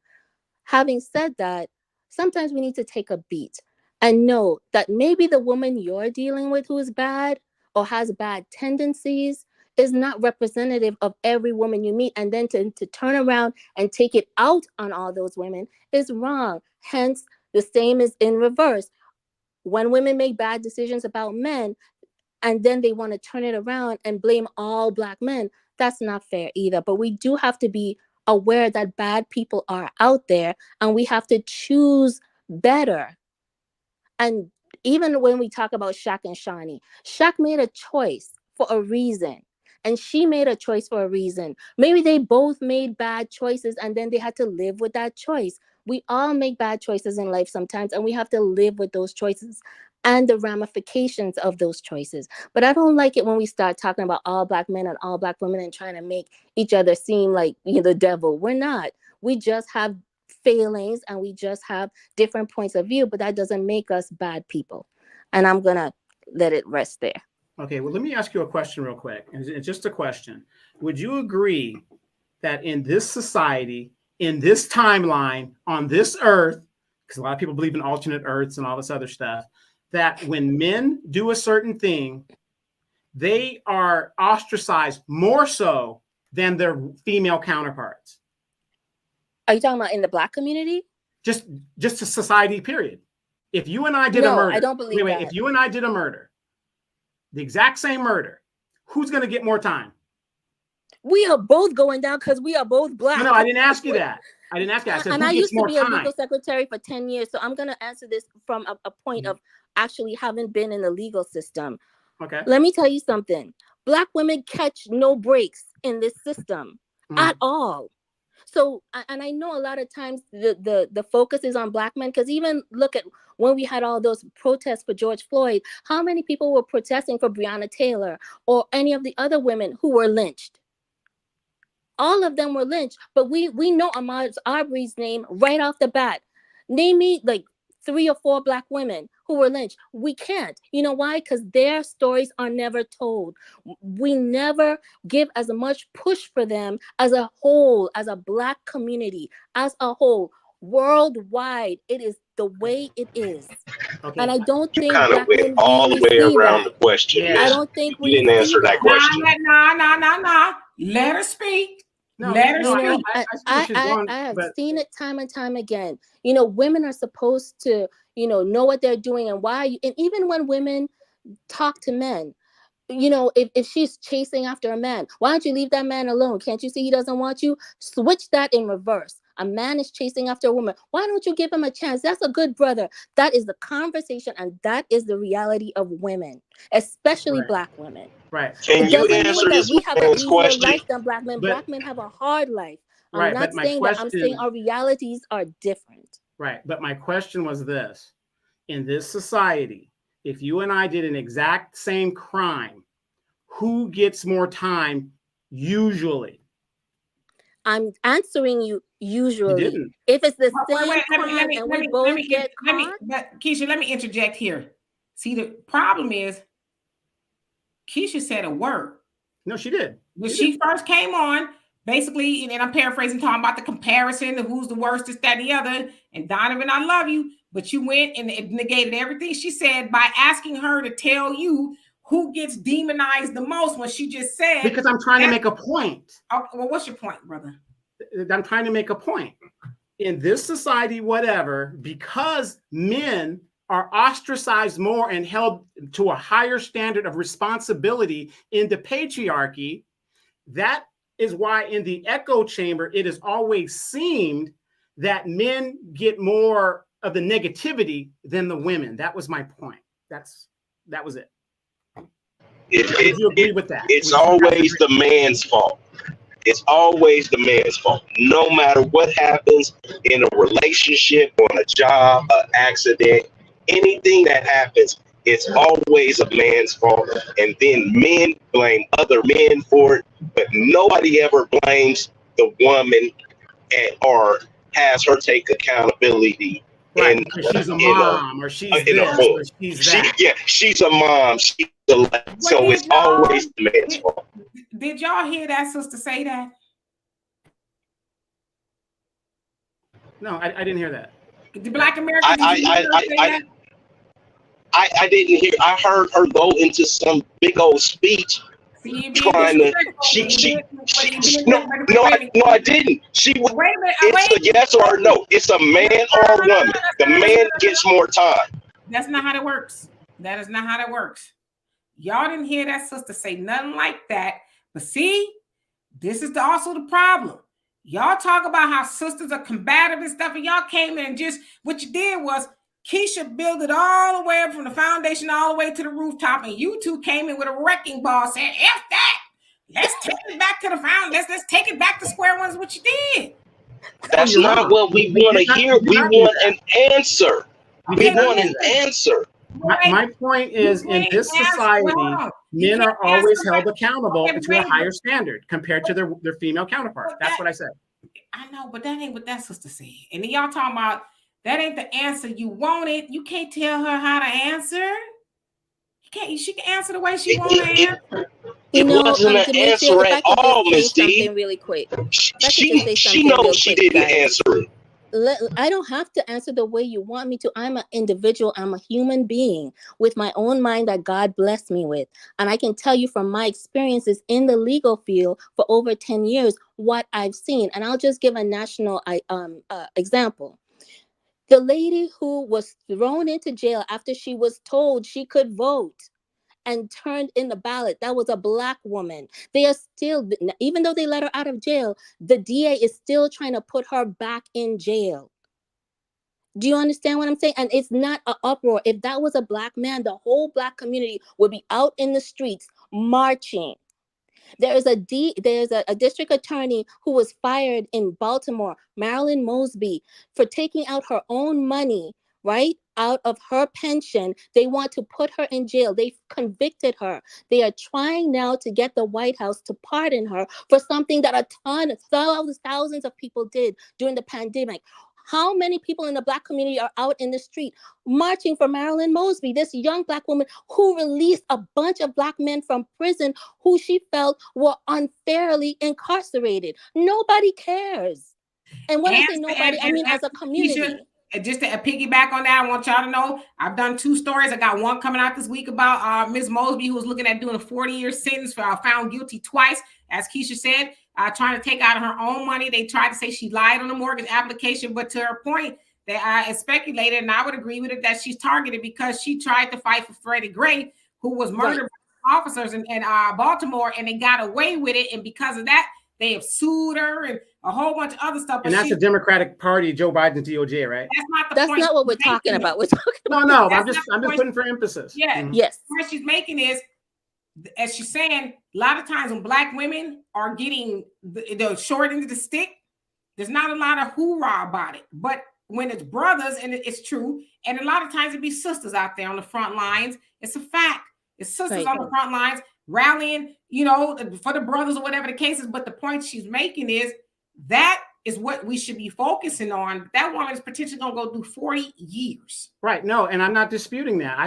Having said that, sometimes we need to take a beat and know that maybe the woman you're dealing with who is bad or has bad tendencies is not representative of every woman you meet. And then to turn around and take it out on all those women is wrong. Hence, the same is in reverse. When women make bad decisions about men and then they want to turn it around and blame all Black men, that's not fair either. But we do have to be aware that bad people are out there and we have to choose better. And even when we talk about Shaq and Shawnee, Shaq made a choice for a reason. And she made a choice for a reason. Maybe they both made bad choices and then they had to live with that choice. We all make bad choices in life sometimes, and we have to live with those choices and the ramifications of those choices. But I don't like it when we start talking about all Black men and all Black women and trying to make each other seem like the devil. We're not. We just have failings and we just have different points of view, but that doesn't make us bad people. And I'm going to let it rest there. Okay, well, let me ask you a question real quick. It's just a question. Would you agree that in this society, in this timeline, on this earth, because a lot of people believe in alternate earths and all this other stuff, that when men do a certain thing, they are ostracized more so than their female counterparts? Are you talking about in the Black community? Just a society, period. If you and I did a murder, I don't believe that. If you and I did a murder, the exact same murder, who's going to get more time? We are both going down because we are both Black. No, I didn't ask you that. I said, and who I gets used to be more a time? legal secretary for 10 years. So I'm going to answer this from a point of actually having been in the legal system. Okay. Let me tell you something. Black women catch no breaks in this system at all. So, and I know a lot of times the focus is on Black men, because even look at when we had all those protests for George Floyd, how many people were protesting for Breonna Taylor or any of the other women who were lynched? All of them were lynched, but we know Ahmaud Arbery's name right off the bat. Name me like 3 or 4 Black women who were lynched. We can't. You know why? Because their stories are never told. We never give as much push for them as a whole, as a Black community, as a whole. Worldwide, it is the way it is. Okay. And I don't You think kind of Black went men all the really way see around that. the question. Yeah. I Miss. don't think You we didn't see answer that question. Nah. Let her speak. Let her speak. I see where she's going, I have but seen it time and time again. Women are supposed to, know what they're doing and why. And even when women talk to men, if she's chasing after a man, why don't you leave that man alone? Can't you see he doesn't want you? Switch that in reverse. A man is chasing after a woman. Why don't you give him a chance? That's a good brother. That is the conversation, and that is the reality of women, especially Right. Black women. Right. Can It you doesn't mean answer that this we have an man's easier question? life than Black men. But- Black men have a hard life. I'm Right, not but my saying that. I'm saying question- our realities are different. Right. But my question was this: in this society, if you and I did an exact same crime, who gets more time usually? I'm answering you You usually. didn't. If it's the Wait, same let crime me, and let we me, both let me, get let me, caught, but Keisha, let me interject here. See, the problem is Keisha said a word. No, she did. When she first came on, basically, and I'm paraphrasing, talking about the comparison of who's the worst, this, that, and the other. And Donovan, I love you, but you went and it negated everything she said by asking her to tell you who gets demonized the most when she just said. Because I'm trying to make a point. Oh, well, what's your point, brother? I'm trying to make a point. In this society, whatever, because men are ostracized more and held to a higher standard of responsibility in the patriarchy, that is why in the echo chamber, it has always seemed that men get more of the negativity than the women. That was my point. That was it. Would you agree with that? It's always the man's fault. It's always the man's fault. No matter what happens in a relationship, on a job, an accident, anything that happens, it's always a man's fault. And then men blame other men for it, but nobody ever blames the woman or has her take accountability. Right, because she's a mom, or she's this, or she's that. She's a mom. She's so it's always the man's fault. Did y'all hear that sister say that? No, I didn't hear that. The Black American. I didn't hear. I heard her go into some big old speech. Trying to, I didn't. She was. It's a yes or a no. It's a man or a woman. The man gets more time. That's not how that works. That is not how that works. Y'all didn't hear that sister say nothing like that. But see, this is also the problem. Y'all talk about how sisters are combative and stuff, and y'all came in and just what you did was Keisha built it all the way up from the foundation all the way to the rooftop, and you two came in with a wrecking ball saying, F that. Let's take it back to the foundation. Let's take it back to square one is what you did. That's not what we want to hear. We want an answer. We want an answer. My point is, in this society, men are always held accountable to a higher standard compared to their female counterparts. That's what I said. I know, but that ain't what that sister said. And then y'all talking about that ain't the answer you wanted. You can't tell her how to answer. She can answer the way she wants to answer. It wasn't an answer at all, Miss D. Really quick. She knows she didn't answer it. I don't have to answer the way you want me to. I'm an individual. I'm a human being with my own mind that God blessed me with. And I can tell you from my experiences in the legal field for over 10 years, what I've seen. And I'll just give a national example. The lady who was thrown into jail after she was told she could vote and turned in the ballot, that was a Black woman. They are still, even though they let her out of jail, the DA is still trying to put her back in jail. Do you understand what I'm saying? And it's not an uproar. If that was a Black man, the whole Black community would be out in the streets marching. There's a district attorney who was fired in Baltimore, Marilyn Mosby, for taking out her own money, right, out of her pension. They want to put her in jail. They've convicted her. They are trying now to get the White House to pardon her for something that thousands of people did during the pandemic. How many people in the Black community are out in the street marching for Marilyn Mosby, this young Black woman who released a bunch of Black men from prison who she felt were unfairly incarcerated? Nobody cares. And when I say nobody, I mean as a community. Just to piggyback on that, I want y'all to know I've done 2 stories. I got one coming out this week about Ms. Mosby, who was looking at doing a 40-year sentence for found guilty twice, as Keisha said, trying to take out her own money. They tried to say she lied on the mortgage application, but to her point, they speculated, and I would agree with it, that she's targeted because she tried to fight for Freddie Gray, who was murdered by officers in Baltimore, and they got away with it. And because of that, They have sued her and a whole bunch of other stuff. And that's the Democratic Party, Joe Biden's DOJ, right? That's not the That's point. not what we're talking about. We're talking about No, That's I'm just putting for emphasis. Yeah. Mhm. yes. The point she's making is, as she's saying, a lot of times when Black women are getting the short end of the stick, there's not a lot of hoorah about it. But when it's brothers, and it's true, and a lot of times it be sisters out there on the front lines, it's a fact. It's sisters on the front lines rallying, you know, for the brothers or whatever the case is. But the point she's making is that is what we should be focusing on. That woman is potentially going to go through 40 years. Right. No, and I'm not disputing that.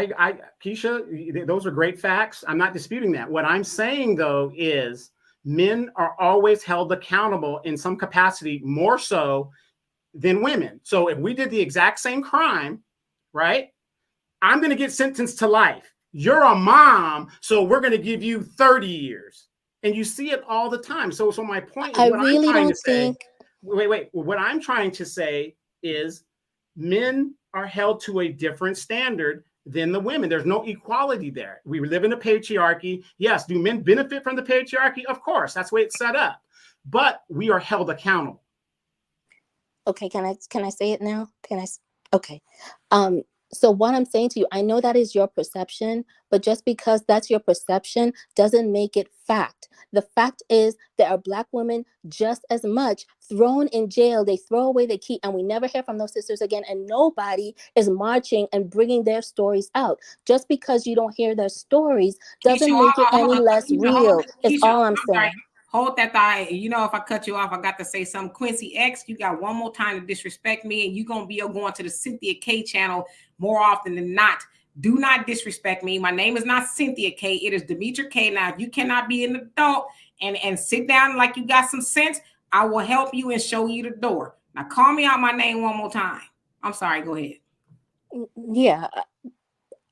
Keisha, those are great facts. I'm not disputing that. What I'm saying, though, is men are always held accountable in some capacity, more so than women. So if we did the exact same crime, right, I'm going to get sentenced to life. You're a mom, so we're going to give you 30 years. And you see it all the time. So my point is, I really don't think. Wait. What I'm trying to say is men are held to a different standard than the women. There's no equality there. We live in a patriarchy. Yes. Do men benefit from the patriarchy? Of course. That's the way it's set up. But we are held accountable. Okay, can I say it now? Okay. So what I'm saying to you, I know that is your perception, but just because that's your perception doesn't make it fact. The fact is there are Black women just as much thrown in jail. They throw away the key and we never hear from those sisters again. And nobody is marching and bringing their stories out. Just because you don't hear their stories doesn't make it any less real. Is all I'm saying. Hold that thought. You know, if I cut you off, I got to say something. Quincy X, you got one more time to disrespect me, and you're going to be going to the Cynthia K channel more often than not. Do not disrespect me. My name is not Cynthia K. It is Demetra K. Now, if you cannot be an adult and sit down like you got some sense, I will help you and show you the door. Now, call me out my name one more time. I'm sorry. Go ahead. Yeah,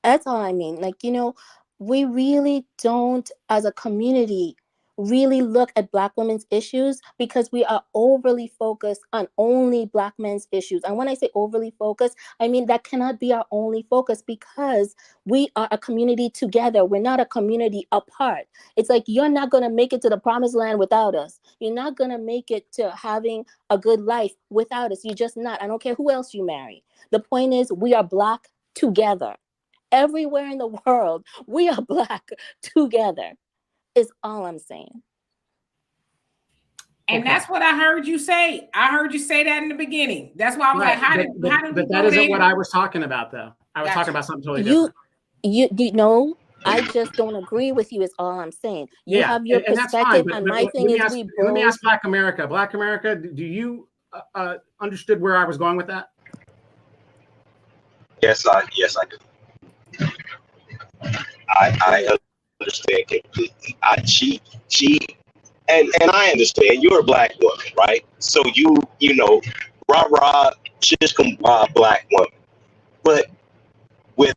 that's all I mean. Like, you know, we really don't, as a community, really look at Black women's issues because we are overly focused on only Black men's issues. And when I say overly focused, I mean that cannot be our only focus because we are a community together. We're not a community apart. It's like you're not going to make it to the promised land without us. You're not going to make it to having a good life without us. You're just not. I don't care who else you marry. The point is we are Black together. Everywhere in the world, we are Black together. Is all I'm saying. And that's what I heard you say. I heard you say that in the beginning. That's why I was like, how did but that isn't what I was talking about, though. I was talking about something totally different. You know, I just don't agree with you is all I'm saying. You have your perspective, and my thing is let me ask Black America. Black America, do you understood where I was going with that? Yes, I do. I understand completely. And I understand you're a Black woman, right? So you know, rah, just come Black woman. But with,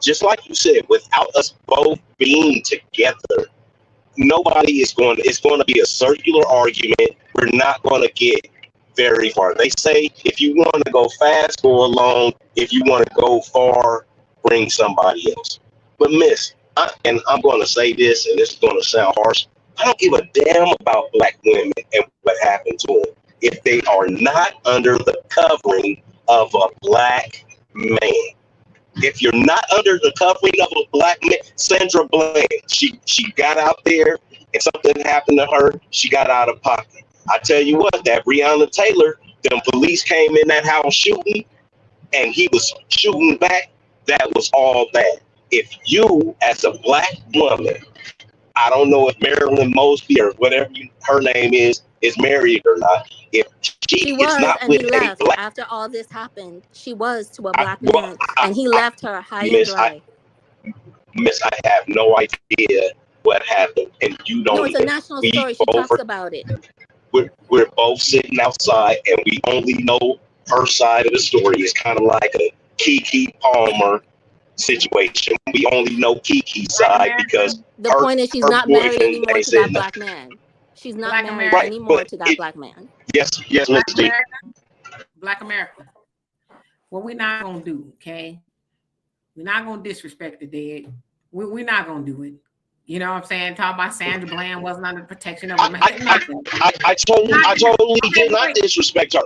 just like you said, without us both being together, it's going to be a circular argument. We're not going to get very far. They say if you want to go fast, go alone. If you want to go far, bring somebody else. But and I'm going to say this, and this is going to sound harsh, I don't give a damn about Black women and what happened to them if they are not under the covering of a Black man. If you're not under the covering of a Black man, Sandra Bland, she got out there and something happened to her, she got out of pocket. I tell you what, that Breonna Taylor, them police came in that house shooting, and he was shooting back. That was all bad. If you, as a Black woman, I don't know if Marilyn Mosby or whatever her name is married or not. If she was, is not and with he left a Black, after all this happened. She was to a Black man, and he left her high and dry. Miss, I have no idea what happened, and you don't. No, it's a national story. She talks about it. We're both sitting outside, and we only know her side of the story. It's kind of like a Keke Palmer situation. We only know Kiki's side because the point is she's not married anymore to that Black man. She's not married anymore to that Black man. Yes, Ms. D. Black America. What we're not gonna do, okay? We're not gonna disrespect the dead. We're not gonna do it. You know what I'm saying? Talking about Sandra Bland wasn't under the protection of a man. I totally did not disrespect her.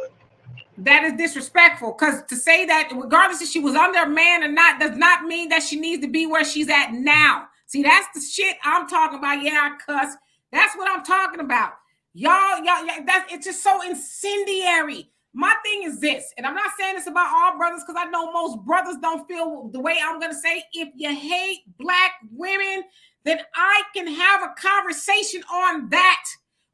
That is disrespectful, because to say that regardless if she was under a man or not does not mean that she needs to be where she's at now. See, that's the shit I'm talking about. Yeah, I cuss. That's what I'm talking about. Y'all, it's just so incendiary. My thing is this, and I'm not saying this about all brothers, because I know most brothers don't feel the way I'm going to say. If you hate Black women, then I can have a conversation on that.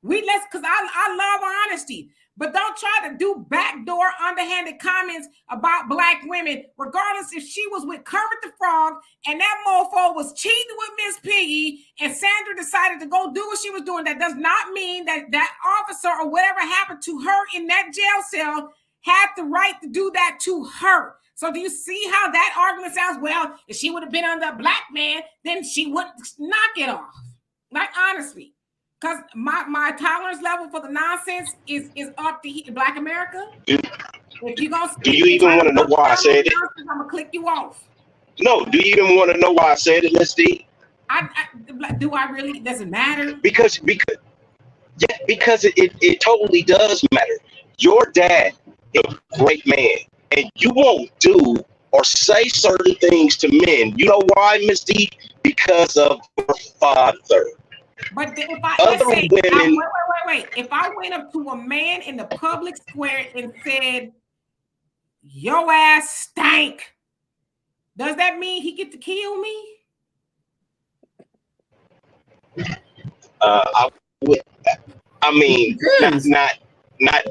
Because I love honesty. But don't try to do backdoor, underhanded comments about Black women, regardless if she was with Kermit the Frog and that mofo was cheating with Miss Piggy and Sandra decided to go do what she was doing. That does not mean that that officer or whatever happened to her in that jail cell had the right to do that to her. So do you see how that argument sounds? Well, if she would have been under a Black man, then she wouldn't. Knock it off. Like, honestly. Because my tolerance level for the nonsense is up to Black America. If you gonna speak, do you even want to know why I said it? I'm gonna click you off. No, do you even want to know why I said it, Miss D? Do I really? Does it matter? Because it totally does matter. Your dad is a great man, and you won't do or say certain things to men. You know why, Miss D? Because of your father. But if women, wait. If I went up to a man in the public square and said, "Your ass stank," does that mean he get to kill me? I would. I mean, not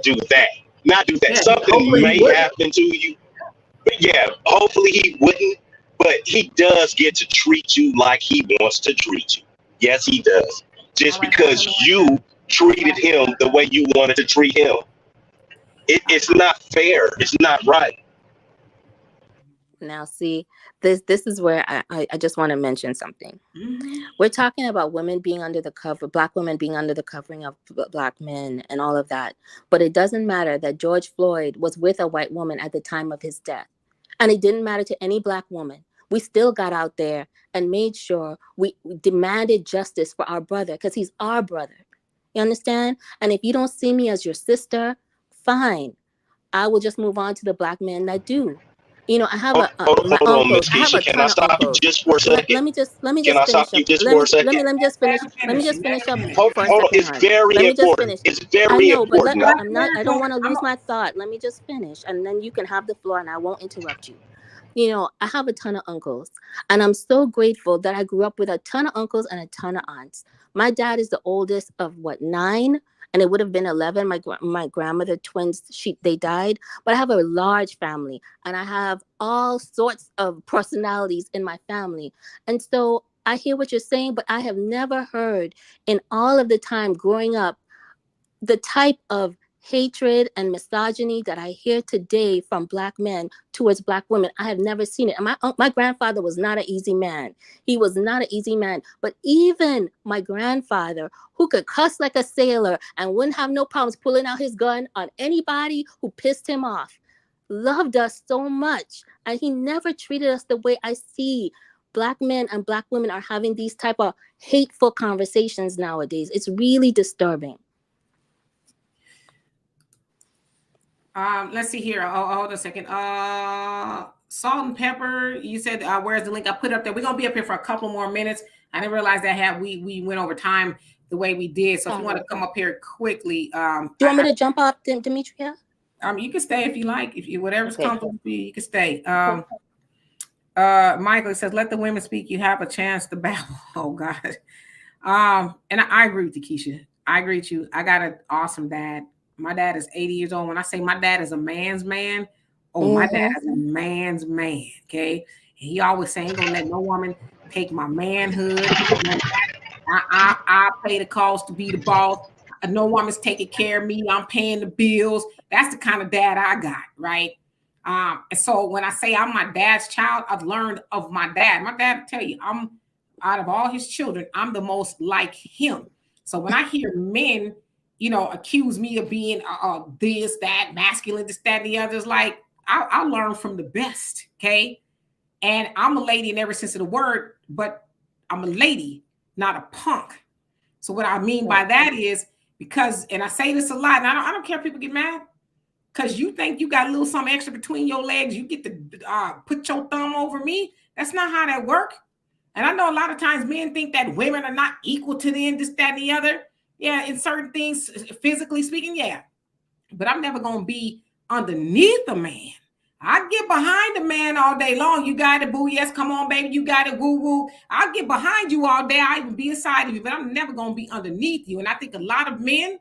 do that. Not do that. Yeah, something may happen to you. But yeah, hopefully he wouldn't. But he does get to treat you like he wants to treat you. Yes, he does. Just because you treated him the way you wanted to treat him. It's not fair. It's not right. Now, see, this is where I just want to mention something. Mm-hmm. We're talking about women being under the cover, Black women being under the covering of Black men and all of that. But it doesn't matter that George Floyd was with a white woman at the time of his death. And it didn't matter to any Black woman. We still got out there and made sure we demanded justice for our brother, because he's our brother. You understand? And if you don't see me as your sister, fine. I will just move on to the Black men that do. You know, I have hold on, Miss Keisha. Can I stop you just for a second? Let me just finish Can I stop you just for a second? Let me just finish up hold for a on. second. It's very important. It's very important. I don't want to lose my thought. Let me just finish, and then you can have the floor, and I won't interrupt you. You know, I have a ton of uncles, and I'm so grateful that I grew up with a ton of uncles and a ton of aunts. My dad is the oldest of 9, and it would have been 11. My grandmother twins, they died, but I have a large family, and I have all sorts of personalities in my family. And so I hear what you're saying, but I have never heard in all of the time growing up the type of hatred and misogyny that I hear today from Black men towards Black women. I have never seen it. And my grandfather was not an easy man. He was not an easy man. But even my grandfather, who could cuss like a sailor and wouldn't have no problems pulling out his gun on anybody who pissed him off, loved us so much. And he never treated us the way I see Black men and Black women are having these type of hateful conversations nowadays. It's really disturbing. Let's see here. Oh, hold a second. Salt and pepper. You said where's the link? I put up there. We're gonna be up here for a couple more minutes. I didn't realize that we went over time the way we did. So if you want to come up here quickly, do you want me to jump off, Demetria? You can stay if you like. If you whatever's comfortable for you, you can stay. Michael says, "Let the women speak. You have a chance to babble." Oh God. And I agree with you, Keisha. I agree with you. I got an awesome dad. My dad is 80 years old. When I say my dad is a man's man, my dad is a man's man, okay? And he always saying, ain't gonna let no woman take my manhood. I pay the cost to be the boss. No woman's taking care of me. I'm paying the bills. That's the kind of dad I got, right? And so when I say I'm my dad's child, I've learned of my dad. My dad will tell you, I'm out of all his children, I'm the most like him. So when I hear men, accuse me of being this, that, masculine, this, that, and the others. Like, I learn from the best, okay? And I'm a lady in every sense of the word, but I'm a lady. not a punk. So what I mean by that is because, and I say this a lot, and I don't care if people get mad, because you think you got a little something extra between your legs, you get to put your thumb over me. That's not how that works. And I know a lot of times men think that women are not equal to them, this, that, and the other. Yeah, in certain things, physically speaking, yeah. But I'm never going to be underneath a man. I get behind a man all day long. You got it, boo. Yes, come on, baby. You got it, woo, woo. I'll get behind you all day. I even be inside of you, but I'm never going to be underneath you. And I think a lot of men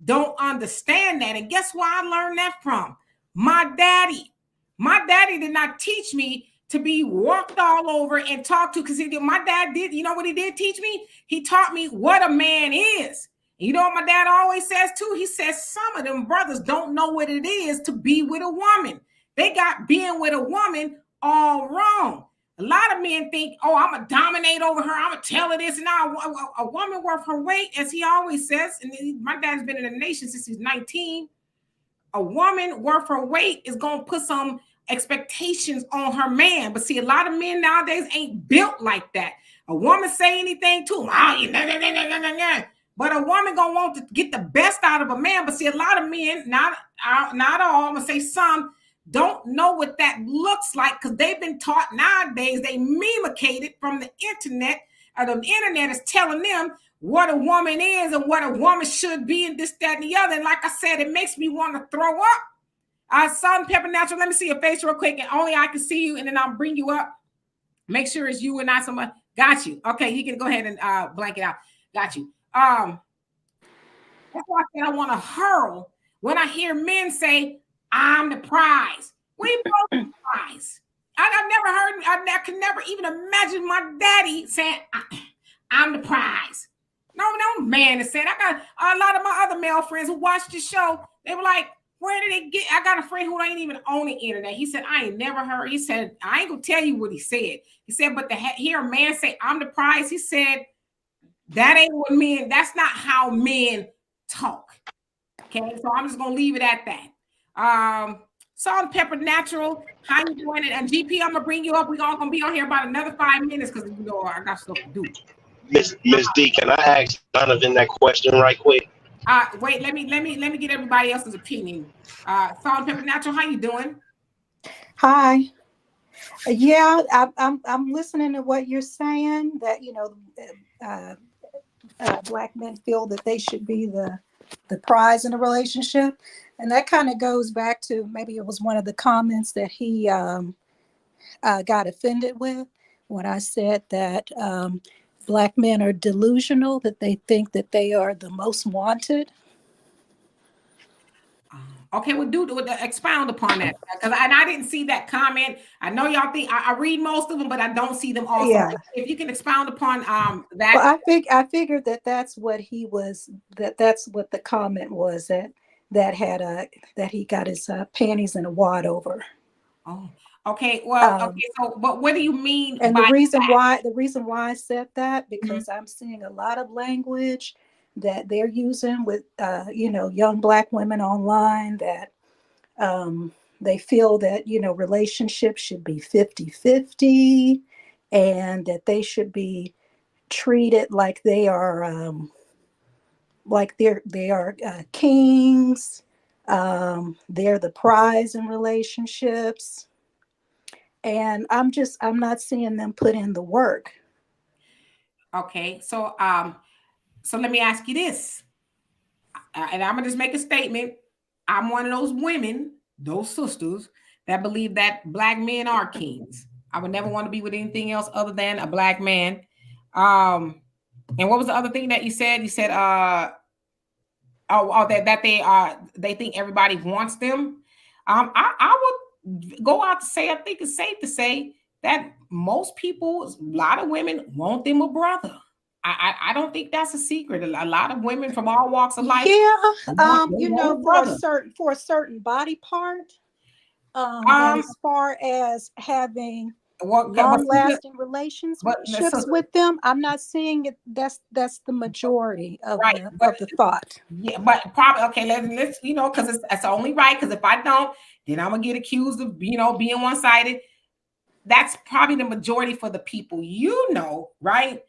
don't understand that. And guess where I learned that from? My daddy. My daddy did not teach me to be walked all over and talked to, because my dad did. You know what he did teach me? He taught me what a man is. You know what my dad always says too? He says some of them brothers don't know what it is to be with a woman. They got being with a woman all wrong. A lot of men think, oh, I'm going to dominate over her. I'm going to tell her this. And now a woman worth her weight, as he always says, and my dad's been in the nation since he's 19. A woman worth her weight is going to put some expectations on her man. But see, a lot of men nowadays ain't built like that. A woman say anything to him, but a woman gonna want to get the best out of a man. But see, a lot of men, not all, I'm gonna say some, don't know what that looks like, because they've been taught nowadays, they mimicated from the internet, or the internet is telling them what a woman is and what a woman should be, and this, that, and the other. And like I said, it makes me want to throw up. Salt and Pepper Natural, let me see your face real quick, and only I can see you, and then I'll bring you up. Make sure it's you and not someone. Got you. Okay, you can go ahead and blank it out. Got you. That's why I said I want to hurl when I hear men say, I'm the prize. We both the prize. I've never heard, I can never even imagine my daddy saying, I'm the prize. No man has said. I got a lot of my other male friends who watched the show. They were like, where did it get? I got a friend who ain't even on the internet. He said, I ain't never heard. He said, I ain't gonna tell you what he said. He said, but to hear a man say, I'm the prize, he said, that ain't what men, that's not how men talk. Okay, so I'm just gonna leave it at that. Salt and Pepper Natural, how you doing? And GP, I'm gonna bring you up. We're all gonna be on here about another 5 minutes because you know I got stuff to do. Miss D, can I ask Donovan that question right quick? Wait, let me get everybody else's opinion. Salt and Pepper Natural, how you doing? Hi. Yeah, I'm listening to what you're saying, that Black men feel that they should be the prize in a relationship, and that kind of goes back to, maybe it was one of the comments that he got offended with when I said that Black men are delusional, that they think that they are the most wanted. Okay, well, expound upon that, because I didn't see that comment. I know y'all think I read most of them, but I don't see them all. Yeah. If you can expound upon that. Well, I figured that's what he was. That's what the comment was, that he got his panties in a wad over. Oh, okay. Well, okay. So, but what do you mean? And the reason why I said that, because I'm seeing a lot of language that they're using with young Black women online, that they feel that relationships should be 50-50, and that they should be treated like they are kings. They're the prize in relationships, and I'm not seeing them put in the work. Okay, so let me ask you this, and I'm gonna just make a statement. I'm one of those women, those sisters, that believe that Black men are kings. I would never want to be with anything else other than a Black man. And what was the other thing that you said? You said that they think everybody wants them. I would go out to say, I think it's safe to say that most people, a lot of women want them a brother. I don't think that's a secret. A lot of women from all walks of life. Yeah, for a certain body part. As far as having long-lasting relationships with them, I'm not seeing it. That's the majority of the thought. Yeah, but probably okay. Let's because it's only right. Because if I don't, then I'm gonna get accused of being one-sided. That's probably the majority for the people, right?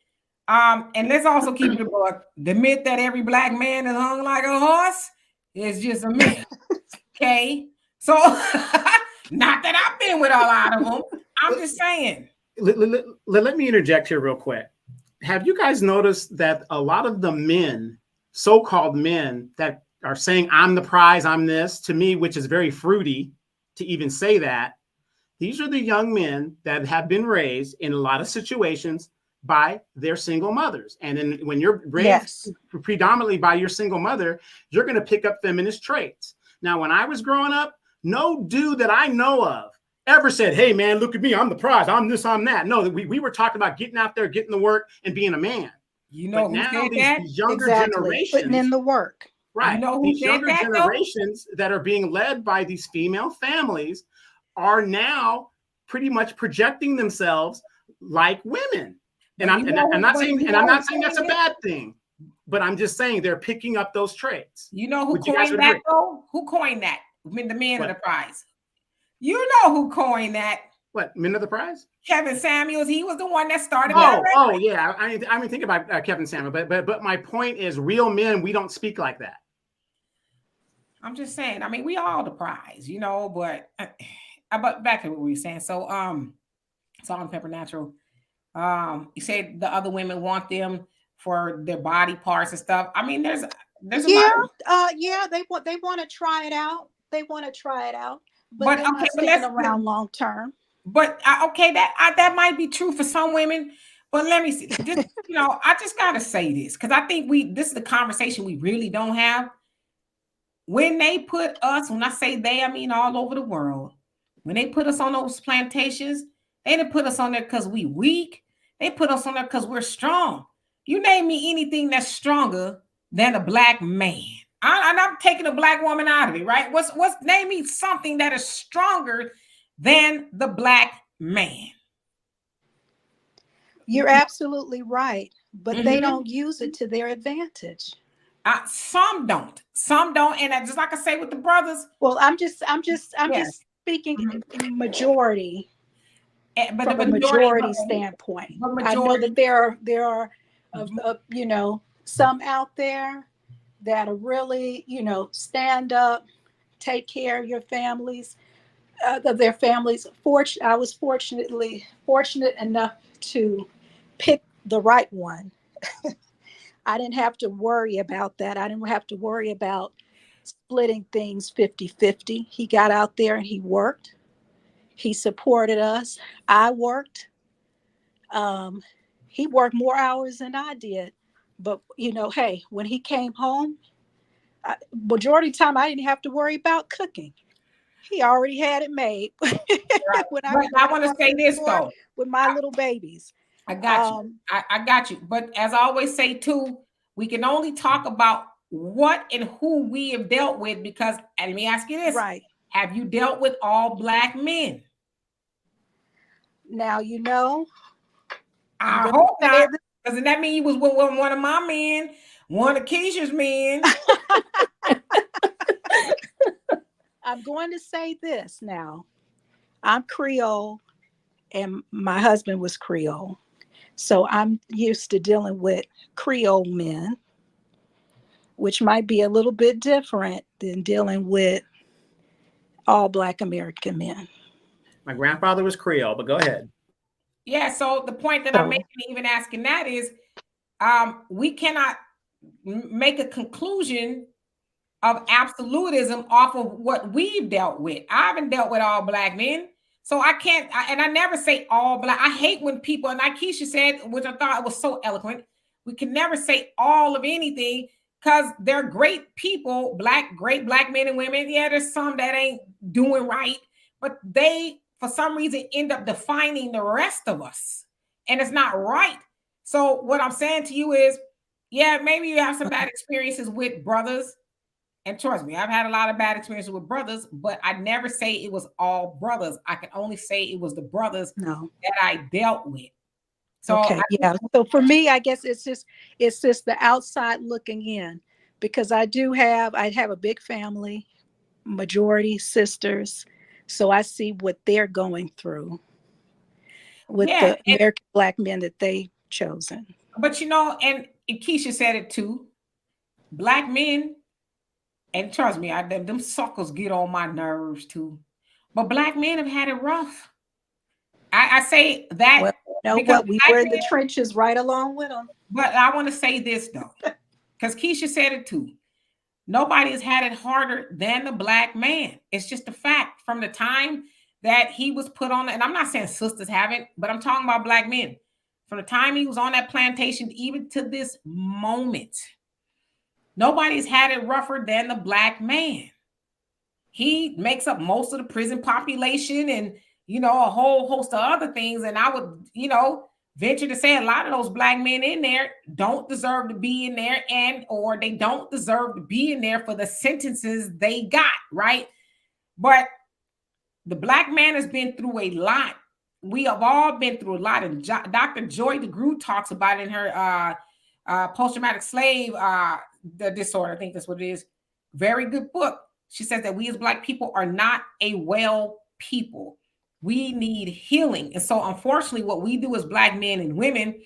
And let's also keep it above. The myth that every black man is hung like a horse is just a myth. Okay. So not that I've been with a lot of them. I'm just saying. Let me interject here real quick. Have you guys noticed that a lot of the men, so-called men that are saying I'm the prize, I'm this, to me, which is very fruity to even say that, these are the young men that have been raised in a lot of situations by their single mothers. And then when you're raised predominantly by your single mother, you're going to pick up feminist traits. Now, when I was growing up, no dude that I know of ever said, hey, man, look at me. I'm the prize. I'm this, I'm that. No, we were talking about getting out there, getting the work, and being a man. You know but who now said these that? younger generations. Putting in the work. Right. You know who these said younger that, generations that are being led by these female families are now pretty much projecting themselves like women. And I'm not saying that's a bad thing, but I'm just saying they're picking up those traits. You know who coined that though? Who coined that? The men of the prize. You know who coined that? What, men of the prize? Kevin Samuels. He was the one that started that. Oh yeah. I mean, think about Kevin Samuels. But my point is, real men, we don't speak like that. I'm just saying. I mean, we all the prize, you know. But back to what we were saying. So Salt and Pepper Natural. You said the other women want them for their body parts and stuff. I mean, there's a lot. They want to try it out. They want to try it out, but they're not sticking around long term. But okay, that might be true for some women. But let me see. This, I just gotta say this because I think this is the conversation we really don't have. When they put us, when I say they, I mean all over the world. When they put us on those plantations, they didn't put us on there because we weak. They put us on there because we're strong. You name me anything that's stronger than a black man. I'm taking a black woman out of it, right? What's name me something that is stronger than the black man. You're absolutely right, but they don't use it to their advantage. Some don't, and just like I say with the brothers. Well, I'm just speaking majority. But from a majority standpoint, I know that there are some out there that are really stand up, take care of your families, of their families. I was fortunate enough to pick the right one. I didn't have to worry about that. I didn't have to worry about splitting things 50-50. He got out there and he worked. He supported us. I worked. He worked more hours than I did. But, hey, when he came home, majority of the time, I didn't have to worry about cooking. He already had it made. Right. I want to say this, though. With my little babies. I got you. I got you. But as I always say, too, we can only talk about what and who we have dealt with because, and let me ask you this. Right. Have you dealt with all black men? Now, I hope not. Doesn't that mean you was with one of my men, one of Keisha's men? I'm going to say this now. I'm Creole and my husband was Creole. So I'm used to dealing with Creole men, which might be a little bit different than dealing with all Black American men. My grandfather was Creole, but go ahead. Yeah, so the point that I'm making, even asking that is, we cannot make a conclusion of absolutism off of what we've dealt with. I haven't dealt with all black men, so I can't, and I never say all black. I hate when people, and like Keisha said, which I thought was so eloquent, we can never say all of anything because they're great people, great black men and women. Yeah, there's some that ain't doing right, but they, for some reason, end up defining the rest of us. And it's not right. So what I'm saying to you is, yeah, maybe you have some bad experiences with brothers. And trust me, I've had a lot of bad experiences with brothers, but I never say it was all brothers. I can only say it was the brothers that I dealt with. So So for me, I guess it's just the outside looking in, because I have a big family, majority sisters. So I see what they're going through with the American black men that they've chosen. But and Keisha said it too. Black men, and trust me, them suckers get on my nerves too. But black men have had it rough. I say that Well, you know what? We were in the trenches right along with them. But I want to say this though, because Keisha said it too. Nobody has had it harder than the black man. It's just a fact. From the time that he was put on, and I'm not saying sisters haven't, but I'm talking about black men. From the time he was on that plantation, even to this moment, nobody's had it rougher than the black man. He makes up most of the prison population and, a whole host of other things. And I would, venture to say a lot of those black men in there don't deserve to be in there or they don't deserve to be in there for the sentences they got, right? But the black man has been through a lot. We have all been through a lot. And Dr. Joy DeGroot talks about in her post-traumatic slave the disorder, I think that's what it is. Very good book. She says that we as black people are not a well people. We need healing. And so unfortunately, what we do as black men and women,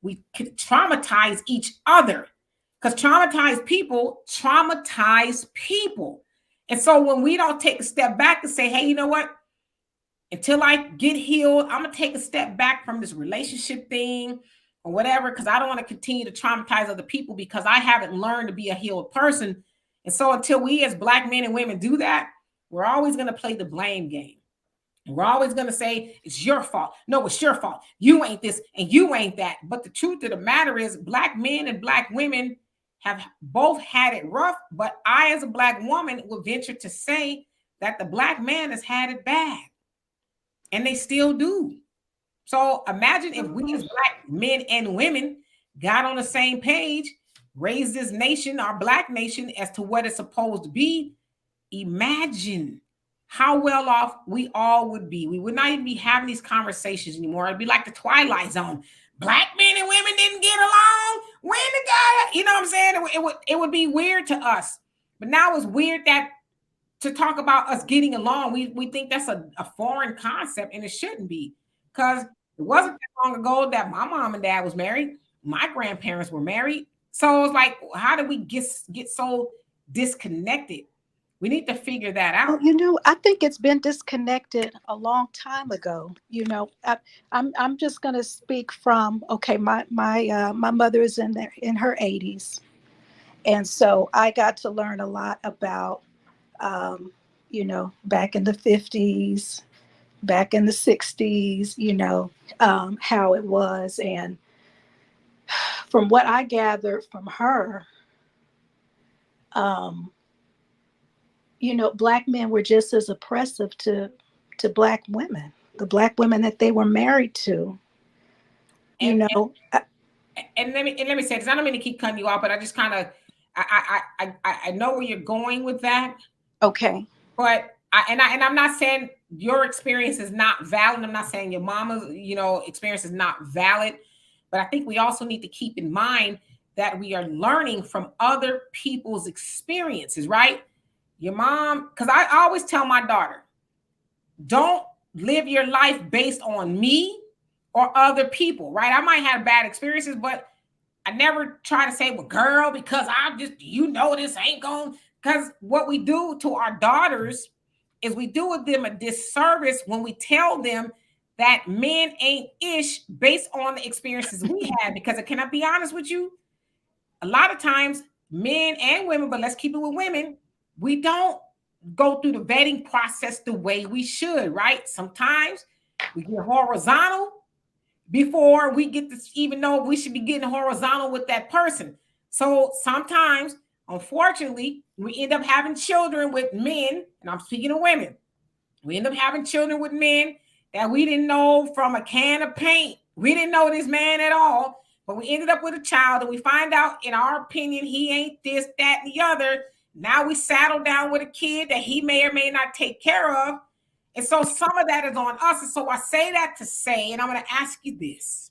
we traumatize each other because traumatized people traumatize people. And so when we don't take a step back and say, hey, you know what? Until I get healed, I'm going to take a step back from this relationship thing or whatever, because I don't want to continue to traumatize other people because I haven't learned to be a healed person. And so until we as black men and women do that, we're always going to play the blame game. We're always going to say, it's your fault. No, it's your fault. You ain't this and you ain't that. But the truth of the matter is black men and black women have both had it rough. But I, as a black woman, would venture to say that the black man has had it bad. And they still do. So imagine if we as black men and women got on the same page, raised this nation, our black nation, as to what it's supposed to be. Imagine how well off we all would be. We would not even be having these conversations anymore. It'd be like the Twilight Zone. Black men and women didn't get along. When the guy, you know what I'm saying? It would be weird to us. But now it's weird that to talk about us getting along, we think that's a foreign concept, and it shouldn't be. Because it wasn't that long ago that my mom and dad was married. My grandparents were married. So it's like, how do we get so disconnected? We need to figure that out. I think it's been disconnected a long time ago. I'm just going to speak from, my mother is in her 80s. And so I got to learn a lot about, back in the 50s, back in the 60s, how it was. And from what I gathered from her, black men were just as oppressive to black women, the black women that they were married to. And let me say this. I don't mean to keep cutting you off, but I just kind of I know where you're going with that. Okay. But I'm not saying your experience is not valid. I'm not saying your mama's experience is not valid. But I think we also need to keep in mind that we are learning from other people's experiences, right? Your mom, because I always tell my daughter, don't live your life based on me or other people, right? I might have bad experiences, but I never try to say, well, girl, because I just, this ain't going, because what we do to our daughters is we do with them a disservice when we tell them that men ain't ish based on the experiences we had. Because can I be honest with you? A lot of times, men and women, but let's keep it with women, we don't go through the vetting process the way we should, right? Sometimes we get horizontal before we get to even know we should be getting horizontal with that person. So sometimes, unfortunately, we end up having children with men, and I'm speaking of women. We end up having children with men that we didn't know from a can of paint. We didn't know this man at all, but we ended up with a child and we find out, in our opinion, he ain't this, that, and the other. Now we saddle down with a kid that he may or may not take care of. And so some of that is on us. And so I say that to say, and I'm going to ask you this.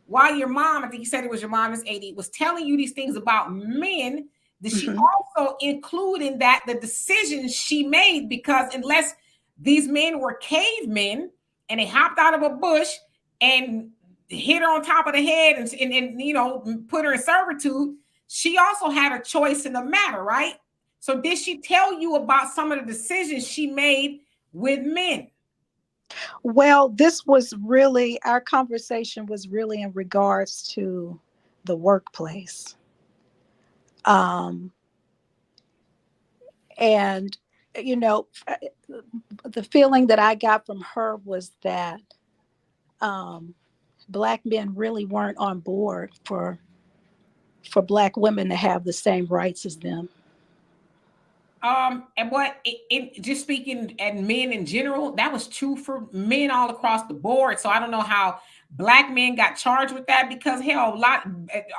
While your mom, I think you said it was your mom, Miss 80, was telling you these things about men, did she also include in that the decisions she made? Because unless these men were cavemen and they hopped out of a bush and hit her on top of the head and you know, put her in servitude, she also had a choice in the matter, right? So did she tell you about some of the decisions she made with men? Well, this was really, our conversation was really in regards to the workplace. And, you know, the feeling that I got from her was that Black men really weren't on board for Black women to have the same rights as them. And what just speaking at men in general, that was true for men all across the board. So I don't know how Black men got charged with that, because hell,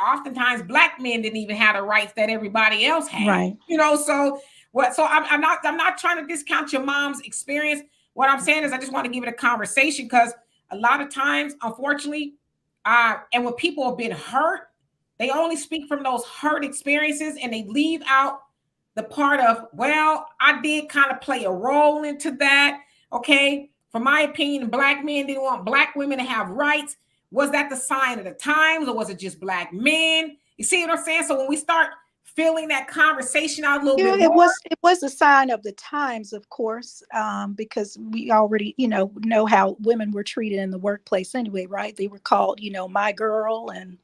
oftentimes Black men didn't even have the rights that everybody else had. Right. You know, so what? So I'm not trying to discount your mom's experience. What I'm saying is I just want to give it a conversation, because a lot of times, unfortunately, and when people have been hurt, they only speak from those hurt experiences, and they leave out the part of, well, I did kind of play a role into that. Okay. For my opinion, Black men didn't want Black women to have rights. Was that the sign of the times, or was it just Black men? You see what I'm saying? So when we start filling that conversation out a little bit more, it was a sign of the times, of course, because we already, you know how women were treated in the workplace anyway, right? They were called, you know, my girl, and,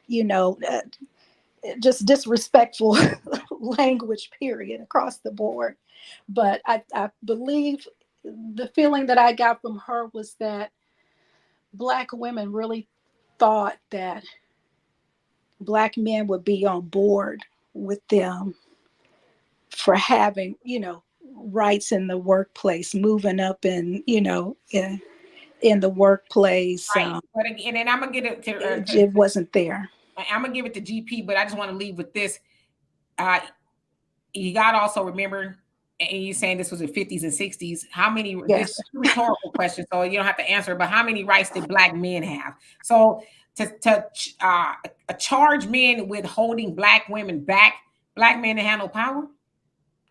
you know, just disrespectful language, period, across the board. But I believe the feeling that I got from her was that Black women really thought that Black men would be on board with them for having, you know, rights in the workplace, moving up in, you know, in the workplace. right. But again, and I'm gonna get it to it wasn't there. I'm gonna give it to GP, but I just want to leave with this. You got to also remember, and you're saying this was the 50s and 60s. How many? Yes. This is a rhetorical question, so you don't have to answer. But how many rights did Black men have? So to charge men with holding Black women back, Black men didn't have no power.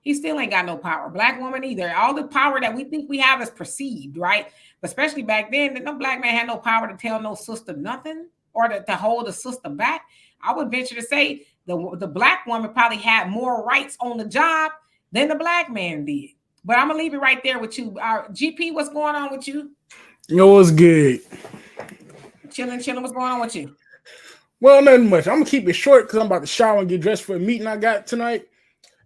He still ain't got no power. Black woman either. All the power that we think we have is perceived, right? But especially back then, no Black man had no power to tell no sister nothing, or to hold a sister back. I would venture to say the Black woman probably had more rights on the job than the Black man did. But I'm gonna leave it right there with you. GP, what's going on with you? Yo, what's good? Chilling. What's going on with you? Well, nothing much. I'm gonna keep it short because I'm about to shower and get dressed for a meeting I got tonight.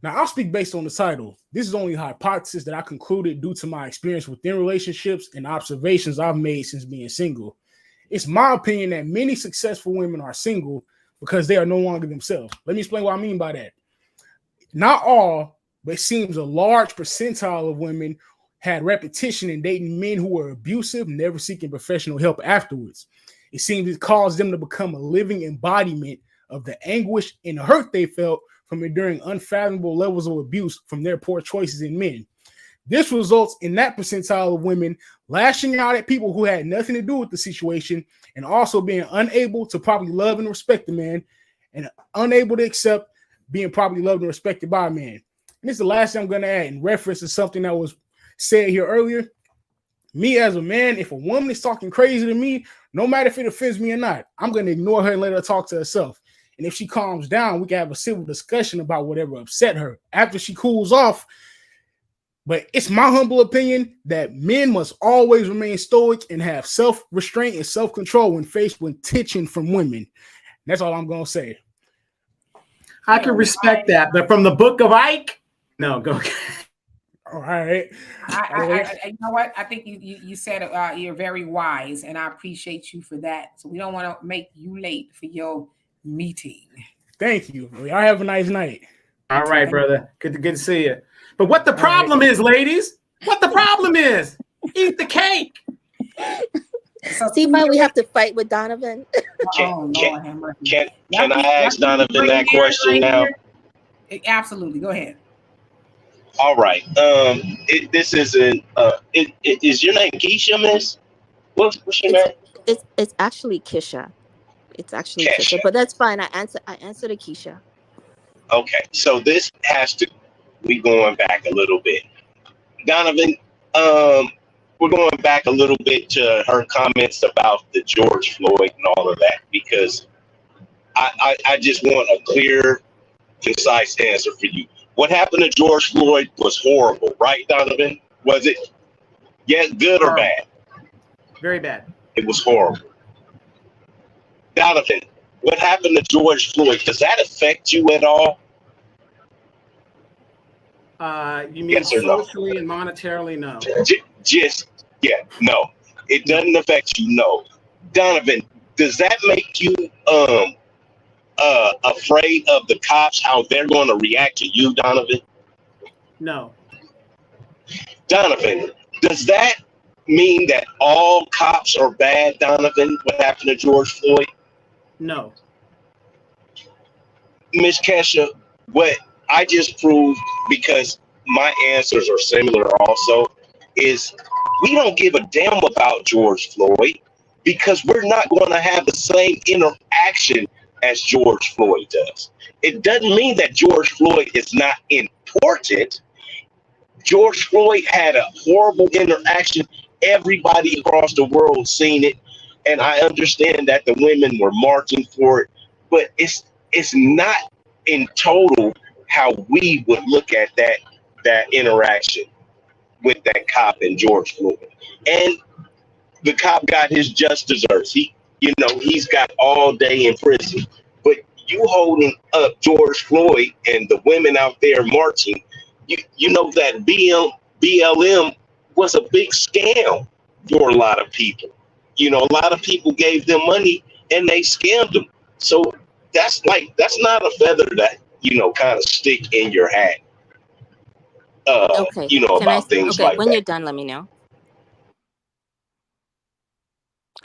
Now, I'll speak based on the title. This is only a hypothesis that I concluded due to my experience within relationships and observations I've made since being single. It's my opinion that many successful women are single because they are no longer themselves. Let me explain what I mean by that. Not all, but it seems a large percentile of women had repetition in dating men who were abusive, never seeking professional help afterwards. It seems it caused them to become a living embodiment of the anguish and hurt they felt from enduring unfathomable levels of abuse from their poor choices in men. This results in that percentile of women lashing out at people who had nothing to do with the situation, and also being unable to properly love and respect the man, and unable to accept being properly loved and respected by a man. And this is the last thing I'm going to add in reference to something that was said here earlier. Me as a man, if a woman is talking crazy to me, no matter if it offends me or not, I'm going to ignore her and let her talk to herself. And if she calms down, we can have a civil discussion about whatever upset her after she cools off. But it's my humble opinion that men must always remain stoic and have self-restraint and self-control when faced with tension from women. That's all I'm going to say. I can respect that. But from the book of Ike, no, go. All right. You know what? I think you said you're very wise, and I appreciate you for that. So we don't want to make you late for your meeting. Thank you. Y'all have a nice night. All right, brother. Good to see you. But what the problem is, ladies? What the problem is? Eat the cake. So see why we have to fight with Donovan? Can I ask Donovan that question now? Absolutely. Go ahead. All right. This isn't. Is your name Keisha, Miss? What's your name? It's actually Kisha. It's actually Kisha, but that's fine. I answer to Keisha. Okay, so this has to be going back a little bit. Donovan, we're going back a little bit to her comments about the George Floyd and all of that, because I just want a clear, concise answer for you. What happened to George Floyd was horrible, right, Donovan? Was it? Yeah, good or bad? Very bad. It was horrible. Donovan, what happened to George Floyd? Does that affect you at all? You mean Yes or no? socially and monetarily? No. No. It doesn't affect you, no. Donovan, does that make you afraid of the cops, how they're going to react to you, Donovan? No. Donovan, does that mean that all cops are bad, Donovan? What happened to George Floyd? No. Miss Kesha, what I just proved, because my answers are similar also, is we don't give a damn about George Floyd because we're not going to have the same interaction as George Floyd does. It doesn't mean that George Floyd is not important. George Floyd had a horrible interaction. Everybody across the world seen it. And I understand that the women were marching for it, but it's not in total how we would look at that interaction with that cop and George Floyd. And the cop got his just desserts. He's got all day in prison. But you holding up George Floyd and the women out there marching, you know that BLM was a big scam for a lot of people. A lot of people gave them money and they scammed them. So that's not a feather that, kind of stick in your hat. Okay. About things like when that. you're done, let me know.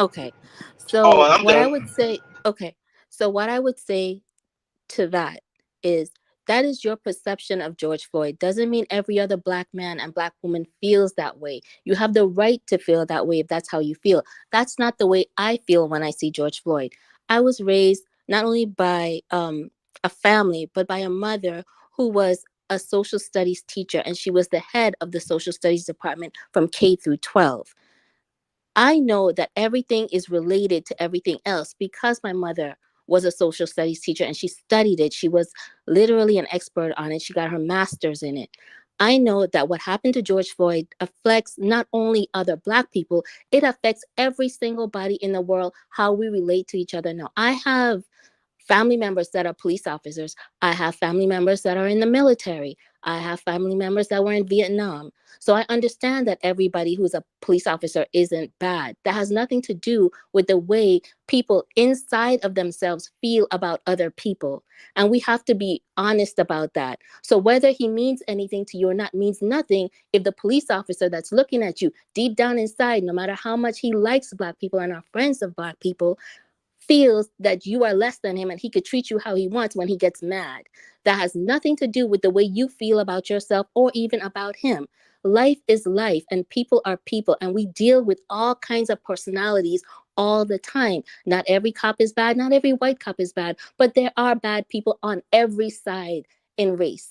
Okay. So what I would say, so what I would say to that is your perception of George Floyd. Doesn't mean every other Black man and Black woman feels that way. You have the right to feel that way if that's how you feel. That's not the way I feel when I see George Floyd. I was raised not only by a family, but by a mother who was a social studies teacher, and she was the head of the social studies department from K through 12. I know that everything is related to everything else because my mother was a social studies teacher and she studied it. She was literally an expert on it. She got her master's in it. I know that what happened to George Floyd affects not only other Black people, it affects every single body in the world, how we relate to each other now. I have family members that are police officers. I have family members that are in the military. I have family members that were in Vietnam. So I understand that everybody who's a police officer isn't bad. That has nothing to do with the way people inside of themselves feel about other people. And we have to be honest about that. So whether he means anything to you or not means nothing if the police officer that's looking at you deep down inside, no matter how much he likes Black people and are friends of Black people, feels that you are less than him and he could treat you how he wants when he gets mad. That has nothing to do with the way you feel about yourself or even about him. Life is life and people are people, and we deal with all kinds of personalities all the time. Not every cop is bad, not every white cop is bad, but there are bad people on every side in race.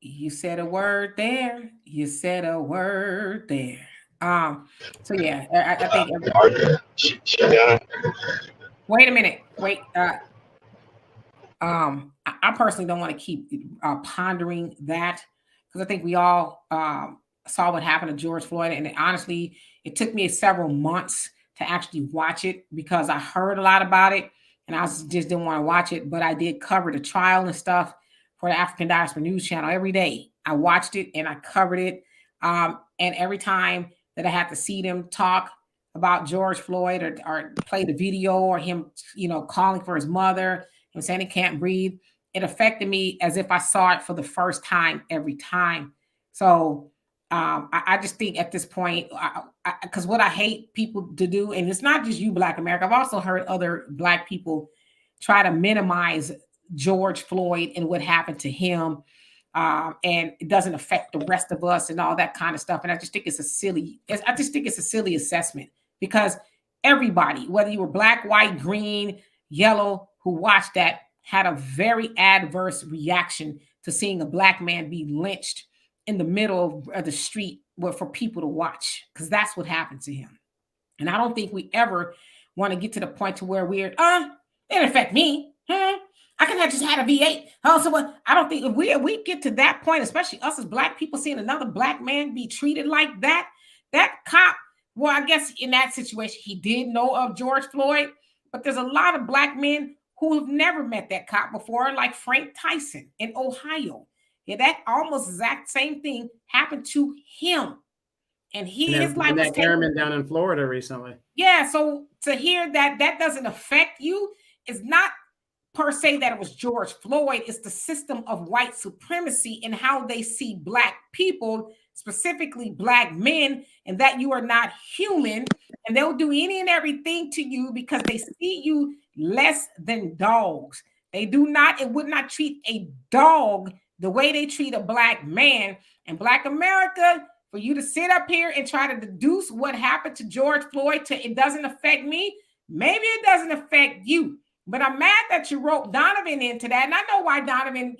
You said a word there. You said a word there. So yeah, I think. Wait a minute. Wait. I personally don't want to keep pondering that because I think we all saw what happened to George Floyd, and honestly, it took me several months to actually watch it because I heard a lot about it, and I just didn't want to watch it. But I did cover the trial and stuff for the African Diaspora News Channel every day. I watched it and I covered it, and every time that I had to see them talk about George Floyd or play the video or him, calling for his mother and saying he can't breathe, it affected me as if I saw it for the first time every time. So I just think at this point, because what I hate people to do, and it's not just you, Black America, I've also heard other Black people try to minimize George Floyd and what happened to him. And it doesn't affect the rest of us and all that kind of stuff. And I just think it's a silly assessment because everybody, whether you were Black, white, green, yellow, who watched that had a very adverse reaction to seeing a black man be lynched in the middle of the street for people to watch, because that's what happened to him. And I don't think we ever want to get to the point to where we're, it didn't affect me. I could have just had a V8. Oh, so what? I don't think if we get to that point, especially us as black people, seeing another black man be treated like that, that cop, well, I guess in that situation, he did know of George Floyd, but there's a lot of black men who have never met that cop before, like Frank Tyson in Ohio. Yeah, that almost exact same thing happened to him. And his life was that airman down in Florida recently. Yeah, so to hear that doesn't affect you is not per se that it was George Floyd. It's the system of white supremacy and how they see black people, specifically black men, and that you are not human, and they'll do any and everything to you because they see you less than dogs. They do not and would not treat a dog the way they treat a black man. And Black America, for you to sit up here and try to deduce what happened to George Floyd to it doesn't affect me, maybe it doesn't affect you. But I'm mad that you wrote Donovan into that. And I know why Donovan,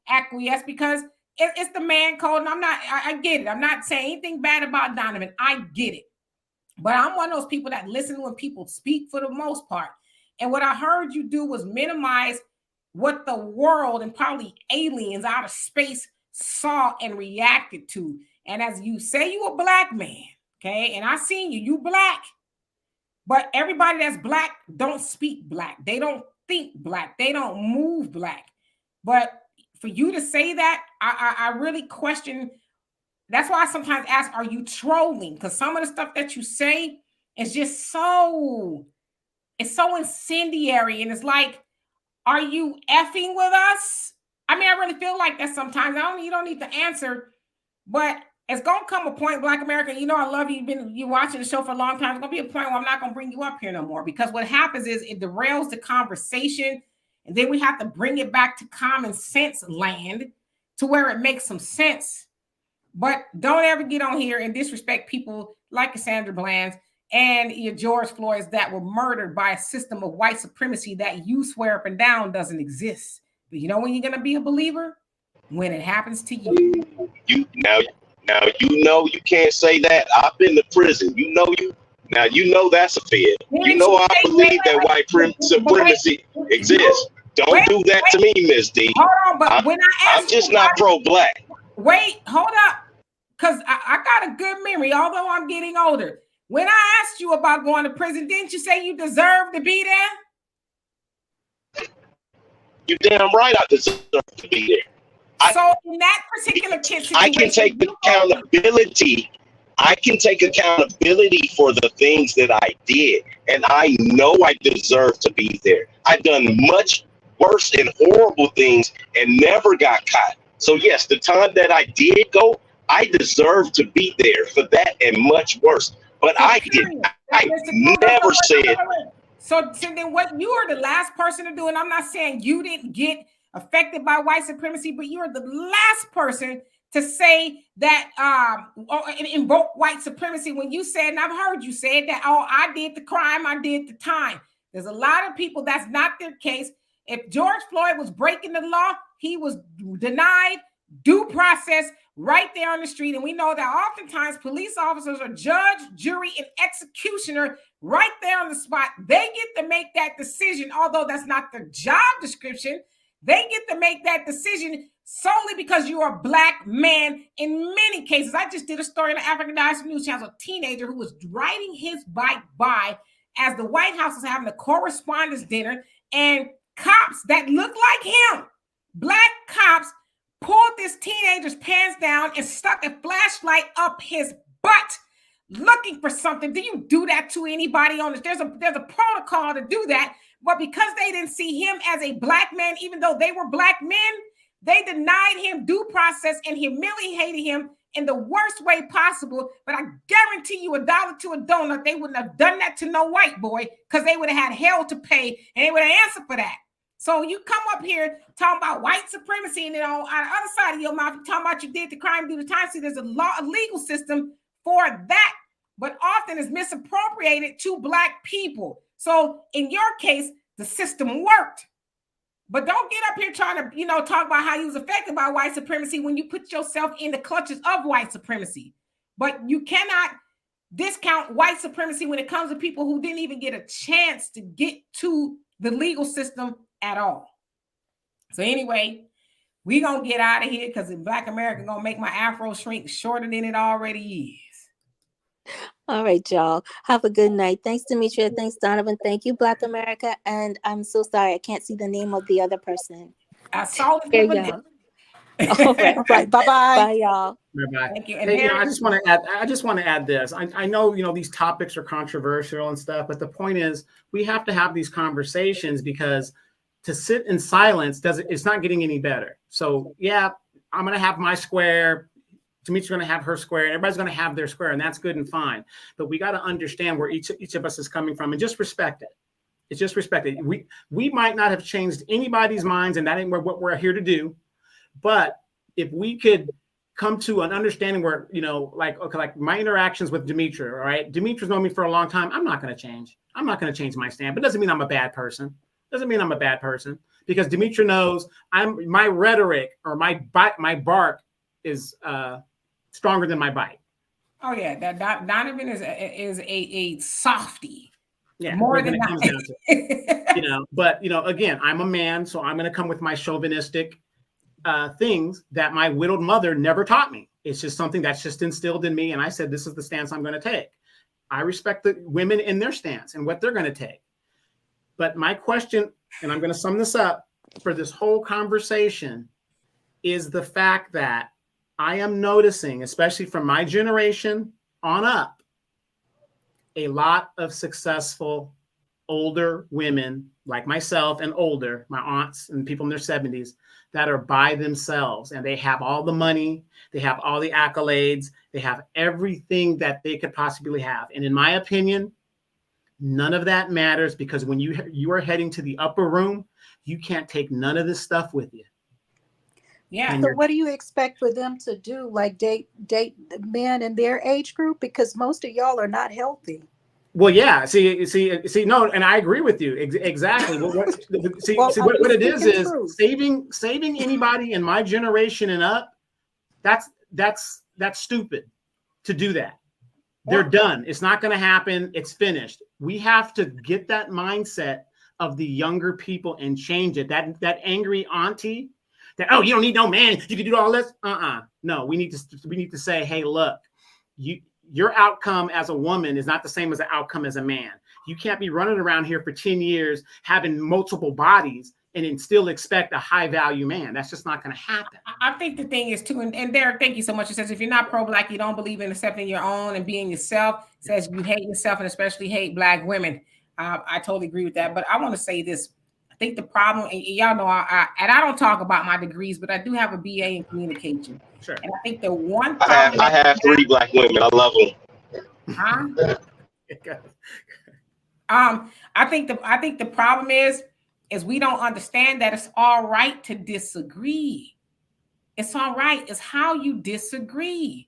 acquiesced, because it's the man code. And I get it. I'm not saying anything bad about Donovan. I get it. But I'm one of those people that listen when people speak for the most part. And what I heard you do was minimize what the world and probably aliens out of space saw and reacted to. And as you say, you a black man, okay? And I seen you black. But everybody that's black don't speak black. They don't think black. They don't move black. But for you to say that, I really question. That's why I sometimes ask, are you trolling? Because some of the stuff that you say is just so incendiary. And it's like, are you effing with us? I mean, I really feel like that sometimes. You don't need to answer, but it's going to come a point, Black America, I love you. You're watching the show for a long time. It's going to be a point where I'm not going to bring you up here no more, because what happens is it derails the conversation, and then we have to bring it back to common sense land to where it makes some sense. But don't ever get on here and disrespect people like Cassandra Bland and your George Floyds that were murdered by a system of white supremacy that you swear up and down doesn't exist. But you know when you're going to be a believer? When it happens to you. Now you can't say that. I've been to prison. Now that's a fib. I believe that white supremacy exists. Don't do that to me, Miss D. Hold on, but when I asked I'm just not pro-black. Wait, hold up. Because I got a good memory, although I'm getting older. When I asked you about going to prison, didn't you say you deserve to be there? You're damn right I deserve to be there. So in that particular situation, I can take accountability. I can take accountability for the things that I did. And I know I deserve to be there. I've done much worse and horrible things and never got caught. So yes, the time that I did go, I deserve to be there for that and much worse. But I never said. So then what you are the last person to do, and I'm not saying you didn't get affected by white supremacy, but you are the last person to say that invoke white supremacy when you said, and I've heard you say that, I did the crime, I did the time. There's a lot of people that's not their case. If George Floyd was breaking the law, he was denied due process right there on the street. And we know that oftentimes police officers are judge, jury, and executioner right there on the spot. They get to make that decision, although that's not their job description. They get to make that decision solely because you are a black man in many cases. I just did a story on the African Diaspora News Channel, a teenager who was riding his bike by as the White House was having a correspondence dinner, and cops that looked like him, black cops, pulled this teenager's pants down and stuck a flashlight up his butt looking for something. Do you do that to anybody on this? There's a protocol to do that. But because they didn't see him as a black man, even though they were black men, they denied him due process and humiliated him in the worst way possible. But I guarantee you $1 to a donut, they wouldn't have done that to no white boy, because they would have had hell to pay and they would have answered for that. So you come up here talking about white supremacy, and on the other side of your mouth, you're talking about you did the crime, do the time. See, there's a legal system for that, but often is misappropriated to black people. So in your case, the system worked. But don't get up here trying to, talk about how you was affected by white supremacy when you put yourself in the clutches of white supremacy. But you cannot discount white supremacy when it comes to people who didn't even get a chance to get to the legal system at all. So anyway, we gonna get out of here because Black America gonna make my afro shrink shorter than it already is. All right, y'all. Have a good night. Thanks, Demetria. Thanks, Donovan. Thank you, Black America. And I'm so sorry I can't see the name of the other person. I saw it. Here, y'all. All right. All right. Bye-bye. Bye, y'all. Bye-bye. Thank you. Hey, I just want to add this. I know, these topics are controversial and stuff, but the point is we have to have these conversations because to sit in silence it's not getting any better. So yeah, I'm going to have my square. Demetria's going to have her square. Everybody's going to have their square, and that's good and fine. But we got to understand where each of us is coming from and just respect it. It's just respect it. We might not have changed anybody's minds, and that ain't what we're here to do. But if we could come to an understanding where, like my interactions with Demetria, all right? Demetria's known me for a long time. I'm not going to change. I'm not going to change my stand, but it doesn't mean I'm a bad person. Doesn't mean I'm a bad person because Demetria knows my rhetoric or my bark is stronger than my bite. Oh yeah, that Donovan is a softie. Yeah, more than that. Comes down to, but again, I'm a man, so I'm going to come with my chauvinistic things that my widowed mother never taught me. It's just something that's just instilled in me, and I said this is the stance I'm going to take. I respect the women in their stance and what they're going to take. But my question, and I'm going to sum this up for this whole conversation, is the fact that I am noticing, especially from my generation on up, a lot of successful older women like myself and older, my aunts and people in their 70s, that are by themselves, and they have all the money, they have all the accolades, they have everything that they could possibly have. And in my opinion, none of that matters because when you are heading to the upper room, you can't take none of this stuff with you. Yeah. So what do you expect for them to do? Like date the men in their age group? Because most of y'all are not healthy. Well, yeah. See, no, and I agree with you exactly. What it is true. saving anybody in my generation and up. That's stupid to do that. They're done. It's not going to happen. It's finished. We have to get that mindset of the younger people and change it. That angry auntie that, oh, you don't need no man, you can do all this. No, we need to say, hey, look, your outcome as a woman is not the same as the outcome as a man. You can't be running around here for 10 years having multiple bodies and then still expect a high value man. That's just not going to happen. I think the thing is too, and Derek, thank you so much. It says if you're not pro-Black, you don't believe in accepting your own and being yourself. It says you hate yourself and especially hate Black women. I totally agree with that. But I want to say this. I think the problem, and y'all know, I don't talk about my degrees, but I do have a BA in communication. Sure. And I think the one problem I have 3 Black women. I love them. Huh? I think the problem is we don't understand that it's all right to disagree. It's all right. It's how you disagree.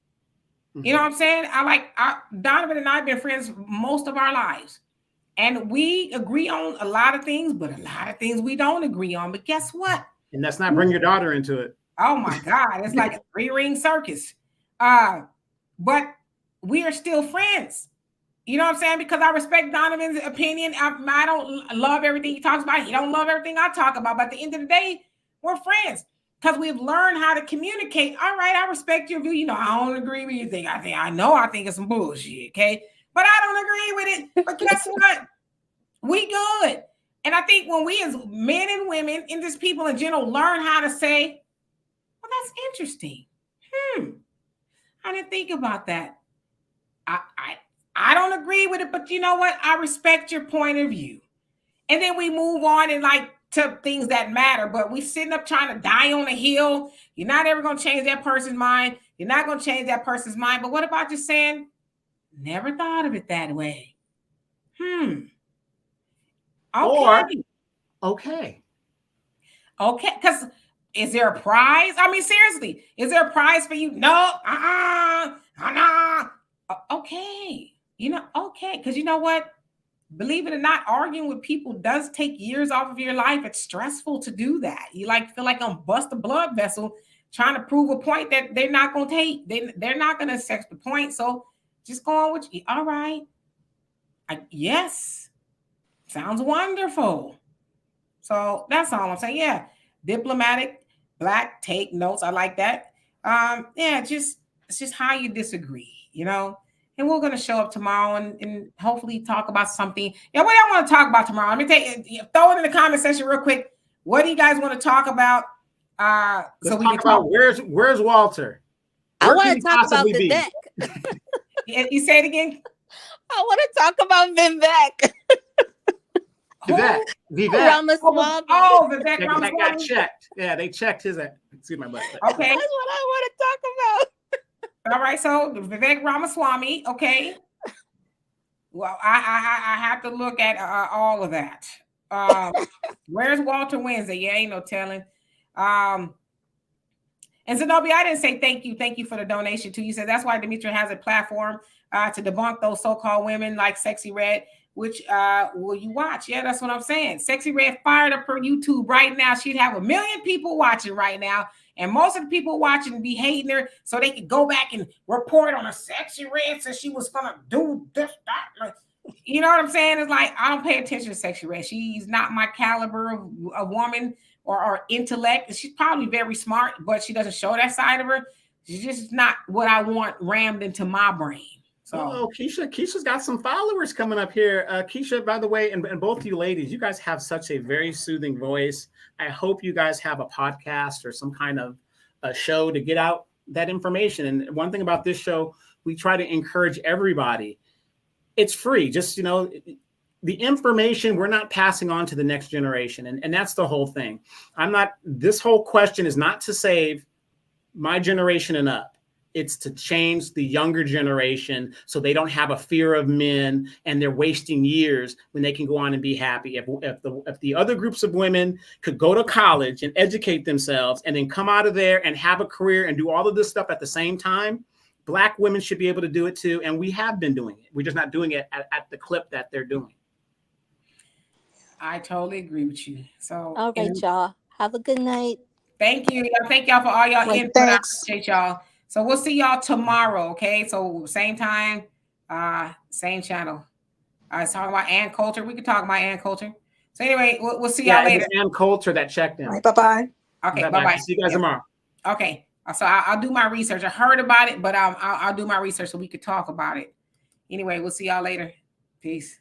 Mm-hmm. You know what I'm saying? Donovan and I have been friends most of our lives. And we agree on a lot of things, but a lot of things we don't agree on. But guess what? And let's not bring your daughter into it. Oh my God. It's like a 3-ring circus. But we are still friends. You know what I'm saying? Because I respect Donovan's opinion. I don't love everything he talks about. He don't love everything I talk about. But at the end of the day, we're friends because we've learned how to communicate. All right, I respect your view. You know, I don't agree with your thing. I think it's some bullshit, okay? But I don't agree with it. But guess what? We good. And I think when we as men and women and just people in general learn how to say, well, that's interesting. I didn't think about that. I don't agree with it, but you know what? I respect your point of view. And then we move on and to things that matter, but we sitting up trying to die on a hill. You're not ever going to change that person's mind. You're not going to change that person's mind. But what about just saying, never thought of it that way? Okay. Because is there a prize? I mean, seriously, is there a prize for you? No. Okay. Okay. Because you know what? believe it or not, arguing with people does take years off of your life. It's stressful to do that. You like feel like I'm bust a blood vessel trying to prove a point that they're not going to take. They're not going to accept the point. So just go on with you. All right. Yes. Sounds wonderful. So that's all I'm saying. Yeah. Diplomatic, Black, take notes. I like that. Yeah, it's just how you disagree, you know. And we're gonna show up tomorrow and hopefully talk about something. Yeah, what do I want to talk about tomorrow? Let me throw it in the comment section real quick. What do you guys want to talk about? So we can talk. Where's Walter? I want to talk about Vivek. You say it again. I want to talk about Vivek. Vivek Ramaswamy. Vivek Ramaswamy. That got checked. Yeah, they checked his. Excuse my butt. Okay, that's what I want to talk about. All right, so Vivek Ramaswamy. Okay. Well, I have to look at all of that. Where's Walter Wednesday? Yeah, ain't no telling. And Zenobia, I didn't say thank you. Thank you for the donation too. You said that's why Demetria has a platform to debunk those so-called women like Sexy Red. Which will you watch? Yeah, that's what I'm saying. Sexy Red fired up her YouTube right now. She'd have 1 million people watching right now. And most of the people watching be hating her so they could go back and report on her. Sexy Red said she was going to do this, that. You know what I'm saying? It's like, I don't pay attention to Sexy Red. She's not my caliber of a woman or intellect. She's probably very smart, but she doesn't show that side of her. She's just not what I want rammed into my brain. So, Keisha's got some followers coming up here. Keisha, by the way, and both of you ladies, you guys have such a very soothing voice. I hope you guys have a podcast or some kind of a show to get out that information. And one thing about this show, we try to encourage everybody. It's free. Just, you know, the information we're not passing on to the next generation. And that's the whole thing. This whole question is not to save my generation and up. It's to change the younger generation so they don't have a fear of men and they're wasting years when they can go on and be happy. If the other groups of women could go to college and educate themselves and then come out of there and have a career and do all of this stuff at the same time, Black women should be able to do it too. And we have been doing it. We're just not doing it at the clip that they're doing. I totally agree with you. So, all right, y'all. Have a good night. Thank you. Thank y'all for all y'all input. Thanks. I appreciate y'all. So we'll see y'all tomorrow, okay? So same time, same channel. I was talking about Ann Coulter. We could talk about Ann Coulter. So anyway, we'll see y'all later. It's Ann Coulter that checked in. Right, bye-bye. Okay, bye-bye. See you guys tomorrow. Okay, so I'll do my research. I heard about it, but I'll do my research so we could talk about it. Anyway, we'll see y'all later. Peace.